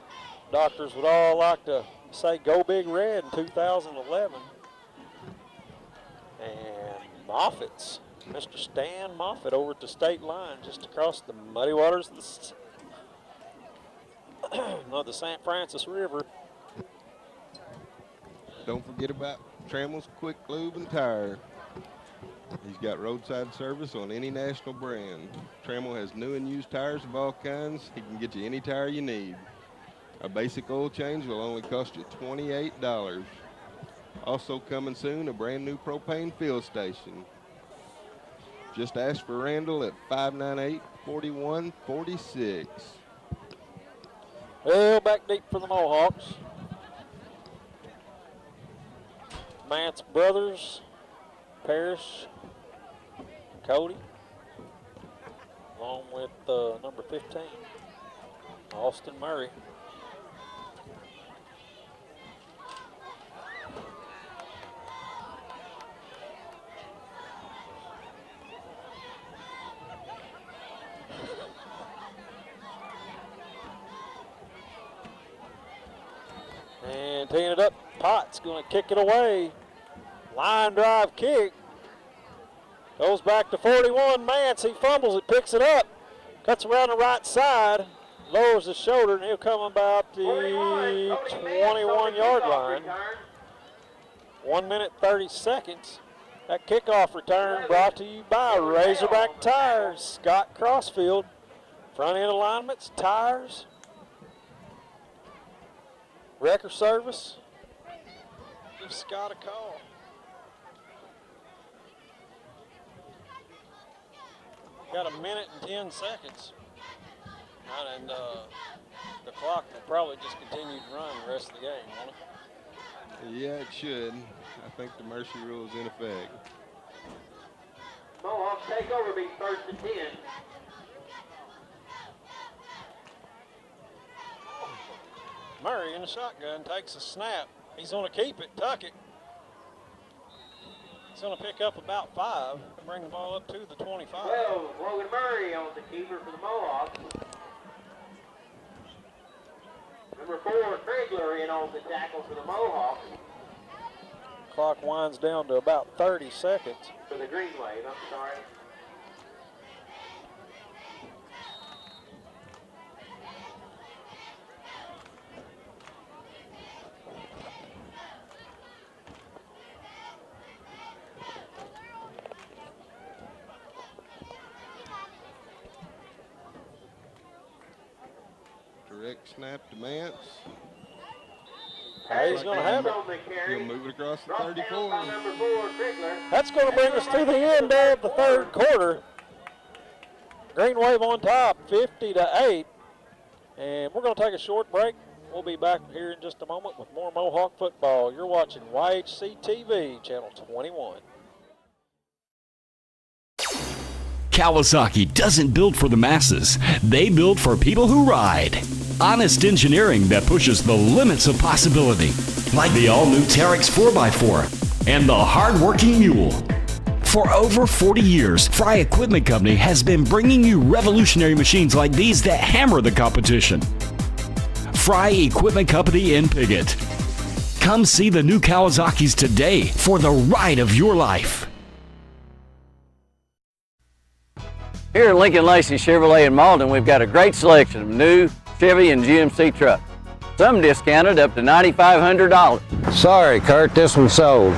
Speaker 1: Doctors would all like to say Go Big Red in 2011. And Moffitt's. Mr. Stan Moffitt over at the state line, just across the muddy waters of the St. Francis River.
Speaker 2: Don't forget about Trammell's Quick Lube and Tire. He's got roadside service on any national brand. Trammell has new and used tires of all kinds. He can get you any tire you need. A basic oil change will only cost you $28. Also coming soon, a brand new propane fill station. Just ask for Randall at 598-4146.
Speaker 1: Well, back deep for the Mohawks. Mance brothers, Parrish, Cody, along with number 15, Austin Murray. And teeing it up, Potts going to kick it away. Line drive kick. Goes back to 41, Mance. He fumbles it, picks it up, cuts around the right side, lowers his shoulder, and he'll come about the 21-yard line. 1 minute, 30 seconds. That kickoff return brought to you by Razorback Tires. Scott Crossfield. Front end alignments, tires, wrecker service. Give Scott a call. Got a minute and 10 seconds. And the clock will probably just continue to run the rest of the game, won't it?
Speaker 2: Yeah, it should. I think the mercy rule is in effect.
Speaker 6: Mohawks take over, be first and 10.
Speaker 1: Murray in the shotgun takes a snap. He's going to keep it, tuck it. He's going to pick up about 5 and bring the ball up to the 25.
Speaker 6: Well, Logan Murray on the keeper for the Mohawks. Number 4, Krigler in on the tackle for the Mohawks.
Speaker 1: Clock winds down to about 30 seconds.
Speaker 6: For the Green Wave, I'm sorry.
Speaker 2: Direct snap to Mance.
Speaker 1: He's going to have it.
Speaker 2: He'll move it across the 34.
Speaker 1: That's going to bring us to the end of the third quarter. Green Wave on top, 50-8. And we're going to take a short break. We'll be back here in just a moment with more Mohawk football. You're watching YHC TV, channel 21.
Speaker 11: Kawasaki doesn't build for the masses. They build for people who ride. Honest engineering that pushes the limits of possibility. Like the all-new Terex 4x4 and the hard-working Mule. For over 40 years, Fry Equipment Company has been bringing you revolutionary machines like these that hammer the competition. Fry Equipment Company in Piggott. Come see the new Kawasaki's today for the ride of your life.
Speaker 3: Here at Lincoln Lacey Chevrolet in Malden, we've got a great selection of new Chevy and GMC trucks. Some discounted up to $9,500.
Speaker 10: Sorry, Kurt, this one's sold.
Speaker 3: Or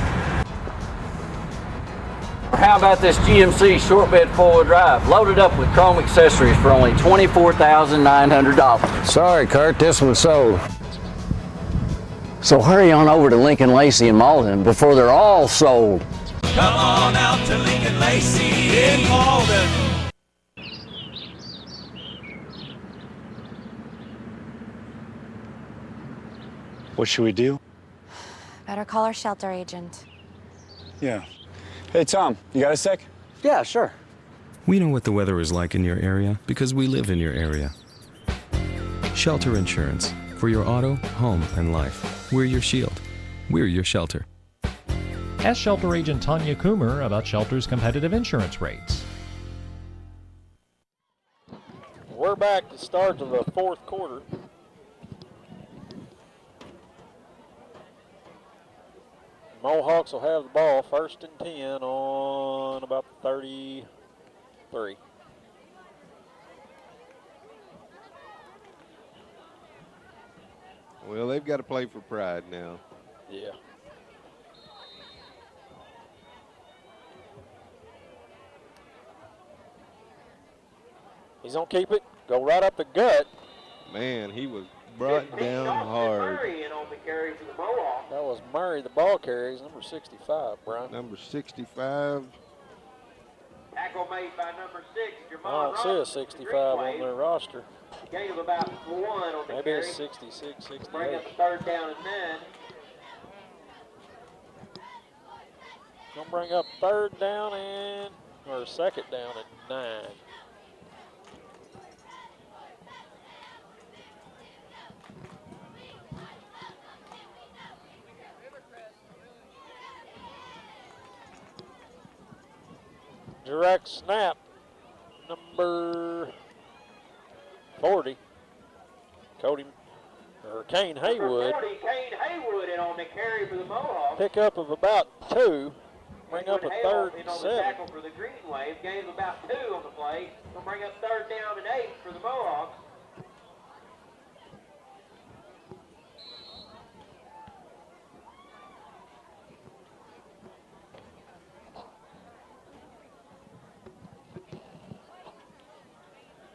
Speaker 3: how about this GMC short bed four-wheel drive, loaded up with chrome accessories for only $24,900.
Speaker 10: Sorry, Kurt, this one's sold.
Speaker 3: So hurry on over to Lincoln Lacey in Malden before they're all sold.
Speaker 5: Come on out to Lincoln Lacey in Malden.
Speaker 23: What should we do?
Speaker 24: Better call our shelter agent.
Speaker 23: Yeah. Hey, Tom, you got a sec?
Speaker 3: Yeah, sure.
Speaker 25: We know what the weather is like in your area because we live in your area. Shelter Insurance. For your auto, home, and life. We're your shield. We're your shelter.
Speaker 9: Ask Shelter Agent Tanya Coomer about Shelter's competitive insurance rates.
Speaker 1: We're back to start to the fourth quarter. Mohawks will have the ball first and 10 on about 33.
Speaker 2: Well, they've got to play for pride now.
Speaker 1: Yeah. He's going to keep it, go right up the gut.
Speaker 2: Man, he was brought down hard.
Speaker 1: That was Murray, the ball carries, number 65, Brian.
Speaker 2: Number 65.
Speaker 6: Tackle made by number 6, Jamal
Speaker 1: I don't see a 65 on their roster.
Speaker 6: Gave about 1 on the
Speaker 1: Maybe
Speaker 6: carry.
Speaker 1: it's 66, 68.
Speaker 6: Bring up the 3rd down and 9.
Speaker 1: Gonna bring up 3rd down or 2nd down and 9. Direct snap, number 40, Kane Haywood.
Speaker 6: Number 40, Kane Haywood in on the carry for the Mohawks.
Speaker 1: Pickup of about 2. Bring up a 3rd and 7.
Speaker 6: Tackle for the Green Wave. Gave about 2 on the play. We'll bring up 3rd down and 8 for the Mohawks.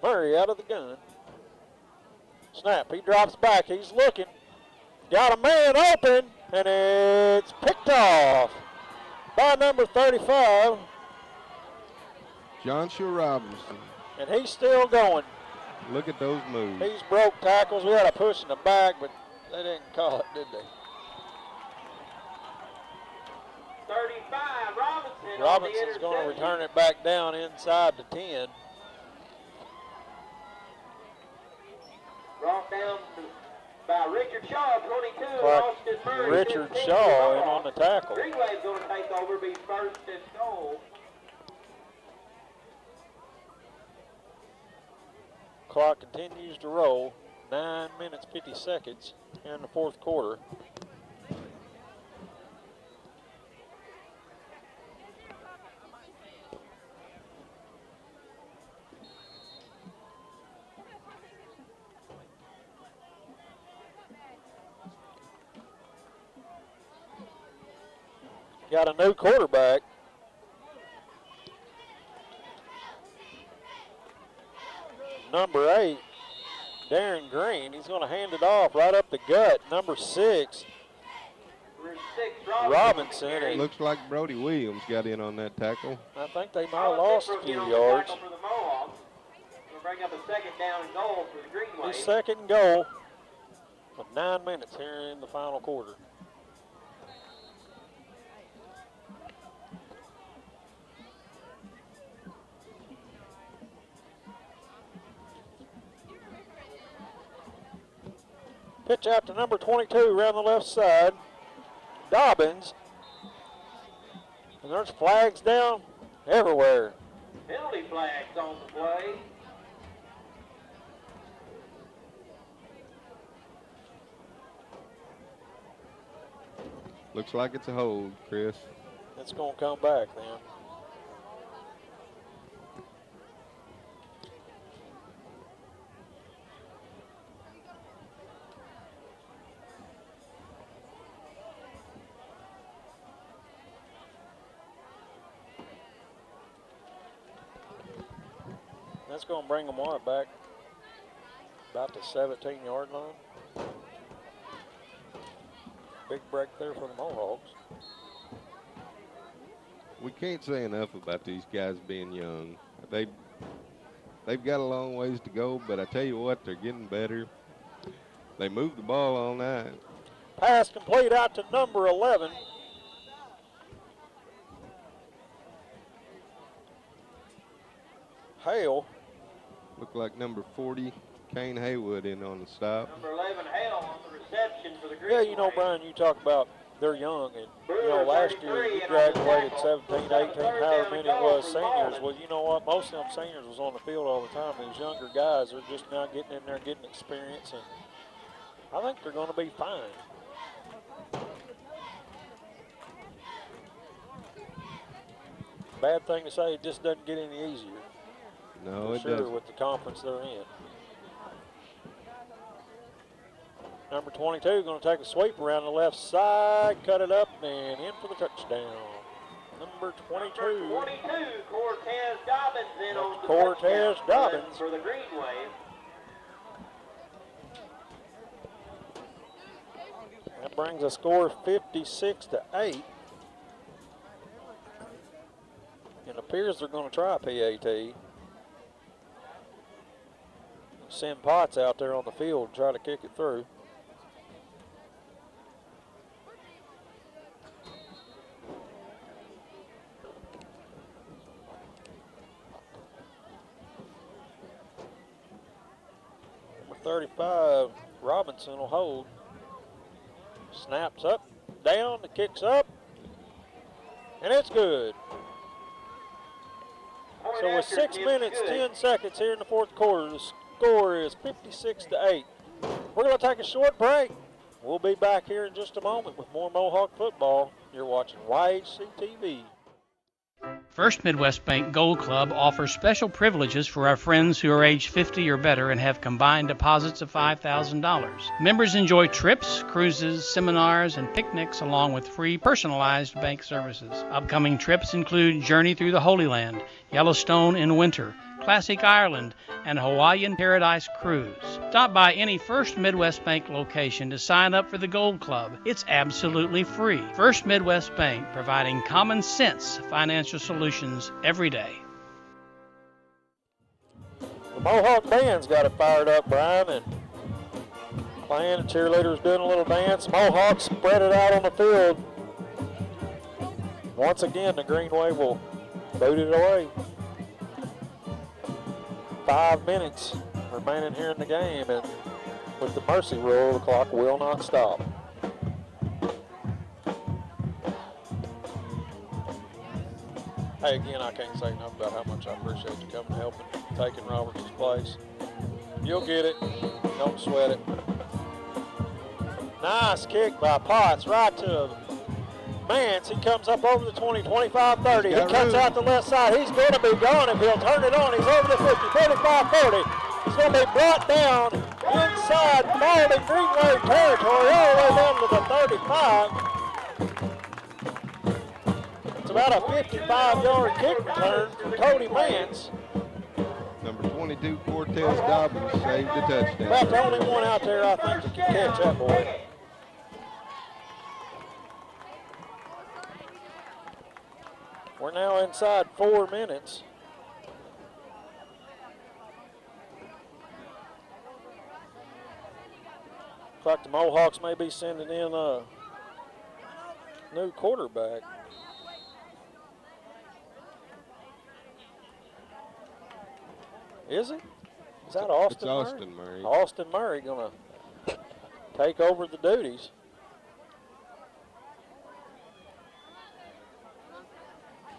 Speaker 1: Murray out of the gun. Snap, he drops back, he's looking. Got a man open, and it's picked off by number 35.
Speaker 2: Joshua Robinson.
Speaker 1: And he's still going.
Speaker 2: Look at those moves.
Speaker 1: He's broke tackles. We had a push in the back, but they didn't call it, did they?
Speaker 6: 35, Robinson.
Speaker 1: Robinson's going to return it back down inside the 10.
Speaker 6: Brought down by Richard Shaw, 22.
Speaker 1: Austin Murray, Richard Shaw in on the tackle.
Speaker 6: Green Wave's going to take over, be 1st and goal.
Speaker 1: Clock continues to roll. 9 minutes, 50 seconds here in the 4th quarter. Got a new quarterback. Number 8, Darren Green. He's going to hand it off right up the gut. Number 6, Robinson.
Speaker 2: It looks like Brody Williams got in on that tackle.
Speaker 1: I think they might have lost a few yards.
Speaker 6: For the Mohawks. We'll bring up a 2nd down and goal for the Green Wave.
Speaker 1: 2nd and goal with 9 minutes here in the final quarter. Pitch out to number 22 around the left side, Dobbins. And there's flags down everywhere.
Speaker 6: Penalty flags on the play.
Speaker 2: Looks like it's a hold, Chris.
Speaker 1: It's going to come back then. That's going to bring them back about the 17-yard line. Big break there for the Mohawks.
Speaker 2: We can't say enough about these guys being young. They've got a long ways to go, but I tell you what, they're getting better. They move the ball all night.
Speaker 1: Pass complete out to number 11. Hale.
Speaker 2: Looked like number 40, Kane Haywood, in on the stop.
Speaker 6: Number 11, Hale on the reception for the Green
Speaker 1: Yeah, you know, Brian, you talk about they're young, and, you know, last year you graduated 17, 18, however many it was seniors. Well, you know what? Most of them seniors was on the field all the time. These younger guys are just now getting in there, getting experience, and I think they're going to be fine. Bad thing to say, it just doesn't get any easier.
Speaker 2: No, it
Speaker 1: sure,
Speaker 2: doesn't.
Speaker 1: with the conference they're in. Number 22 going to take a sweep around the left side, cut it up, and in for the touchdown. Number 22.
Speaker 6: Number 22, Cortez Dobbins in on the
Speaker 1: Cortez
Speaker 6: touchdown
Speaker 1: Dobbins.
Speaker 6: run for the Green Wave.
Speaker 1: That brings a score of 56-8. It appears they're going to try PAT. Send Potts out there on the field and try to kick it through. Number 35, Robinson will hold. Snaps up, down, the kick's up, and it's good. So with 6 minutes, 10 seconds here in the fourth quarter, the score is 56-8. We're going to take a short break. We'll be back here in just a moment with more Mohawk football. You're watching YHC TV.
Speaker 7: First Midwest Bank Gold Club offers special privileges for our friends who are age 50 or better and have combined deposits of $5,000. Members enjoy trips, cruises, seminars, and picnics along with free personalized bank services. Upcoming trips include Journey Through the Holy Land, Yellowstone in winter, Classic Ireland, and Hawaiian Paradise Cruise. Stop by any First Midwest Bank location to sign up for the Gold Club. It's absolutely free. First Midwest Bank, providing common sense financial solutions every day.
Speaker 1: The Mohawk band's got it fired up, Brian, and playing. The cheerleaders doing a little dance. Mohawks spread it out on the field. Once again, the Green Wave will boot it away. 5 minutes remaining here in the game, and with the mercy rule, the clock will not stop. Hey, again, I can't say enough about how much I appreciate you coming and helping, taking Roberts' place. You'll get it. Don't sweat it. Nice kick by Potts right to Mance. He comes up over the 20, 25, 30. He cuts out the left side. He's going to be gone if he'll turn it on. He's over the 50, 45, 40. He's going to be brought down inside Malden Green Wave territory all the way down to the 35. It's about a 55-yard kick return from Cody Mance.
Speaker 2: Number 22, Cortez Dobbins, saved the touchdown.
Speaker 1: About the only one out there, I think, that can catch that boy. We're now inside 4 minutes. Looks like the Mohawks may be sending in a new quarterback. Is it? Is that Austin Murray?
Speaker 2: It's Austin Murray.
Speaker 1: Austin Murray going to take over the duties.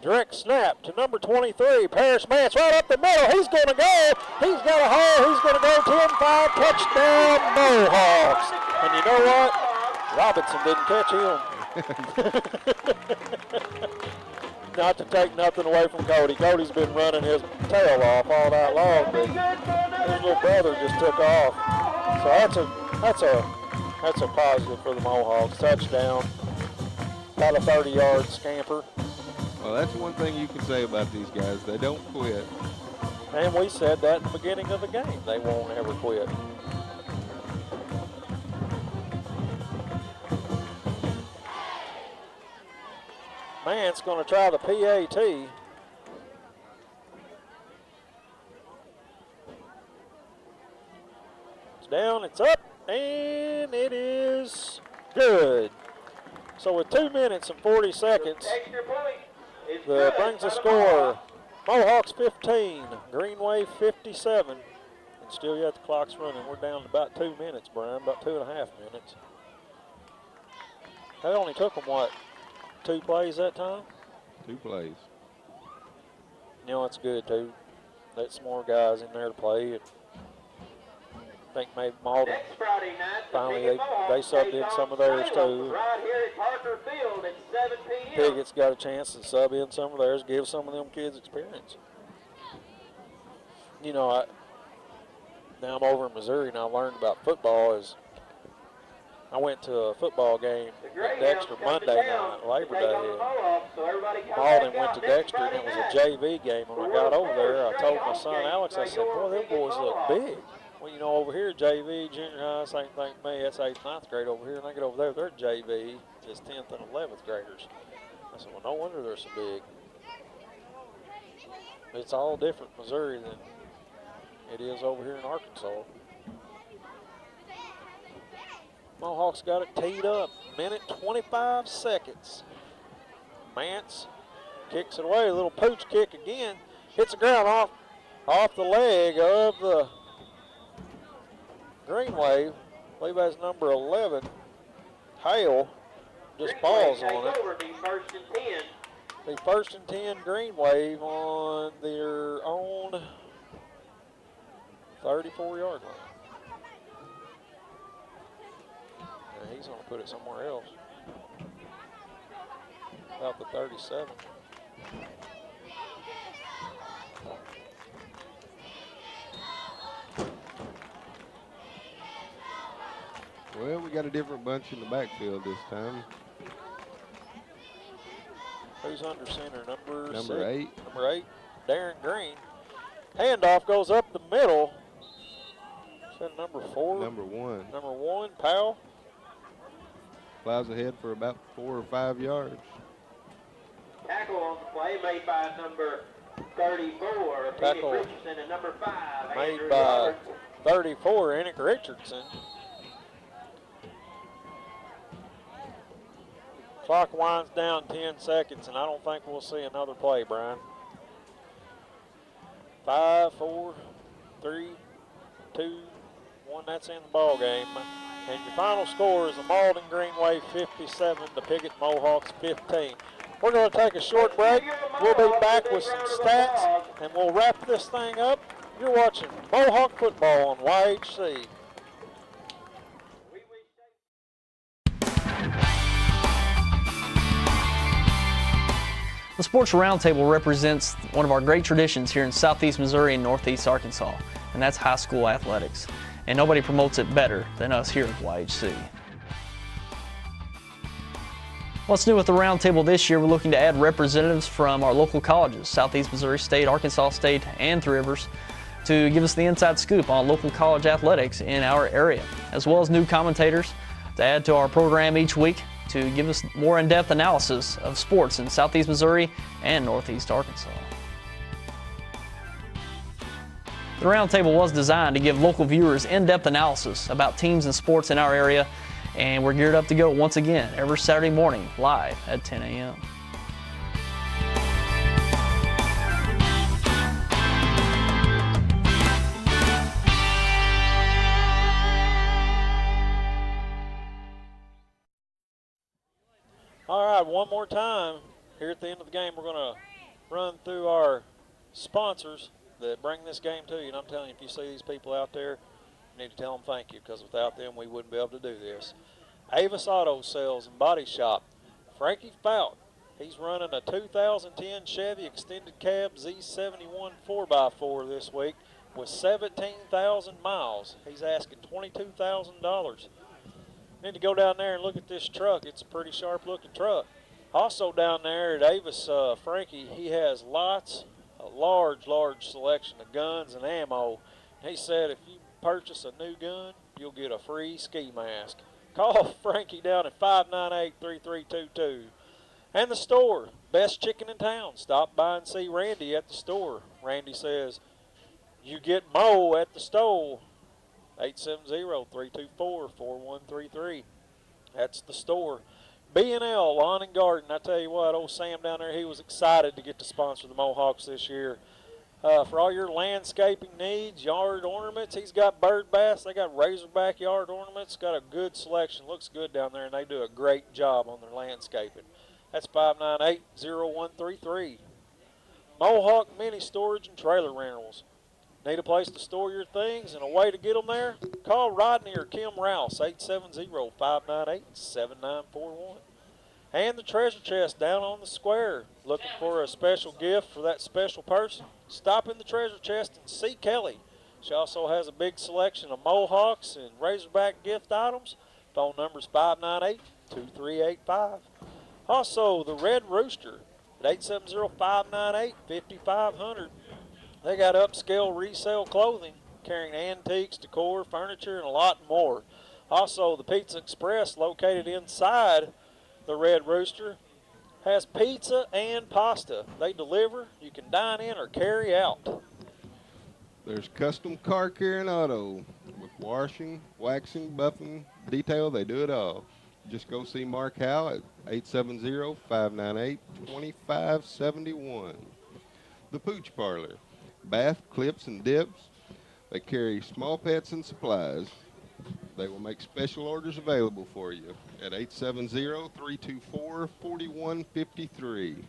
Speaker 1: Direct snap to number 23, Parrish Mance, right up the middle. He's going to go. He's got a hole. He's going to go 10-5, touchdown Mohawks. And you know what? Robinson didn't catch him. Not to take nothing away from Cody. Cody's been running his tail off all night long, but his little brother just took off. So that's a positive for the Mohawks. Touchdown. About a 30-yard scamper.
Speaker 2: Well, that's one thing you can say about these guys. They don't quit.
Speaker 1: And we said that in the beginning of the game. They won't ever quit. Man's going to try the PAT. It's down, it's up, and it is good. So with 2 minutes and 40 seconds, that brings the score. Mohawks 15, Green Wave 57. And still yet the clock's running. We're down to about 2 minutes, Brian, about 2.5 minutes. That only took them, what, 2 plays that time?
Speaker 2: 2 plays.
Speaker 1: You know, it's good, too. Let some more guys in there to play. And I think maybe Malden finally they subbed in some of theirs, too.
Speaker 6: Right here at Parker Field at 7 p.m.
Speaker 1: Piggott's got a chance to sub in some of theirs, give some of them kids experience. You know, now I'm over in Missouri and I learned about football is I went to a football game at Dexter Monday night, Labor Day, and Malden went to Dexter, and it was a JV game. When I got over there, I told my son Alex, I said, boy, them boys look big. Well, you know, over here, JV, junior high, same thing to me. That's 8th, 9th grade over here, and I get over there, they're JV, just 10th and 11th graders. I said, well, no wonder they're so big. It's all different in Missouri than it is over here in Arkansas. Mohawks got it teed up. Minute 25 seconds. Mance kicks it away. A little pooch kick again. Hits the ground off the leg of the Green Wave. I believe that's number 11. Hale just falls on it. The 1st and 10 Green Wave on their own 34-yard line. He's going to put it somewhere else. About the 37.
Speaker 2: Well, we got a different bunch in the backfield this time.
Speaker 1: Who's under center?
Speaker 2: Number 8.
Speaker 1: Number 8, Darren Green. Handoff goes up the middle. Is that number 4?
Speaker 2: Number 1.
Speaker 1: Number 1, Powell.
Speaker 2: Flies ahead for about 4 or 5 yards.
Speaker 6: Tackle on the play made by number 34,
Speaker 1: Tackle
Speaker 6: Richardson, and number 5,
Speaker 1: made
Speaker 6: Andrew
Speaker 1: by
Speaker 6: Roberts.
Speaker 1: 34, Enoch Richardson. Clock winds down 10 seconds, and I don't think we'll see another play, Brian. 5, 4, 3, 2, 1. That's in the ball game. And your final score is the Malden Green Wave 57, the Piggott Mohawks 15. We're going to take a short break. We'll be back with some stats, and we'll wrap this thing up. You're watching Mohawk football on YHC.
Speaker 8: The Sports Roundtable represents one of our great traditions here in Southeast Missouri and Northeast Arkansas, and that's high school athletics. And nobody promotes it better than us here at YHC. What's new with the Roundtable this year? We're looking to add representatives from our local colleges, Southeast Missouri State, Arkansas State, and Three Rivers, to give us the inside scoop on local college athletics in our area, as well as new commentators to add to our program each week to give us more in-depth analysis of sports in Southeast Missouri and Northeast Arkansas. The Roundtable was designed to give local viewers in-depth analysis about teams and sports in our area, and we're geared up to go once again every Saturday morning live at 10 a.m.
Speaker 1: All right, one more time. Here at the end of the game, we're going to run through our sponsors that bring this game to you. And I'm telling you, if you see these people out there, you need to tell them thank you, because without them, we wouldn't be able to do this. Avis Auto Sales and Body Shop. Frankie Fout, he's running a 2010 Chevy Extended Cab Z71 4x4 this week with 17,000 miles. He's asking $22,000. Need to go down there and look at this truck. It's a pretty sharp-looking truck. Also down there at Avis, Frankie, he has a large selection of guns and ammo. He said if you purchase a new gun, you'll get a free ski mask. Call Frankie down at 598-3322. And the store, best chicken in town. Stop by and see Randy at the store. Randy says, you get Mo at the store. 870-324-4133. That's the store. B&L Lawn and Garden. I tell you what, old Sam down there, he was excited to get to sponsor the Mohawks this year. For all your landscaping needs, yard ornaments, he's got bird baths. They got razorback yard ornaments. Got a good selection. Looks good down there, and they do a great job on their landscaping. That's 598-0133. Mohawk Mini Storage and Trailer Rentals. Need a place to store your things and a way to get them there? Call Rodney or Kim Rouse, 870-598-7941. And the treasure chest down on the square. Looking for a special gift for that special person? Stop in the treasure chest and see Kelly. She also has a big selection of Mohawks and Razorback gift items. Phone number's 598-2385. Also, the Red Rooster at 870-598-5500. They got upscale resale clothing, carrying antiques, decor, furniture, and a lot more. Also, the Pizza Express, located inside the Red Rooster, has pizza and pasta. They deliver. You can dine in or carry out.
Speaker 2: There's Custom Car Care and Auto with washing, waxing, buffing, detail. They do it all. Just go see Mark Howe at 870-598-2571. The Pooch Parlor, bath, clips, and dips. They carry small pets and supplies. They will make special orders available for you at 870-324-4153.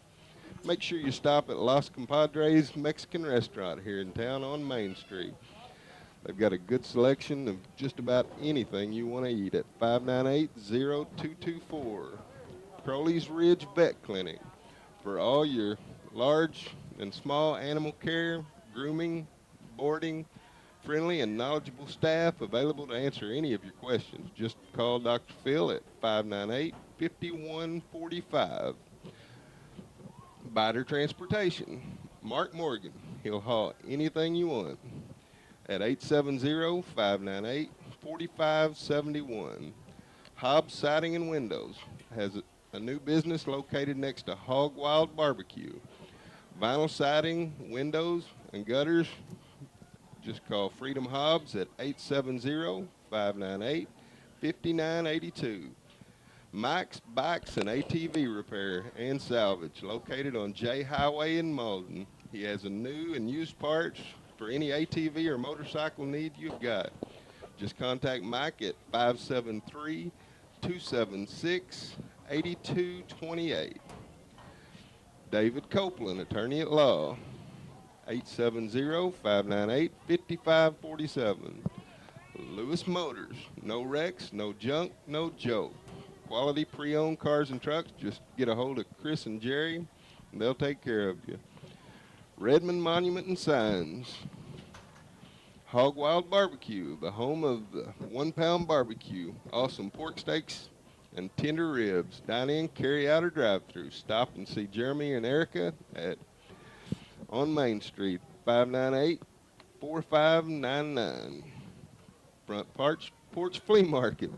Speaker 2: Make sure you stop at Los Compadres Mexican Restaurant here in town on Main Street. They've got a good selection of just about anything you want to eat at 598-0224. Crowley's Ridge Vet Clinic for all your large and small animal care, grooming, boarding, friendly and knowledgeable staff available to answer any of your questions. Just call Dr. Phil at 598-5145. Biter Transportation, Mark Morgan. He'll haul anything you want at 870-598-4571. Hobbs Siding and Windows has a new business located next to Hog Wild Barbecue. Vinyl siding, windows, and gutters. Just call Freedom Hobbs at 870-598-5982. Mike's Bikes and ATV Repair and Salvage, located on J Highway in Malden. He has a new and used parts for any ATV or motorcycle need you've got. Just contact Mike at 573-276-8228. David Copeland, attorney at law, 870-598-5547. Lewis Motors, no wrecks, no junk, no joke. Quality pre-owned cars and trucks. Just get a hold of Chris and Jerry, and they'll take care of you. Redmond Monument and Signs. Hog Wild Barbecue, the home of the 1 pound barbecue. Awesome pork steaks and tender ribs. Dine in, carry out, or drive through. Stop and see Jeremy and Erica on Main Street, 598-4599. Front Porch Flea Market.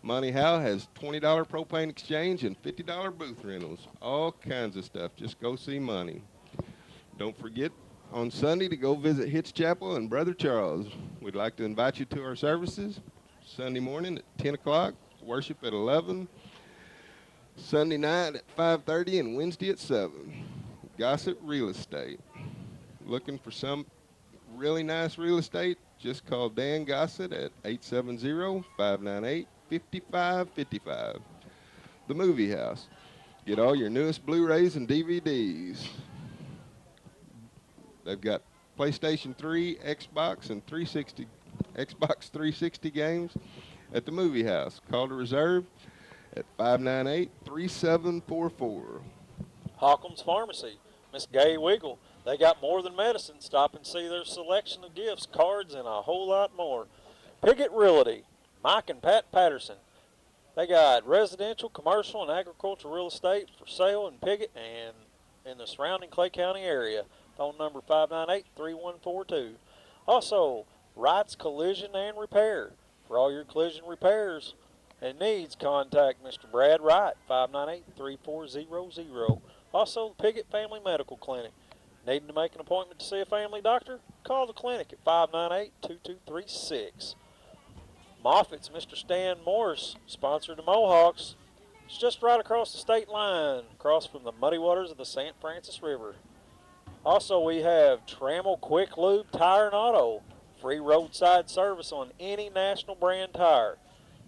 Speaker 2: Monty Howe has $20 propane exchange and $50 booth rentals. All kinds of stuff. Just go see Monty. Don't forget on Sunday to go visit Hitch Chapel and Brother Charles. We'd like to invite you to our services Sunday morning at 10 o'clock, worship at 11, Sunday night at 5:30, and Wednesday at 7. Gossett Real Estate. Looking for some really nice real estate? Just call Dan Gossett at 870-598-5555. The Movie House. Get all your newest Blu-rays and DVDs. They've got PlayStation 3, Xbox, and Xbox 360 games at the Movie House. Call to reserve at 598-3744.
Speaker 1: Hawkins Pharmacy, Miss Gay Wiggle. They got more than medicine. Stop and see their selection of gifts, cards, and a whole lot more. Piggott Realty, Mike and Pat Patterson. They got residential, commercial, and agricultural real estate for sale in Piggott and in the surrounding Clay County area. Phone number 598-3142. Also, Wright's Collision and Repair. For all your collision repairs and needs, contact Mr. Brad Wright, 598-3400. Also, the Piggott Family Medical Clinic. Needing to make an appointment to see a family doctor? Call the clinic at 598-2236. Moffitt's Mr. Stan Morris, sponsored the Mohawks. It's just right across the state line, across from the muddy waters of the St. Francis River. Also, we have Trammell Quick Lube Tire and Auto. Free roadside service on any national brand tire.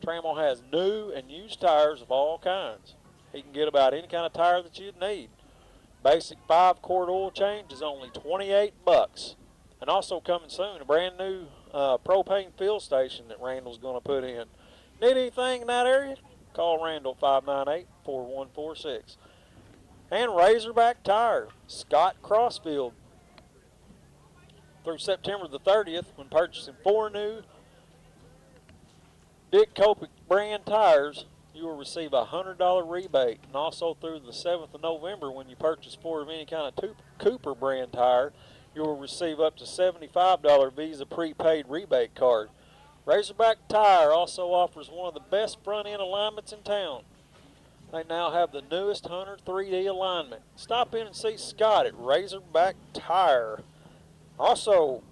Speaker 1: Trammell has new and used tires of all kinds. He can get about any kind of tire that you'd need. Basic 5-quart oil change is only $28. And also coming soon, a brand new propane fill station that Randall's going to put in. Need anything in that area? Call Randall, 598-4146. And Razorback Tire, Scott Crossfield. Through September the 30th, when purchasing 4 new Dick Copic brand tires, you will receive a $100 rebate. And also through the 7th of November, when you purchase Ford of any kind of Cooper brand tire, you will receive up to $75 Visa prepaid rebate card. Razorback Tire also offers one of the best front-end alignments in town. They now have the newest Hunter 3D alignment. Stop in and see Scott at Razorback Tire. Also,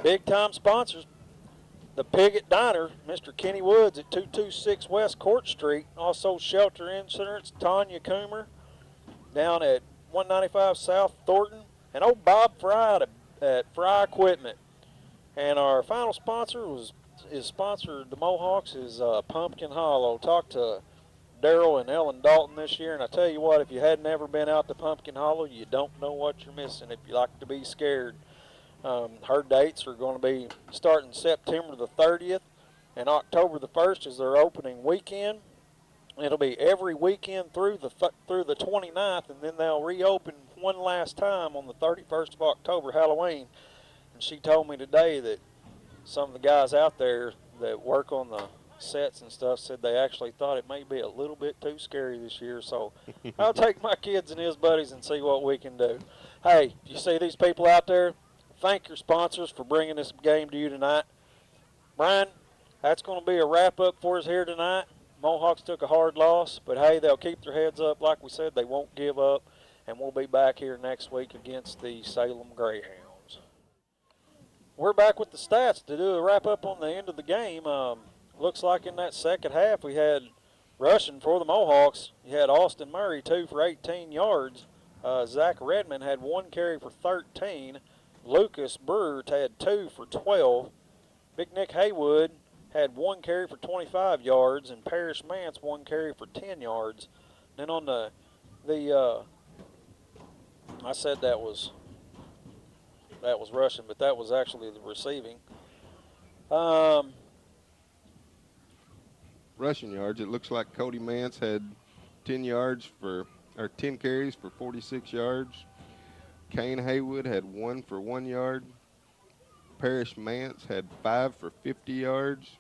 Speaker 1: big-time sponsors, the Piggott Diner, Mr. Kenny Woods at 226 West Court Street. Also, Shelter Insurance, Tanya Coomer down at 195 South Thornton. And old Bob Fry at Fry Equipment. And our final sponsor is sponsored the Mohawks is Pumpkin Hollow. Talked to Daryl and Ellen Dalton this year, and I tell you what, if you hadn't ever been out to Pumpkin Hollow, you don't know what you're missing if you like to be scared. Her dates are going to be starting September the 30th, and October the 1st is their opening weekend. It'll be every weekend through the 29th, and then they'll reopen one last time on the 31st of October, Halloween. And she told me today that some of the guys out there that work on the sets and stuff said they actually thought it may be a little bit too scary this year. So I'll take my kids and his buddies and see what we can do. Hey, if you see these people out there, thank your sponsors for bringing this game to you tonight. Brian, that's going to be a wrap-up for us here tonight. Mohawks took a hard loss, but hey, they'll keep their heads up. Like we said, they won't give up, and we'll be back here next week against the Salem Greyhounds. We're back with the stats to do a wrap-up on the end of the game. Looks like in that second half we had rushing for the Mohawks. You had Austin Murray, 2 for 18 yards. Zach Redmond had 1 carry for 13. Lucas Brewer had 2 for 12. Big Nick Haywood had 1 carry for 25 yards, and Parrish Mance 1 carry for 10 yards. Then on the I said that was rushing, but that was actually the receiving.
Speaker 2: Rushing yards, it looks like Cody Mance had 10 carries for 46 yards. Kane Haywood had 1 for 1 yard. Parrish Mance had 5 for 50 yards.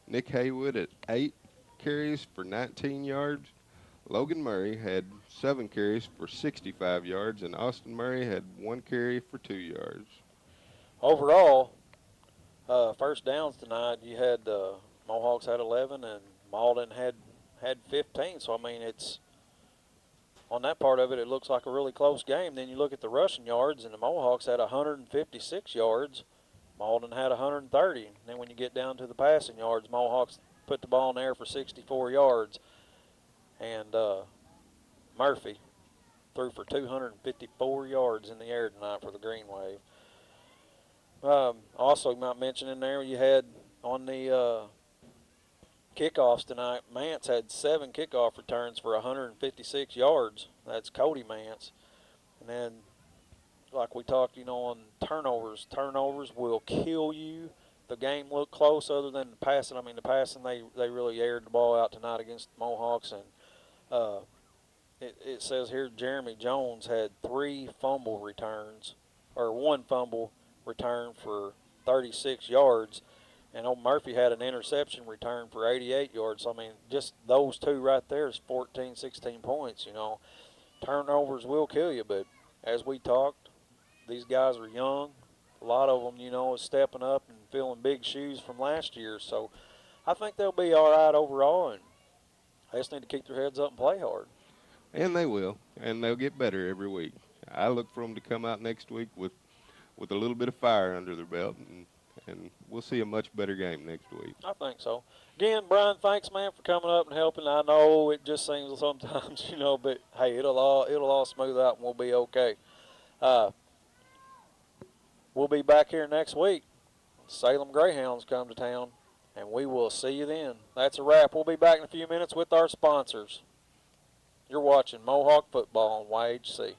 Speaker 2: Nick Haywood at 8 carries for 19 yards. Logan Murray had 7 carries for 65 yards, and Austin Murray had 1 carry for 2 yards.
Speaker 1: Overall, first downs tonight, you had Mohawks had 11 and Malden had 15. So, I mean, it's on that part of it, it looks like a really close game. Then you look at the rushing yards, and the Mohawks had 156 yards. Malden had 130. And then when you get down to the passing yards, Mohawks put the ball in the air for 64 yards. And Murphy threw for 254 yards in the air tonight for the Green Wave. Also, you might mention in there, you had on the kickoffs tonight, Mance had 7 kickoff returns for 156 yards. That's Cody Mance. And then, like we talked, on turnovers. Turnovers will kill you. The game looked close other than the passing. I mean, the passing, they really aired the ball out tonight against the Mohawks. And it says here Jeremy Jones had 3 fumble returns, or 1 fumble return for 36 yards. And old Murphy had an interception return for 88 yards. So, I mean, just those 2 right there is 14, 16 points, Turnovers will kill you, but as we talked, these guys are young. A lot of them, is stepping up and filling big shoes from last year. So I think they'll be all right overall, and they just need to keep their heads up and play hard.
Speaker 2: And they will, and they'll get better every week. I look for them to come out next week with a little bit of fire under their belt, and we'll see a much better game next week.
Speaker 1: I think so. Again, Brian, thanks, man, for coming up and helping. I know it just seems sometimes, but hey, it'll all smooth out and we'll be okay. We'll be back here next week. Salem Greyhounds come to town, and we will see you then. That's a wrap. We'll be back in a few minutes with our sponsors. You're watching Mohawk Football on YHC.